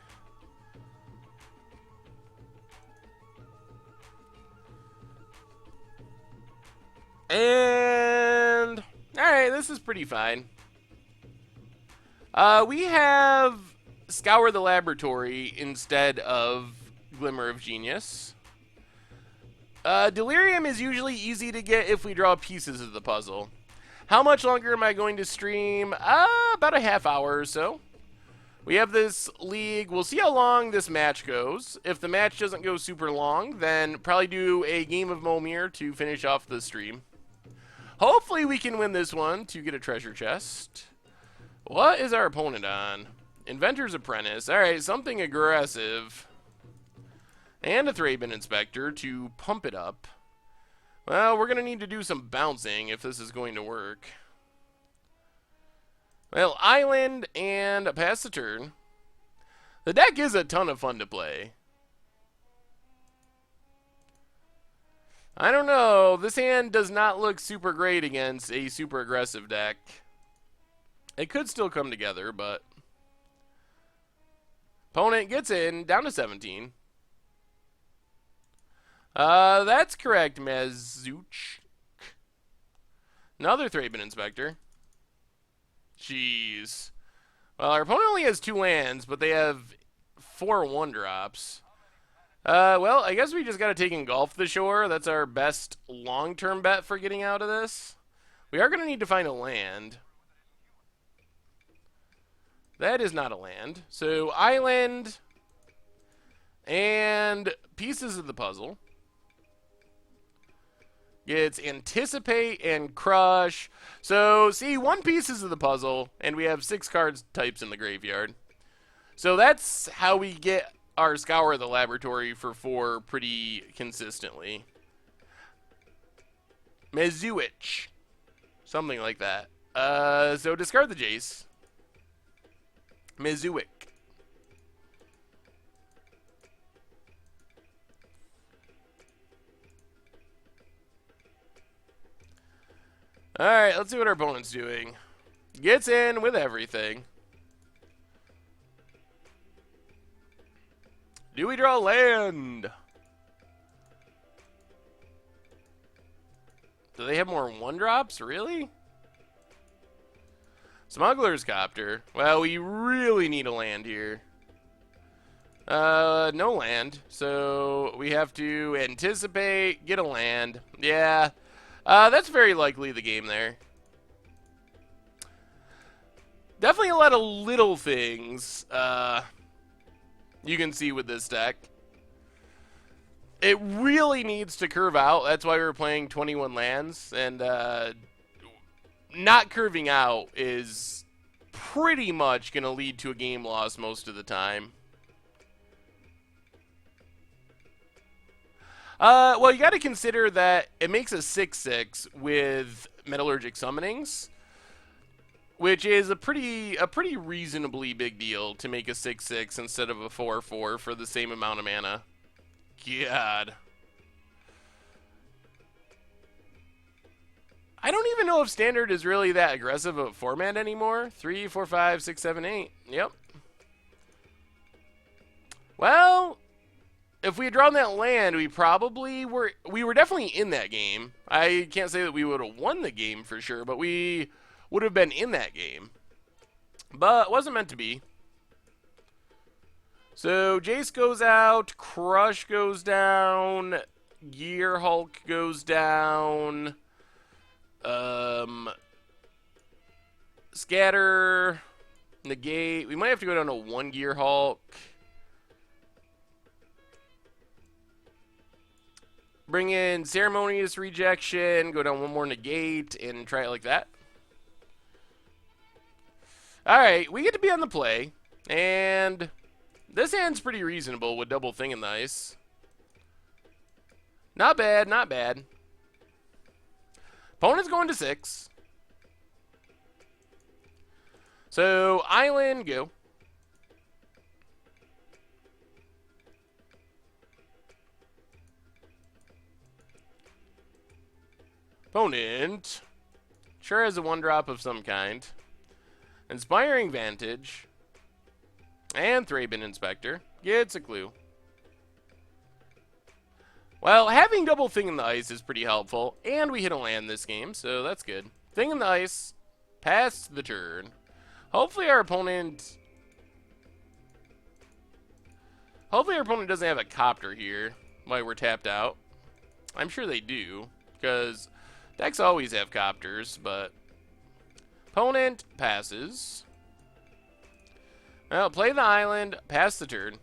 And, alright, this is pretty fine. We have Scour the Laboratory instead of Glimmer of Genius. Delirium is usually easy to get if we draw pieces of the puzzle. How much longer am I going to stream? About a half hour or so. We have this league. We'll see how long this match goes. If the match doesn't go super long, then probably do a game of Momir to finish off the stream. Hopefully we can win this one to get a treasure chest. What is our opponent on? Inventor's Apprentice. Alright, something aggressive. And a Thraben Inspector to pump it up. Well, we're going to need to do some bouncing if this is going to work. Well, Island and pass the turn. The deck is a ton of fun to play. I don't know. This hand does not look super great against a super aggressive deck. It could still come together, but... Opponent gets in, down to 17. That's correct, Mazuch. Another Thraben Inspector. Jeez. Well, our opponent only has 2 lands, but they have 4 1-drops. Well, I guess we just gotta take Engulf the Shore. That's our best long-term bet for getting out of this. We are gonna need to find a land. That is not a land. So, Island and Pieces of the Puzzle. It's Anticipate and Crush. So, see, 1 Pieces of the Puzzle, and we have 6 cards types in the graveyard. So that's how we get our Scour the Laboratory for 4 pretty consistently. Mezuich. Something like that. So discard the Jace. Mezuich. Alright, let's see what our opponent's doing. Gets in with everything. Do we draw land? Do they have more 1-drops? Really? Smuggler's Copter. Well, we really need a land here. No land. So we have to anticipate, get a land. Yeah. That's very likely the game there. Definitely a lot of little things you can see with this deck. It really needs to curve out. That's why we were playing 21 lands. And not curving out is pretty much going to lead to a game loss most of the time. Well, you got to consider that it makes a 6/6 with Metallurgic Summonings, which is a pretty reasonably big deal to make a 6/6 instead of a 4/4 for the same amount of mana. God. I don't even know if Standard is really that aggressive of a format anymore. 3, 4, 5, 6, 7, 8. Yep. Well, if we had drawn that land, we probably were... We were definitely in that game. I can't say that we would have won the game for sure, but we would have been in that game. But it wasn't meant to be. So, Jace goes out, Crush goes down, Gear Hulk goes down, Scatter, Negate. We might have to go down to 1 Gear Hulk. Bring in Ceremonious Rejection, go down 1 more Negate, and try it like that. Alright, we get to be on the play, and this hand's pretty reasonable with double Thing in the Ice. Not bad, not bad. Opponent's going to 6. So, Island, go. Opponent sure has a 1-drop of some kind. Inspiring Vantage. And Thraben Inspector. Gets a clue. Well, having double Thing in the Ice is pretty helpful. And we hit a land this game, so that's good. Thing in the Ice. Pass the turn. Hopefully our opponent... Hopefully our opponent doesn't have a Copter here while we're tapped out. I'm sure they do, because decks always have Copters, but... Opponent passes. Well, play the island, pass the turn.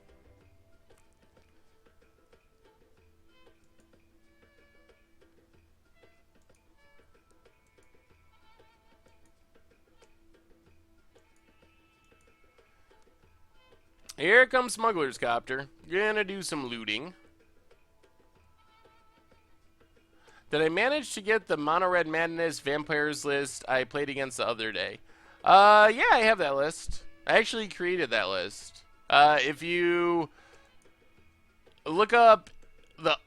Here comes Smuggler's Copter. Gonna do some looting. Did I manage to get the Mono Red Madness Vampires list I played against the other day? Yeah, I have that list. I actually created that list. If you look up the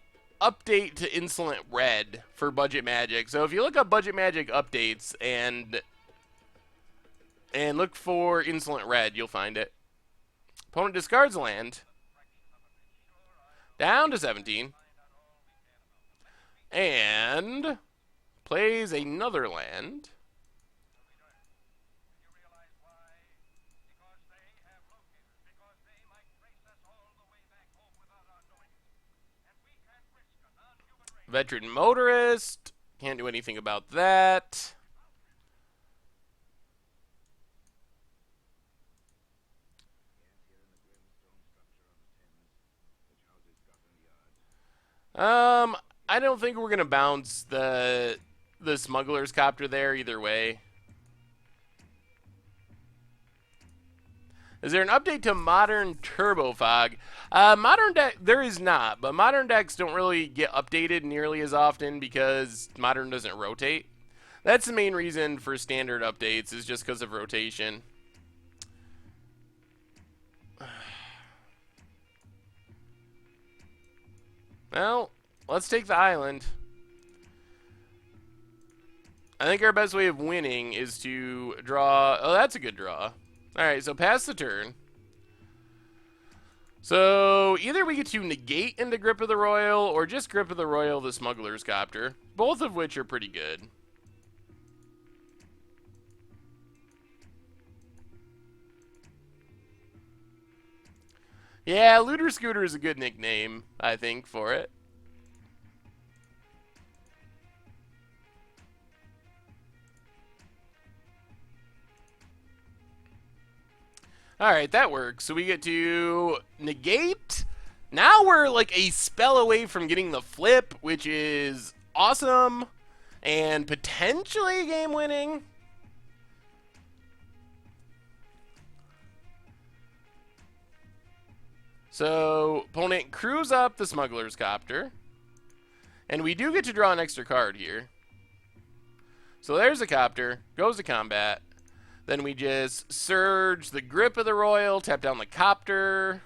update to Insolent Red for Budget Magic. So if you look up Budget Magic updates and look for Insolent Red, you'll find it. Opponent discards a land. Down to 17. And plays another land. Veteran Motorist. Can't do anything about that. I don't think we're gonna bounce the Smuggler's Copter there either way. Is there an update to Modern Turbo Fog? Modern deck, there is not, but modern decks don't really get updated nearly as often because Modern doesn't rotate. That's the main reason for standard updates, is just because of rotation. Well, let's take the island. I think our best way of winning is to draw. Oh, that's a good draw. Alright, so pass the turn. So either we get to negate into Grip of the Royal or just Grip of the Royal the Smuggler's Copter. Both of which are pretty good. Yeah, Looter Scooter is a good nickname, I think, for it. Alright, that works. So we get to negate. Now we're like a spell away from getting the flip, which is awesome. And potentially game-winning. So, opponent crews up the Smuggler's Copter. And we do get to draw an extra card here. So there's a Copter. Goes to combat. Then we just surge the Grip of the Royal, tap down the Copter.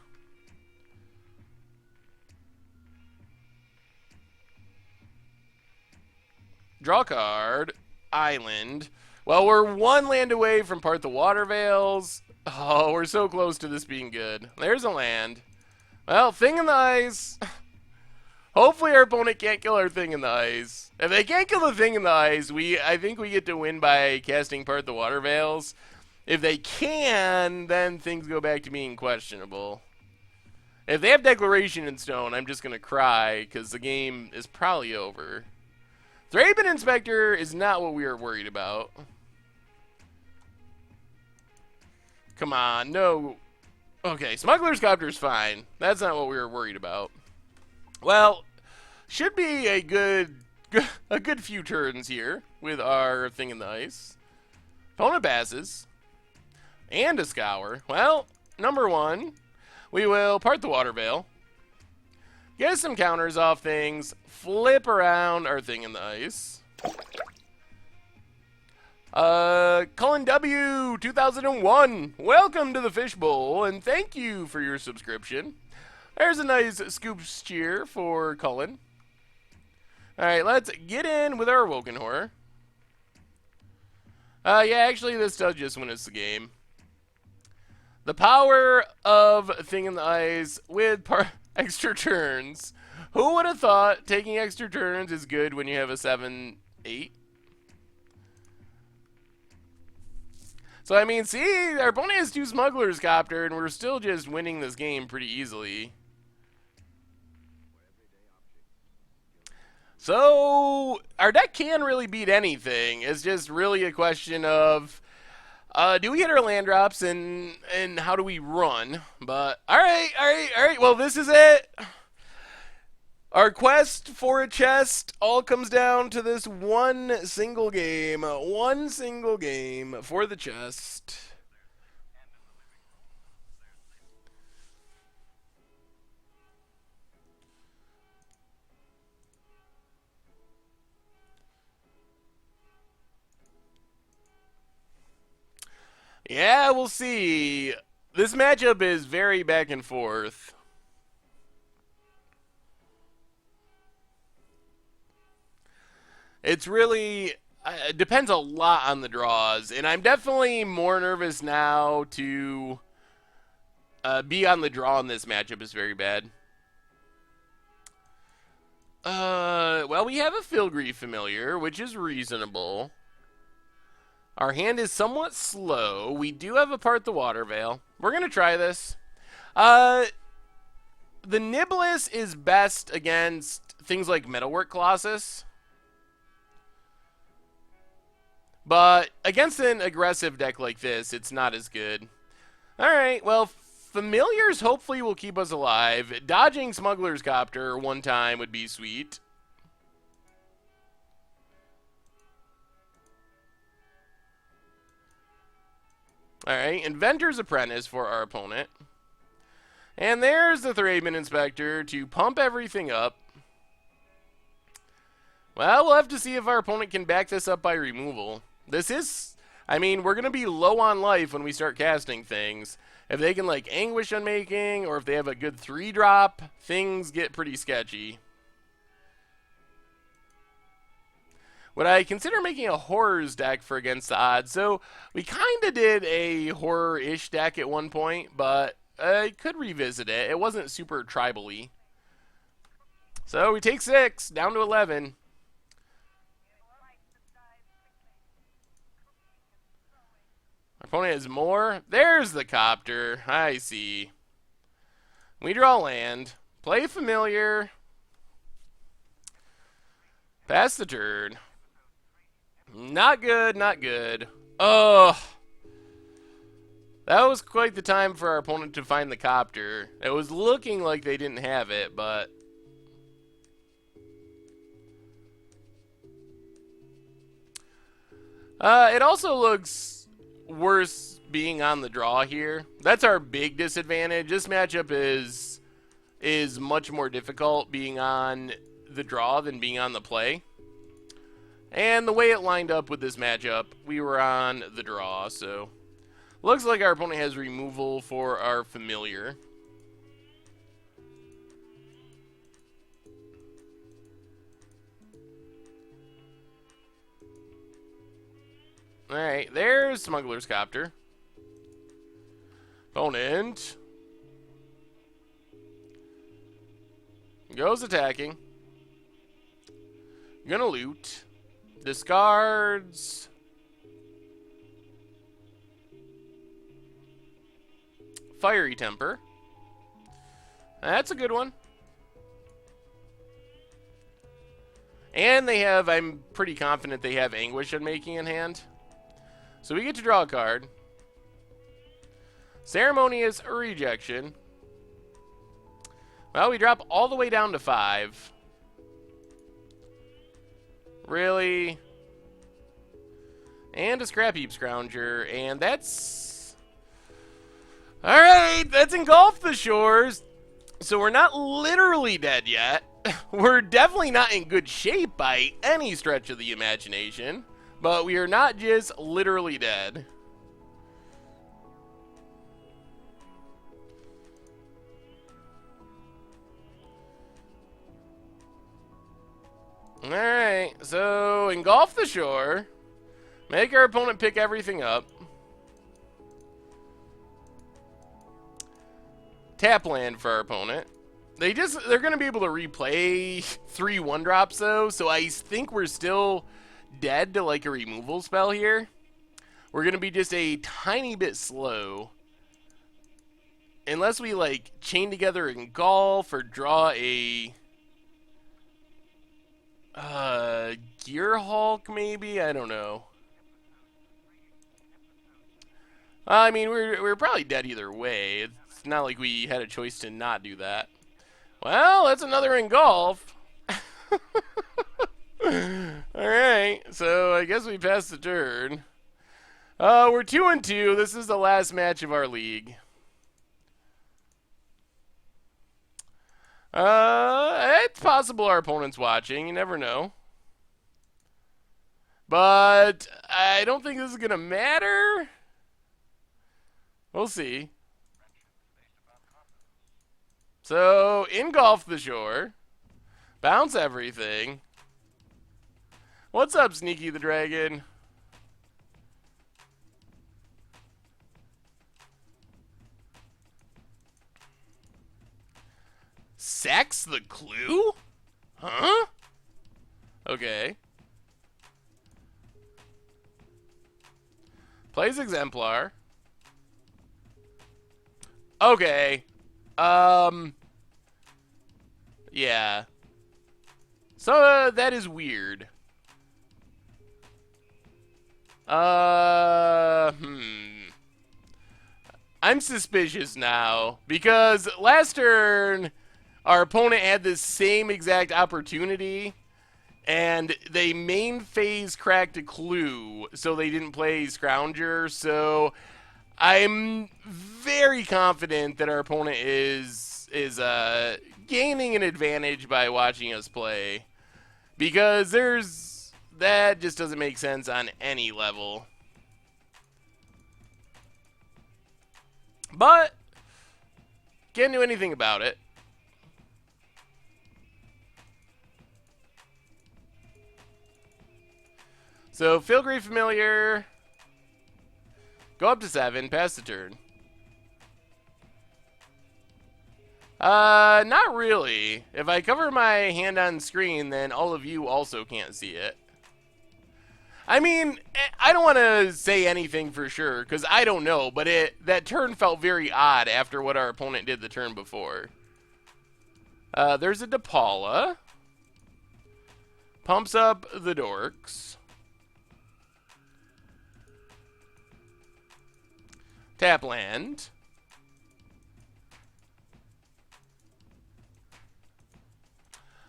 Draw card. Island. Well, we're one land away from Part the Water Veils. Oh, we're so close to this being good. There's a land. Well, Thing in the Ice. Hopefully our opponent can't kill our Thing in the Ice. If they can't kill the Thing in the Ice, I think we get to win by casting Part the Water Veils. If they can, then things go back to being questionable. If they have Declaration in Stone, I'm just going to cry, because the game is probably over. Thraben Inspector is not what we are worried about. Come on, no. Okay, Smuggler's Copter is fine. That's not what we were worried about. Well, should be a good few turns here with our Thing in the Ice. Opponent passes. And a Scour. Well, number one, we will Part the Water Veil. Get some counters off things. Flip around our Thing in the Ice. Cullen W 2001, welcome to the Fishbowl, and thank you for your subscription. There's a nice scoops cheer for Cullen. Alright, let's get in with our Awoken Horror. Yeah, actually, this does just win us the game. The power of Thing in the Ice with extra turns. Who would have thought taking extra turns is good when you have a 7-8? So, I mean, see, our opponent has 2 Smuggler's Copter, and we're still just winning this game pretty easily. So, our deck can really beat anything. It's just really a question of Do we hit our land drops, and how do we run? But all right, all right, all right. Well, this is it. Our quest for a chest all comes down to this one single game. One single game for the chest. Yeah, we'll see. This matchup is very back and forth. It's really depends a lot on the draws, and I'm definitely more nervous now to be on the draw in this matchup is very bad. Well, we have a Filigree familiar, which is reasonable. Our hand is somewhat slow. We do have a Part the Water Veil. We're gonna try this. The Niblis is best against things like Metalwork Colossus. But against an aggressive deck like this, it's not as good. Alright, well, Familiars hopefully will keep us alive. Dodging Smuggler's Copter one time would be sweet. Alright, Inventor's Apprentice for our opponent. And there's the Thraben Inspector to pump everything up. Well, we'll have to see if our opponent can back this up by removal. This is, I mean, we're going to be low on life when we start casting things. If they can, like, Anguish Unmaking, or if they have a good 3-drop, things get pretty sketchy. Would I consider making a Horrors deck for Against the Odds? So, we kind of did a Horror-ish deck at one point, but I could revisit it. It wasn't super tribal-y. So, we take 6, down to 11. Our opponent has more. There's the Copter. I see. We draw land. Play Familiar. Pass the turn. Not good, not good. Oh. That was quite the time for our opponent to find the Copter. It was looking like they didn't have it, but... it also looks worse being on the draw here. That's our big disadvantage. This matchup is much more difficult being on the draw than being on the play. And the way it lined up with this matchup, we were on the draw, so looks like our opponent has removal for our Familiar. Alright, there's Smuggler's Copter. Opponent goes attacking. Gonna loot. Discards. Fiery Temper. That's a good one. And they have, I'm pretty confident they have Anguish Unmaking in hand. So we get to draw a card. Ceremonious Rejection. Well, we drop all the way down to 5. Really? And a Scrap Heap Scrounger. And that's... Alright, that's Engulf the Shores. So we're not literally dead yet. We're definitely not in good shape by any stretch of the imagination. But we are not just literally dead. Alright, so Engulf the Shore. Make our opponent pick everything up. Tap land for our opponent. They're going to be able to replay 3 1-drops though, so I think we're still dead to like a removal spell here. We're going to be just a tiny bit slow. Unless we like chain together Engulf or draw a Gear Hulk maybe? I don't know. I mean, we're probably dead either way. It's not like we had a choice to not do that. Well, that's another engulf. Alright, so I guess we passed the turn. We're 2-2. This is the last match of our league. It's possible our opponent's watching. You never know. But I don't think this is going to matter. We'll see. So, engulf the shore. Bounce everything. What's up, Sneaky the Dragon? Sacks the clue? Huh? Okay. Plays Exemplar. Okay. Yeah. So, that is weird. I'm suspicious now, because last turn, our opponent had this same exact opportunity, and they main phase cracked a clue, so they didn't play Scrounger, so I'm very confident that our opponent is gaining an advantage by watching us play, because that just doesn't make sense on any level. But can't do anything about it. So Filigree Familiar, go up to 7, pass the turn. Not really. If I cover my hand on screen, then all of you also can't see it. I mean, I don't want to say anything for sure, because I don't know, but that turn felt very odd after what our opponent did the turn before. There's a DePaula. Pumps up the Dorks. Tap land.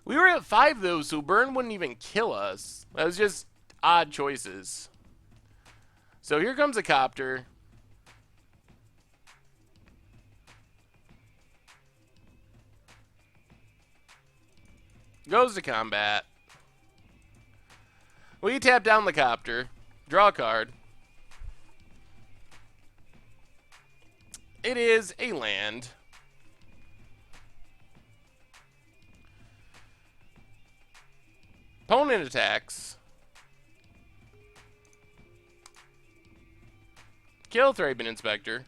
We were at 5, though, so burn wouldn't even kill us. That was just odd choices. So here comes a copter. Goes to combat. We tap down the copter. Draw a card. It is a land. Opponent attacks. Kill Thraben Inspector.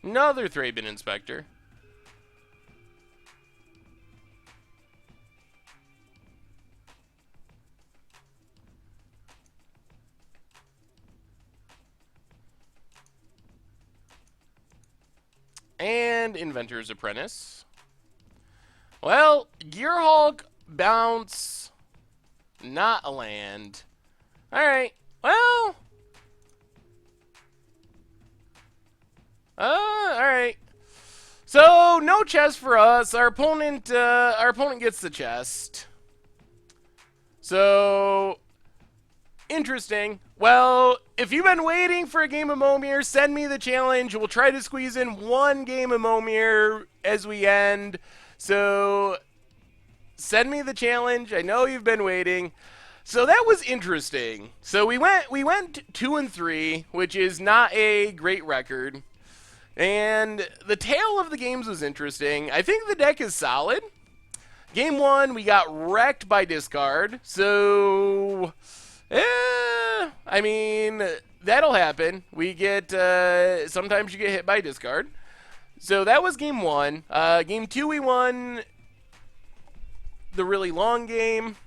Another Thraben Inspector. And Inventor's Apprentice. Well, Gearhulk, bounce, not a land. Alright, well. Alright. So, no chest for us. Our opponent gets the chest. So, interesting. Well, if you've been waiting for a game of Momir, send me the challenge. We'll try to squeeze in one game of Momir as we end. So, send me the challenge. I know you've been waiting. So that was interesting. So we went 2-3, which is not a great record. And the tale of the games was interesting. I think the deck is solid. Game 1, we got wrecked by discard. So, I mean, that'll happen. We get, sometimes you get hit by discard. So that was game 1. Game 2, we won the really long game.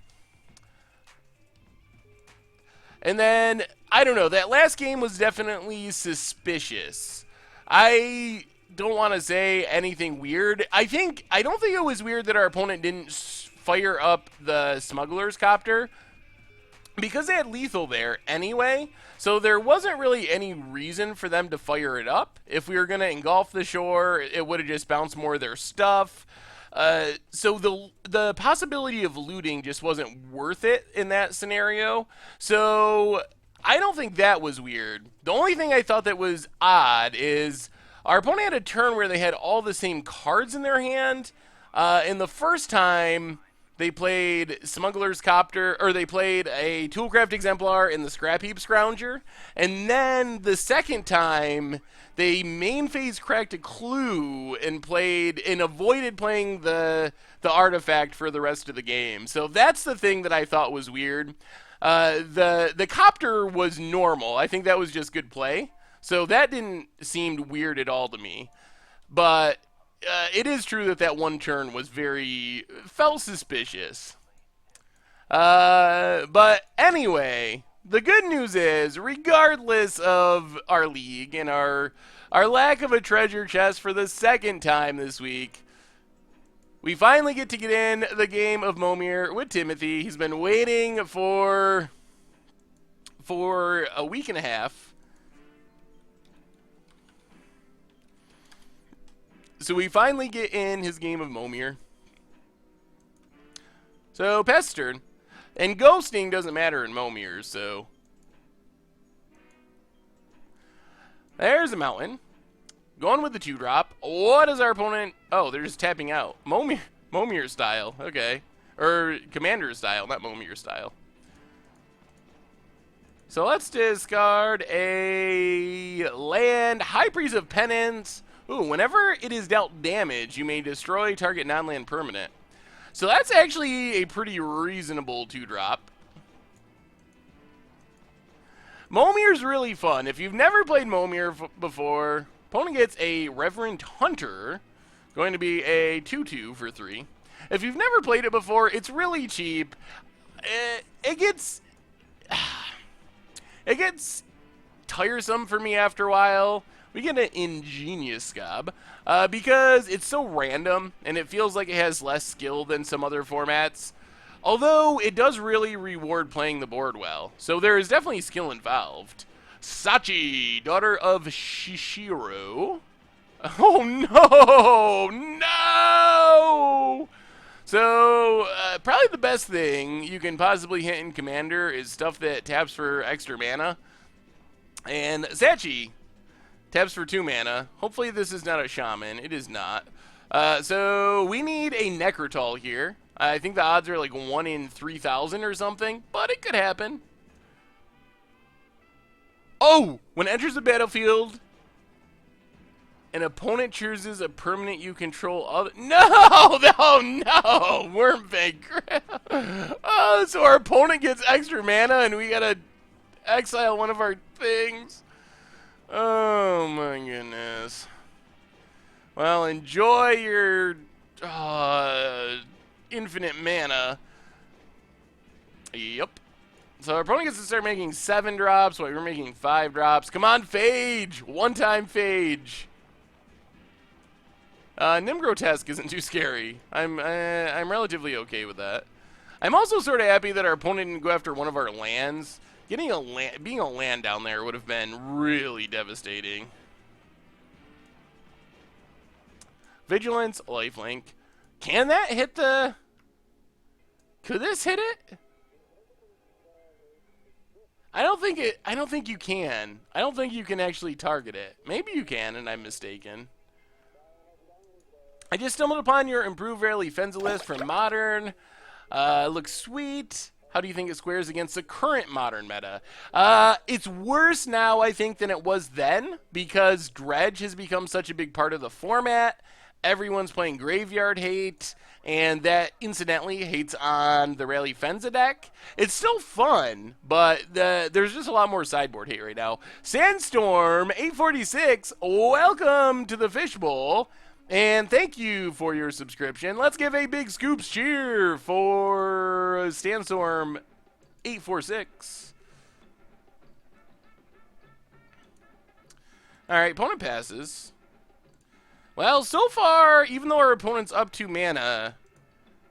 And then, I don't know, that last game was definitely suspicious. I don't want to say anything weird. I don't think it was weird that our opponent didn't fire up the smuggler's copter because they had lethal there anyway. So there wasn't really any reason for them to fire it up. If we were going to engulf the shore, it would have just bounced more of their stuff. So the possibility of looting just wasn't worth it in that scenario. So I don't think that was weird. The only thing I thought that was odd is our opponent had a turn where they had all the same cards in their hand. In the first time, they played Smuggler's Copter, or they played a Toolcraft Exemplar in the Scrap Heap Scrounger. And then the second time, they main phase cracked a Clue and avoided playing the artifact for the rest of the game. So that's the thing that I thought was weird. The Copter was normal. I think that was just good play. So that didn't seem weird at all to me. But it is true that one turn was felt suspicious. But anyway, the good news is, regardless of our league and our lack of a treasure chest for the second time this week, we finally get in the game of Momir with Timothy. He's been waiting for a week and a half. So we finally get in his game of Momir. So, pass turn. And ghosting doesn't matter in Momir, so. There's a mountain. Going with the 2-drop. What is our opponent? Oh, they're just tapping out. Momir style. Okay. Or Commander style, not Momir style. So let's discard a land. High Priest of Penance. Ooh, whenever it is dealt damage, you may destroy target non-land permanent. So that's actually a pretty reasonable 2-drop. Momir's really fun. If you've never played Momir before, opponent gets a Reverend Hunter, going to be a 2/2 for 3. If you've never played it before, it's really cheap. It gets tiresome for me after a while. We get an Ingenious Scob because it's so random and it feels like it has less skill than some other formats. Although it does really reward playing the board well. So there is definitely skill involved. Sachi, daughter of Shishiro. Oh no! No! So probably the best thing you can possibly hit in Commander is stuff that taps for extra mana. And Sachi taps for 2 mana. Hopefully this is not a Shaman. It is not. So we need a Necrotal here. I think the odds are like 1 in 3,000 or something, but it could happen. Oh! When it enters the battlefield, an opponent chooses a permanent you control other... No! No! Worm Bank. Oh, so our opponent gets extra mana and we gotta exile one of our things. Oh my goodness. Well, enjoy your infinite mana. Yep. So our opponent gets to start making 7 drops while we're making 5 drops. Come on, Phage! One-time Phage. Nimgrotesk isn't too scary. I'm relatively okay with that. I'm also sort of happy that our opponent didn't go after one of our lands. Being a land down there would have been really devastating. Vigilance, lifelink. Can that hit the... Could this hit it? I don't think you can. I don't think you can actually target it. Maybe you can, and I'm mistaken. I just stumbled upon your improved Rarely Fenza list from Modern. Looks sweet. How do you think it squares against the current Modern meta? It's worse now, I think, than it was then, because Dredge has become such a big part of the format. Everyone's playing Graveyard Hate, and that incidentally hates on the Rarely Fenza deck. It's still fun, but there's just a lot more sideboard hate right now. Sandstorm 846, welcome to the Fishbowl. And thank you for your subscription. Let's give a big Scoops cheer for Sandstorm 846. All right, opponent passes. Well, so far, even though our opponent's up 2 mana,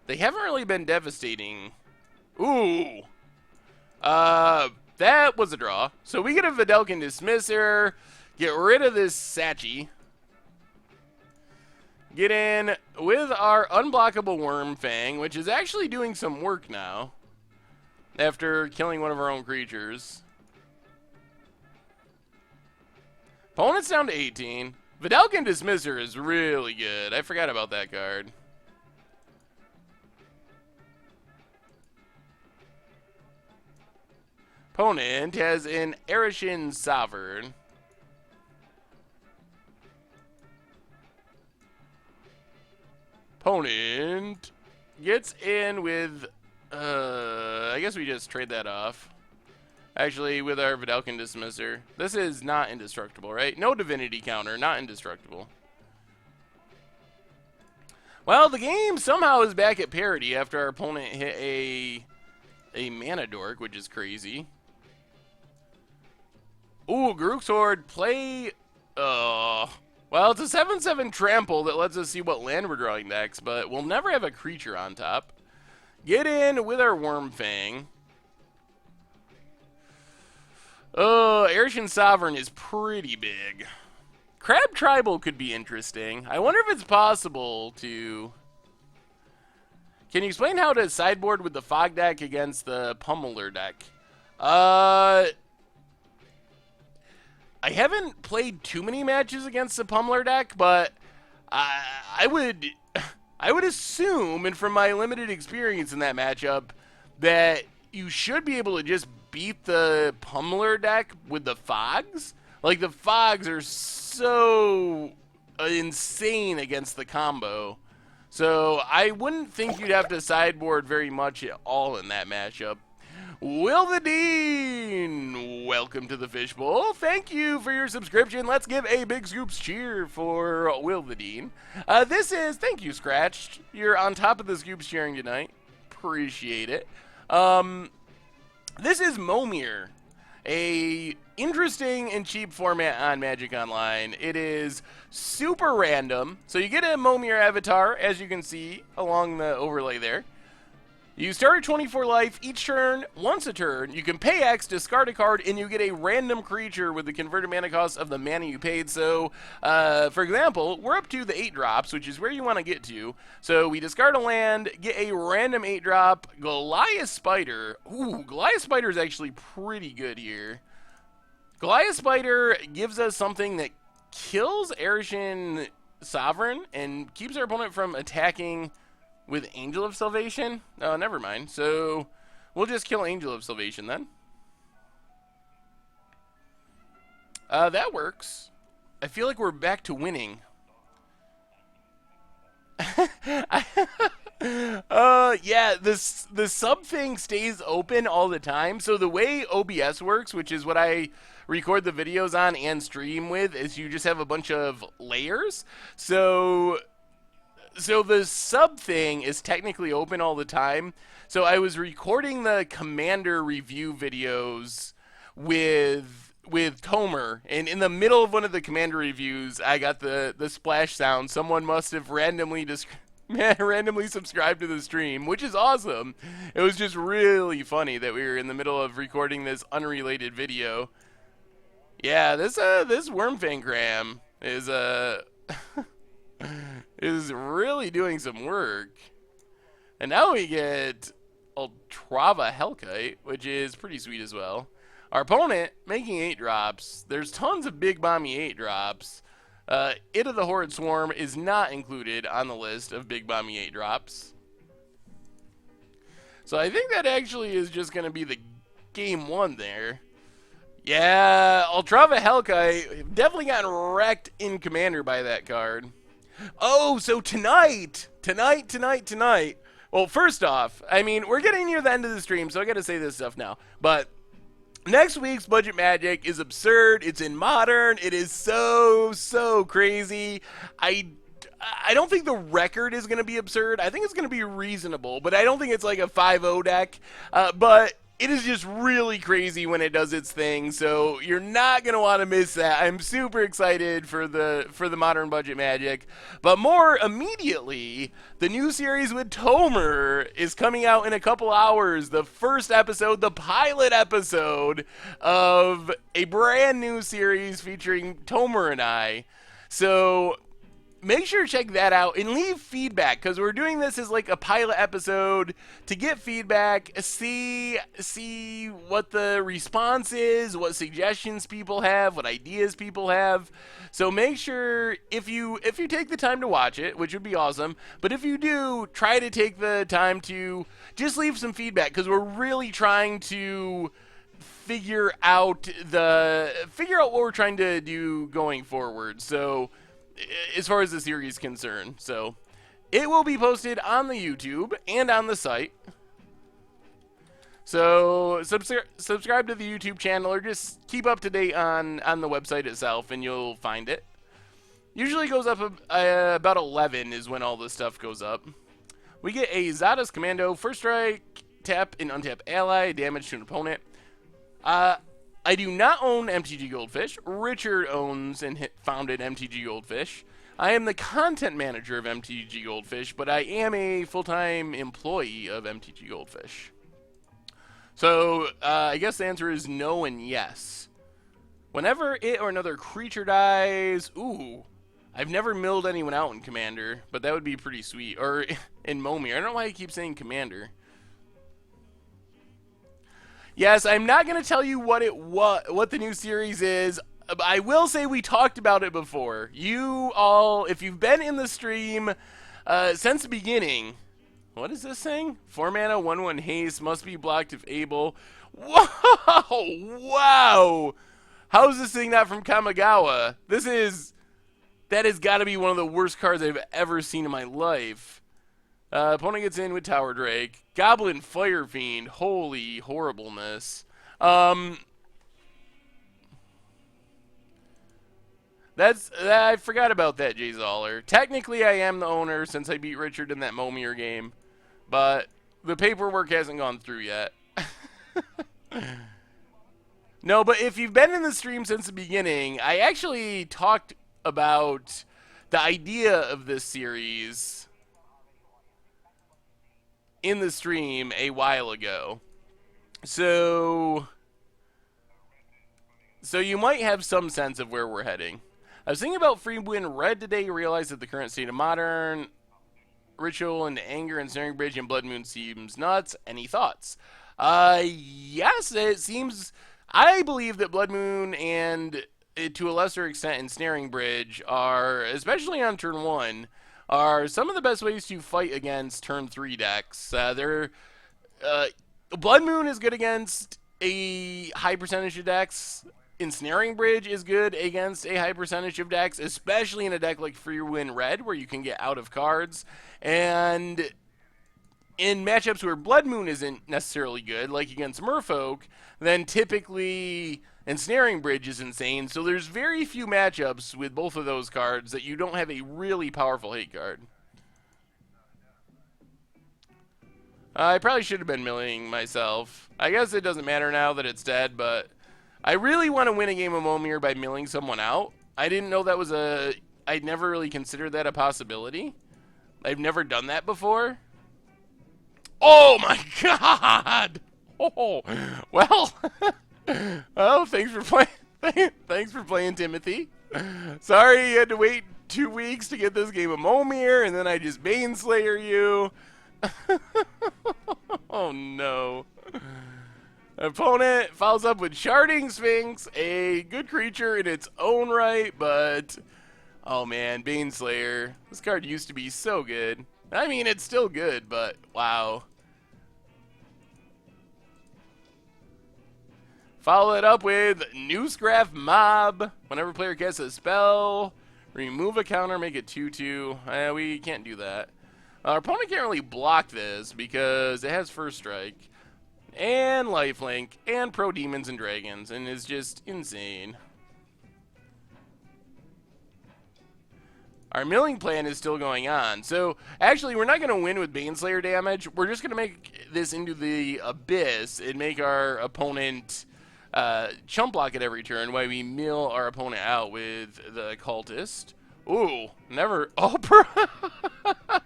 They haven't really been devastating. Ooh. That was a draw. So we get a Vidalcan Dismisser. Get rid of this Sachi. Get in with our unblockable Wormfang, which is actually doing some work now. After killing one of our own creatures. Opponent's down to 18. Vidalcan Dismisser is really good. I forgot about that card. Opponent has an Arishin Sovereign. Opponent gets in with, I guess we just trade that off. Actually, with our Vidalcan Dismisser. This is not indestructible, right? No divinity counter, not indestructible. Well, the game somehow is back at parity after our opponent hit a Mana Dork, which is crazy. Ooh, Grooksword, play... well, it's a 7/7 trample that lets us see what land we're drawing next, but we'll never have a creature on top. Get in with our Wormfang. Arishin Sovereign is pretty big. Crab Tribal could be interesting. I wonder if it's possible to... Can you explain how to sideboard with the Fog deck against the Pummeler deck? I haven't played too many matches against the Pummeler deck, but I would assume, and from my limited experience in that matchup, that you should be able to just beat the Pummeler deck with the Fogs. Like, the Fogs are so insane against the combo. So I wouldn't think you'd have to sideboard very much at all in that matchup. Will the Dean, welcome to the Fishbowl. Thank you for your subscription. Let's give a big Scoops cheer for Will the Dean. Thank you, Scratched. You're on top of the Scoops cheering tonight. Appreciate it. This is Momir, a interesting and cheap format on Magic Online. It is super random. So you get a Momir avatar, as you can see along the overlay there. You start at 24 life each turn. Once a turn, you can pay X, discard a card, and you get a random creature with the converted mana cost of the mana you paid. So, for example, we're up to the 8 drops, which is where you want to get to. So we discard a land, get a random 8 drop, Goliath Spider. Ooh, Goliath Spider is actually pretty good here. Goliath Spider gives us something that kills Arishin Sovereign and keeps our opponent from attacking with Angel of Salvation? Oh, never mind. So, we'll just kill Angel of Salvation then. That works. I feel like we're back to winning. Yeah, the sub thing stays open all the time. So the way OBS works, which is what I record the videos on and stream with, is you just have a bunch of layers. So the sub thing is technically open all the time. So I was recording the Commander review videos with Tomer, and in the middle of one of the Commander reviews, I got the splash sound. Someone must have randomly subscribed to the stream, which is awesome. It was just really funny that we were in the middle of recording this unrelated video. Yeah, this Wormfang Cram is is really doing some work. And now we get Ultrava Hellkite, which is pretty sweet as well. Our opponent making 8 drops. There's tons of big bomby 8 drops. It of the Horrid Swarm is not included on the list of big bomby 8 drops. So I think that actually is just going to be the game 1 there. Yeah, Ultrava Hellkite definitely gotten wrecked in Commander by that card. Oh, so tonight. Well, first off, I mean, we're getting near the end of the stream, so I gotta say this stuff now. But next week's Budget Magic is absurd. It's in Modern. It is so crazy. I don't think the record is gonna be absurd. I think it's gonna be reasonable, but I don't think it's like a 5-0 deck. But it is just really crazy when it does its thing, so you're not going to want to miss that. I'm super excited for the modern budget Magic. But more immediately, the new series with Tomer is coming out in a couple hours. The first episode, the pilot episode of a brand new series featuring Tomer and I. So make sure to check that out and leave feedback, because we're doing this as like a pilot episode to get feedback, see what the response is, what suggestions people have, what ideas people have. So make sure if you take the time to watch it, which would be awesome, but if you do, try to take the time to just leave some feedback, because we're really trying to figure out what we're trying to do going forward. So as far as the series is concerned. So it will be posted on the YouTube and on the site. So subscribe to the YouTube channel, or just keep up to date on the website itself, and you'll find it. Usually goes up about 11 is when all this stuff goes up. We get a Zada's Commando, first strike, tap and untap ally, damage to an opponent. I do not own MTG Goldfish. Richard owns and founded MTG Goldfish. I am the content manager of MTG Goldfish, but I am a full-time employee of MTG Goldfish. So, I guess the answer is no and yes. Whenever it or another creature dies... Ooh. I've never milled anyone out in Commander, but that would be pretty sweet. Or in Momir. I don't know why I keep saying Commander. Yes, I'm not going to tell you what the new series is. I will say we talked about it before. You all, if you've been in the stream since the beginning, what is this thing? 4 mana, 1/1 haste, must be blocked if able. Whoa! Wow! How is this thing not from Kamigawa? That has got to be one of the worst cards I've ever seen in my life. Opponent gets in with Tower Drake. Goblin Fire Fiend. Holy horribleness. I forgot about that, Jay Zoller. Technically, I am the owner since I beat Richard in that Momir game. But the paperwork hasn't gone through yet. No, but if you've been in the stream since the beginning, I actually talked about the idea of this series in the stream a while ago. So you might have some sense of where we're heading. I was thinking about free win red today, realized that the current state of modern ritual and anger and snaring bridge and blood moon seems nuts. Any thoughts? Yes, it seems. I believe that blood moon and to a lesser extent ensnaring bridge are, especially on turn 1, are some of the best ways to fight against turn 3 decks. Blood moon is good against a high percentage of decks. Ensnaring bridge is good against a high percentage of decks, especially in a deck like free win red, where you can get out of cards. And in matchups where blood moon isn't necessarily good, like against merfolk, then typically ensnaring bridge is insane. So there's very few matchups with both of those cards that you don't have a really powerful hate card. I probably should have been milling myself. I guess it doesn't matter now that it's dead, but I really want to win a game of Momir by milling someone out. I didn't know that was I'd never really considered that a possibility. I've never done that before. Oh my god! Oh, well. Oh, thanks for playing. Thanks for playing, Timothy. Sorry you had to wait 2 weeks to get this game of Momir, and then I just Baneslayer you. Oh no. Opponent follows up with Sharding Sphinx, a good creature in its own right, but oh man, Baneslayer. This card used to be so good. I mean, it's still good, but wow. Follow it up with Newsgraph Mob. Whenever player casts a spell, remove a counter, make it 2/2. We can't do that. Our opponent can't really block this because it has First Strike and Lifelink and Pro Demons and Dragons, and is just insane. Our milling plan is still going on. So, actually, we're not going to win with Baneslayer damage. We're just going to make this into the Abyss and make our opponent chump block at every turn while we mill our opponent out with the Cultist. Ooh, never. Oh,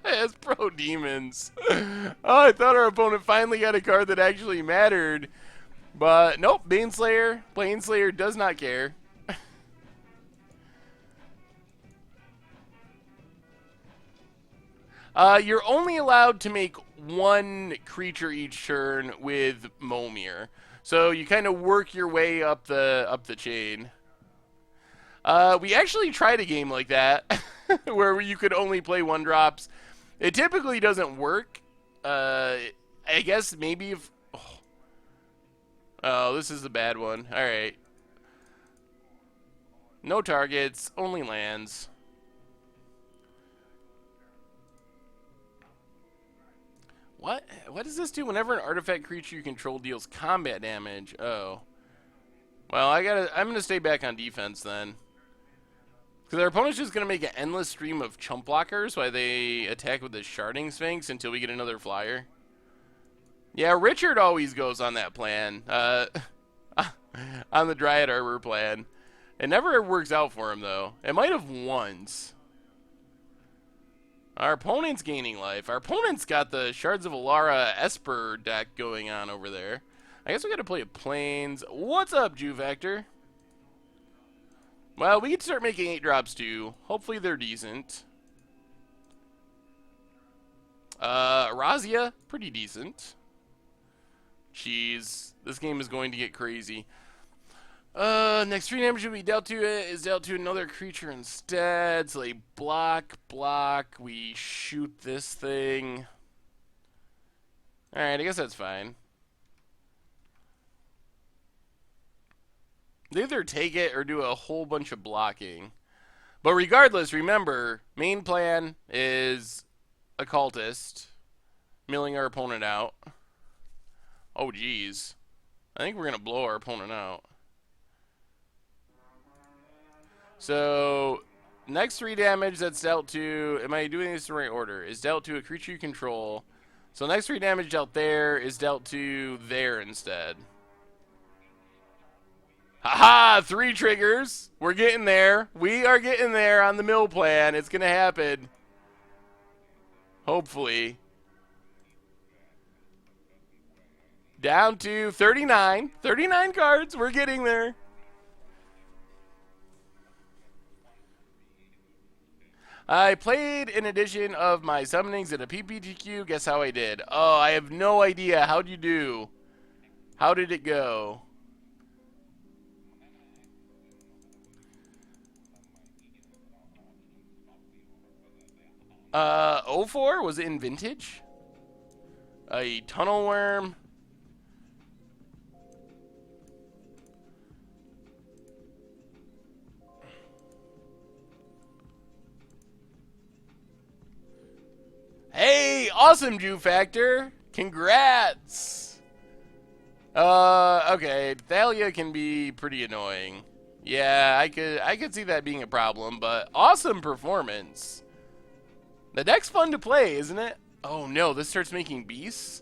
as Pro Demons. Oh, I thought our opponent finally got a card that actually mattered. But, nope, Baneslayer does not care. You're only allowed to make one creature each turn with Momir. So you kind of work your way up the chain. We actually tried a game like that where you could only play 1-drops. It typically doesn't work. I guess maybe if... Oh, this is the bad one. Alright. No targets, only lands. What? What does this do whenever an artifact creature you control deals combat damage? Oh. Well, I'm gonna stay back on defense then. Because our opponent's just gonna make an endless stream of chump blockers while they attack with the Sharding Sphinx until we get another flyer. Yeah, Richard always goes on that plan. On the Dryad Arbor plan. It never works out for him, though. It might have once. Our opponent's gaining life. Our opponent's got the Shards of Alara Esper deck going on over there. I guess we gotta play a Plains. What's up, Juvector? Well, we can start making 8-drops too. Hopefully they're decent. Razia, pretty decent. Jeez, this game is going to get crazy. Next 3 damage will be dealt to it is dealt to another creature instead. So they block, we shoot this thing. Alright, I guess that's fine. They either take it or do a whole bunch of blocking. But regardless, remember, main plan is a Cultist, milling our opponent out. Oh, geez. I think we're going to blow our opponent out. So, next 3 damage that's dealt to, am I doing this in the right order, is dealt to a creature you control. So next 3 damage dealt there is dealt to there instead. Haha, 3 triggers. We're getting there. We are getting there on the mill plan. It's going to happen. Hopefully. Down to 39. 39 cards. We're getting there. I played an edition of my summonings at a PPTQ. Guess how I did? Oh, I have no idea. How'd you do? How did it go? O4? Was it in Vintage? A Tunnel Worm. Hey, awesome, Jew Factor. Congrats. Okay, Thalia can be pretty annoying. Yeah, I could see that being a problem, but awesome performance. The deck's fun to play, isn't it? Oh no, this starts making beasts?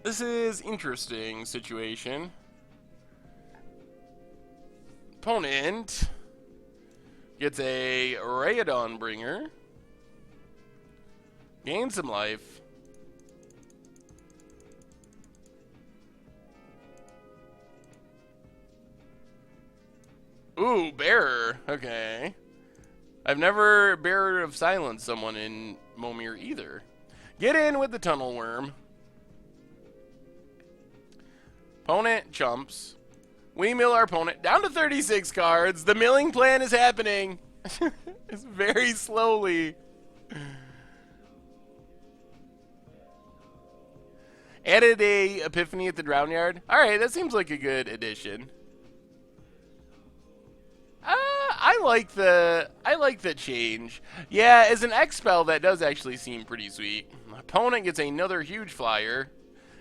This is interesting situation. Opponent gets a Rayadon Bringer. Gain some life. Ooh, Bearer. Okay. I've never Bearer of Silence someone in Momir either. Get in with the Tunnel Worm. Opponent chumps. We mill our opponent down to 36 cards. The milling plan is happening. It's very slowly. Added a Epiphany at the Drown Yard. Alright, that seems like a good addition. I like the change. Yeah, as an X spell, that does actually seem pretty sweet. My opponent gets another huge flyer.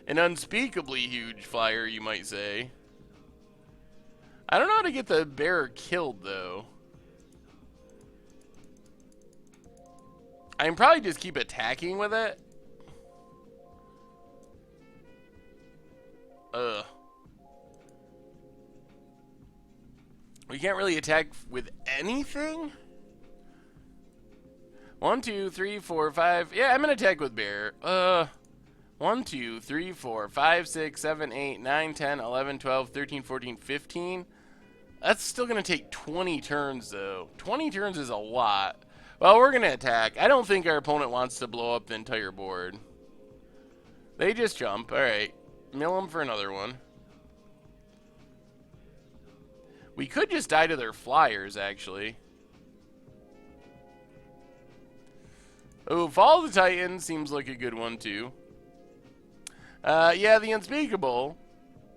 An unspeakably huge flyer, you might say. I don't know how to get the bear killed, though. I can probably just keep attacking with it. Ugh. We can't really attack with anything? 1, 2, 3, 4, 5. Yeah, I'm gonna attack with bear. 1, 2, 3, 4, 5, 6, 7, 8, 9, 10, 11, 12, 13, 14, 15. That's still gonna take 20 turns, though. 20 turns is a lot. Well, we're gonna attack. I don't think our opponent wants to blow up the entire board. They just jump. Alright. Mill them for another one. We could just die to their flyers, actually. Oh, Fall of the Titan seems like a good one, too. Yeah, the Unspeakable.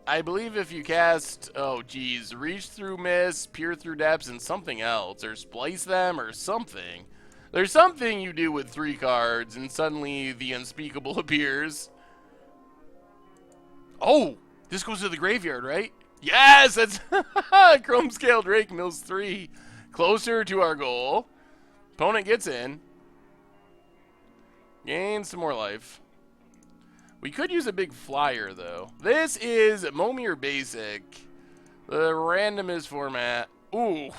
I believe if you cast, oh, geez, Reach Through Miss, Peer Through Depths, and something else, or Splice them, or something. There's something you do with 3 cards, and suddenly the Unspeakable appears. Oh, this goes to the graveyard, right? Yes, that's Chrome Scale Drake mills 3. Closer to our goal. Opponent gets in. Gain some more life. We could use a big flyer, though. This is Momir Basic. The randomest format. Ooh.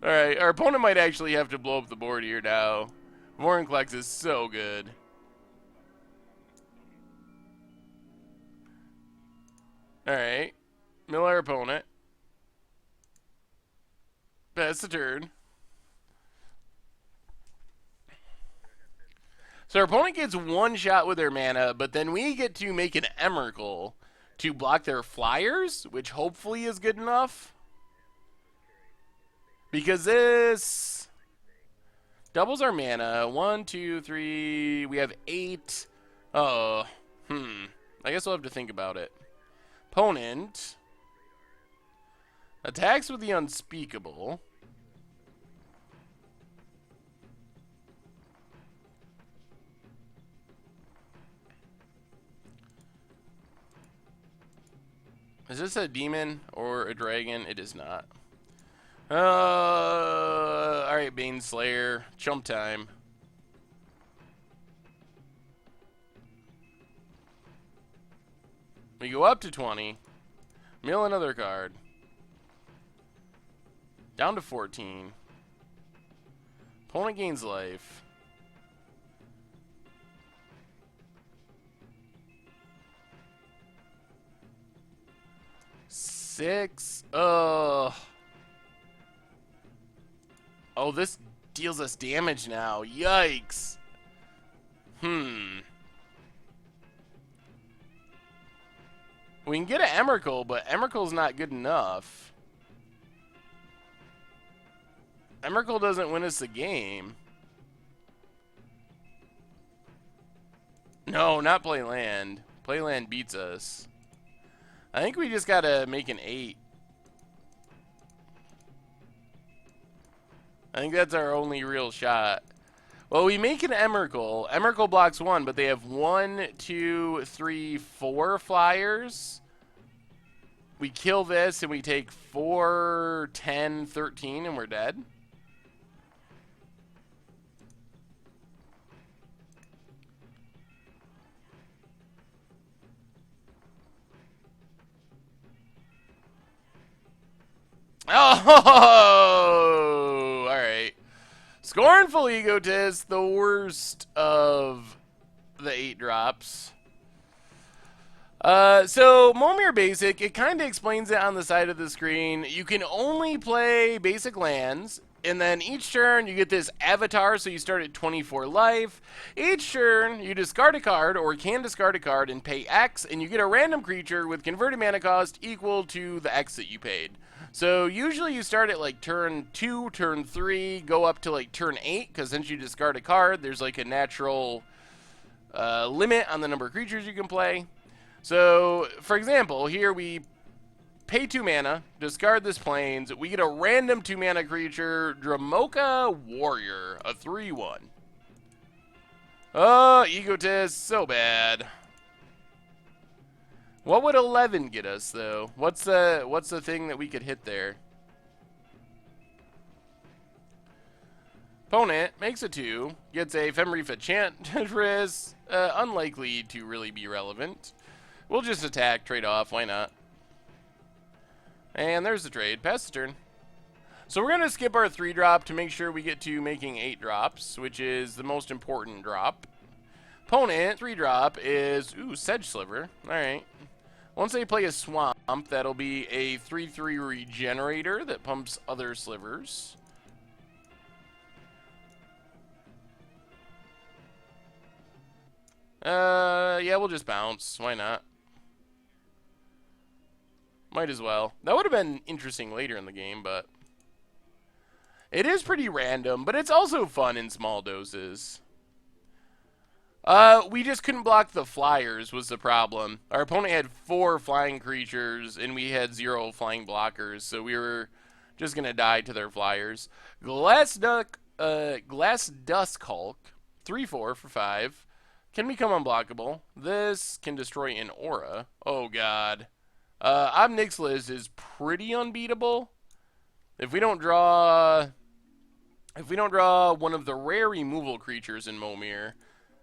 Alright, our opponent might actually have to blow up the board here now. Vorinclex is so good. Alright. Mill our opponent. Pass the turn. So our opponent gets 1 shot with their mana, but then we get to make an Emrakul to block their flyers, which hopefully is good enough. Because this doubles our mana. 1, 2, 3. We have 8. Oh, I guess we'll have to think about it. Opponent attacks with the Unspeakable. Is this a demon or a dragon? It is not. Alright, Baneslayer. Chump time. We go up to 20. Mill another card. Down to 14. Opponent gains life. Six. Oh, this deals us damage now. Yikes. We can get an Emrakul, but Emrakul's not good enough. Emrakul doesn't win us the game. No, not play land. Play land beats us. I think we just gotta make an 8. I think that's our only real shot. Well, we make an Emrakul. Emrakul blocks 1, but they have 1, 2, 3, 4 flyers. We kill this and we take 4, 10, 13, and we're dead. Oh, all right. Scornful Egotist, the worst of the 8 drops. So Momir Basic, it kind of explains it on the side of the screen. You can only play basic lands, and then each turn you get this avatar, so you start at 24 life. Each turn you discard a card, or can discard a card, and pay X, and you get a random creature with converted mana cost equal to the X that you paid. So usually you start at like turn 2, turn 3, go up to like turn 8, because since you discard a card, there's like a natural limit on the number of creatures you can play. So, for example, here we pay 2 mana, discard this plains, we get a random 2 mana creature, Dramoka Warrior, a 3/1. Oh, Egotist, so bad. What would 11 get us, though? What's the thing that we could hit there? Opponent makes a 2, gets a Femreef Enchantress, unlikely to really be relevant. We'll just attack, trade off, why not? And there's the trade, pass the turn. So we're going to skip our 3-drop to make sure we get to making 8 drops, which is the most important drop. Opponent, 3-drop is, ooh, Sedge Sliver, alright. Once they play a Swamp, that'll be a 3/3 Regenerator that pumps other slivers. Yeah, we'll just bounce. Why not? Might as well. That would have been interesting later in the game, but it is pretty random, but it's also fun in small doses. We just couldn't block the flyers was the problem. Our opponent had 4 flying creatures, and we had 0 flying blockers, so we were just gonna die to their flyers. Glass Dusk Hulk, 3/4 for 5. Can become unblockable. This can destroy an aura. Oh god. Obnixilis is pretty unbeatable. If we don't draw one of the rare removal creatures in Momir,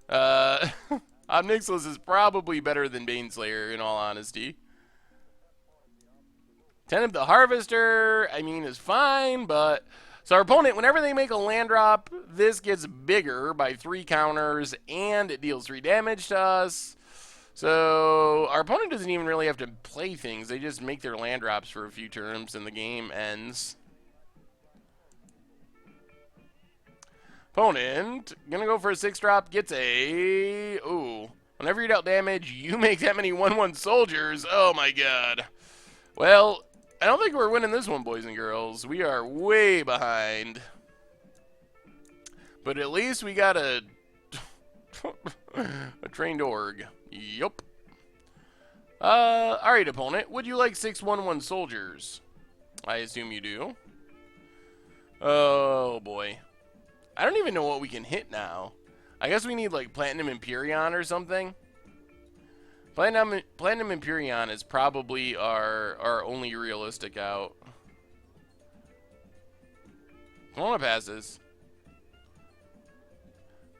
Obnixilis is probably better than Baneslayer in all honesty. Tenant the Harvester, I mean, is fine, but so our opponent, whenever they make a land drop, this gets bigger by 3 counters, and it deals 3 damage to us. So our opponent doesn't even really have to play things. They just make their land drops for a few turns, and the game ends. Opponent, gonna go for a 6-drop, gets a... Ooh. Whenever you dealt damage, you make that many 1/1 soldiers. Oh my god. Well, I don't think we're winning this one, boys and girls. We are way behind. But at least we got a trained org. Yup. Alright, opponent. Would you like 6 1/1 soldiers? I assume you do. Oh, boy. I don't even know what we can hit now. I guess we need, like, Platinum Empyrean or something. Platinum Empyrean is probably our only realistic out. Kelowna passes.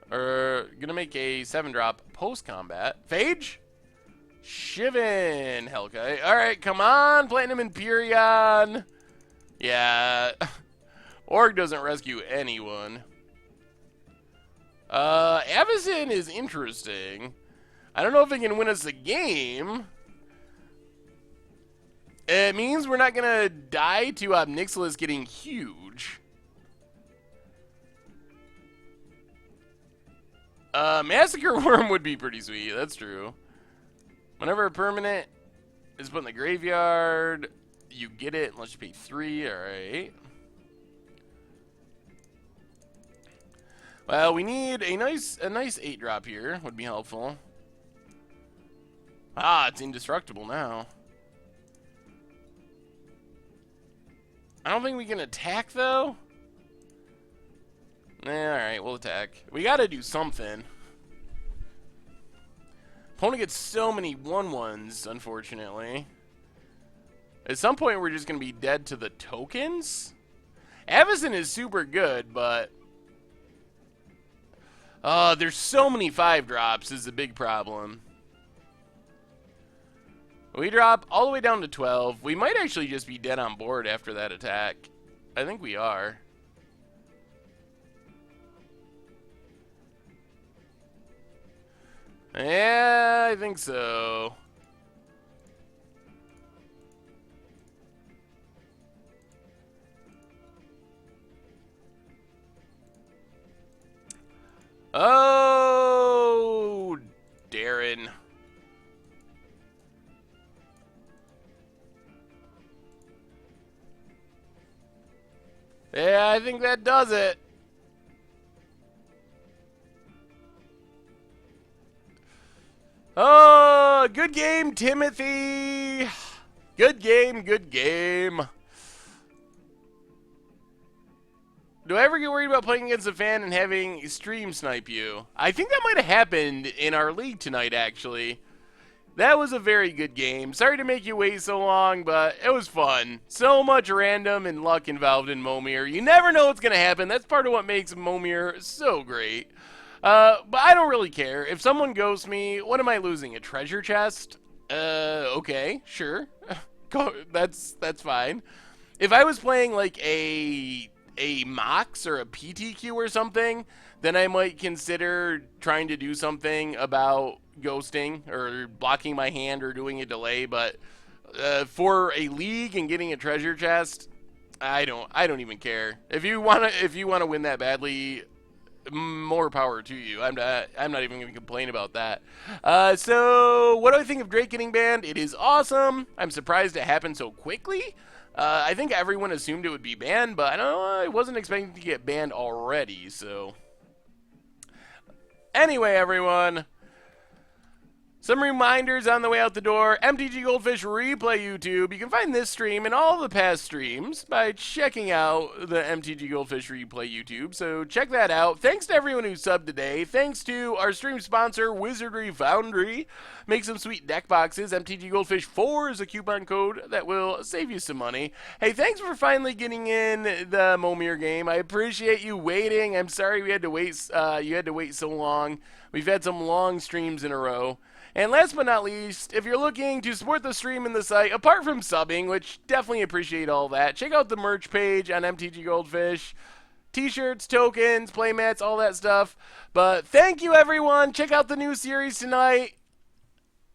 Gonna make a 7-drop post-combat. Phage? Shivan Hellkite. Alright, come on, Platinum Empyrean. Yeah. Org doesn't rescue anyone. Avacyn is interesting. I don't know if it can win us the game. It means we're not gonna die to Obnixilis getting huge. Massacre Worm would be pretty sweet, that's true. Whenever a permanent is put in the graveyard, you get it unless you pay 3, alright. Well, we need a nice 8-drop here, would be helpful. Ah, it's indestructible now. I don't think we can attack, though. Alright, we'll attack. We gotta do something. Opponent gets so many 1/1s, unfortunately. At some point, we're just gonna be dead to the tokens? Avacyn is super good, but... there's so many 5-drops is the big problem. We drop all the way down to 12. We might actually just be dead on board after that attack. I think we are. Yeah, I think so. Oh, Darren. Yeah, I think that does it. Oh, good game, Timothy. Good game, good game. Do I ever get worried about playing against a fan and having stream snipe you? I think that might have happened in our league tonight, actually. That was a very good game. Sorry to make you wait so long, but it was fun. So much random and luck involved in Momir. You never know what's going to happen. That's part of what makes Momir so great. But I don't really care. If someone ghosts me, what am I losing? A treasure chest? Okay, sure. That's fine. If I was playing like a Mox or a PTQ or something, then I might consider trying to do something about ghosting or blocking my hand or doing a delay. But for a league and getting a treasure chest, I don't even care. If you wanna win that badly, more power to you. I'm not even going to complain about that. So what do I think of Drake getting banned? It is awesome. I'm surprised it happened so quickly. I think everyone assumed it would be banned, but I wasn't expecting to get banned already. So anyway, everyone, some reminders on the way out the door. MTG Goldfish Replay YouTube. You can find this stream and all the past streams by checking out the MTG Goldfish Replay YouTube. So check that out. Thanks to everyone who subbed today. Thanks to our stream sponsor, Wizardry Foundry. Make some sweet deck boxes. MTG Goldfish 4 is a coupon code that will save you some money. Hey, thanks for finally getting in the Momir game. I appreciate you waiting. I'm sorry we had to wait. You had to wait so long. We've had some long streams in a row. And last but not least, if you're looking to support the stream and the site, apart from subbing, which definitely appreciate all that, check out the merch page on MTG Goldfish. T-shirts, tokens, playmats, all that stuff. But thank you, everyone. Check out the new series tonight.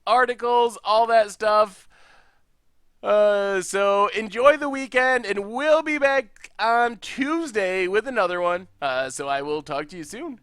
Articles, all that stuff. So enjoy the weekend, and we'll be back on Tuesday with another one. So I will talk to you soon.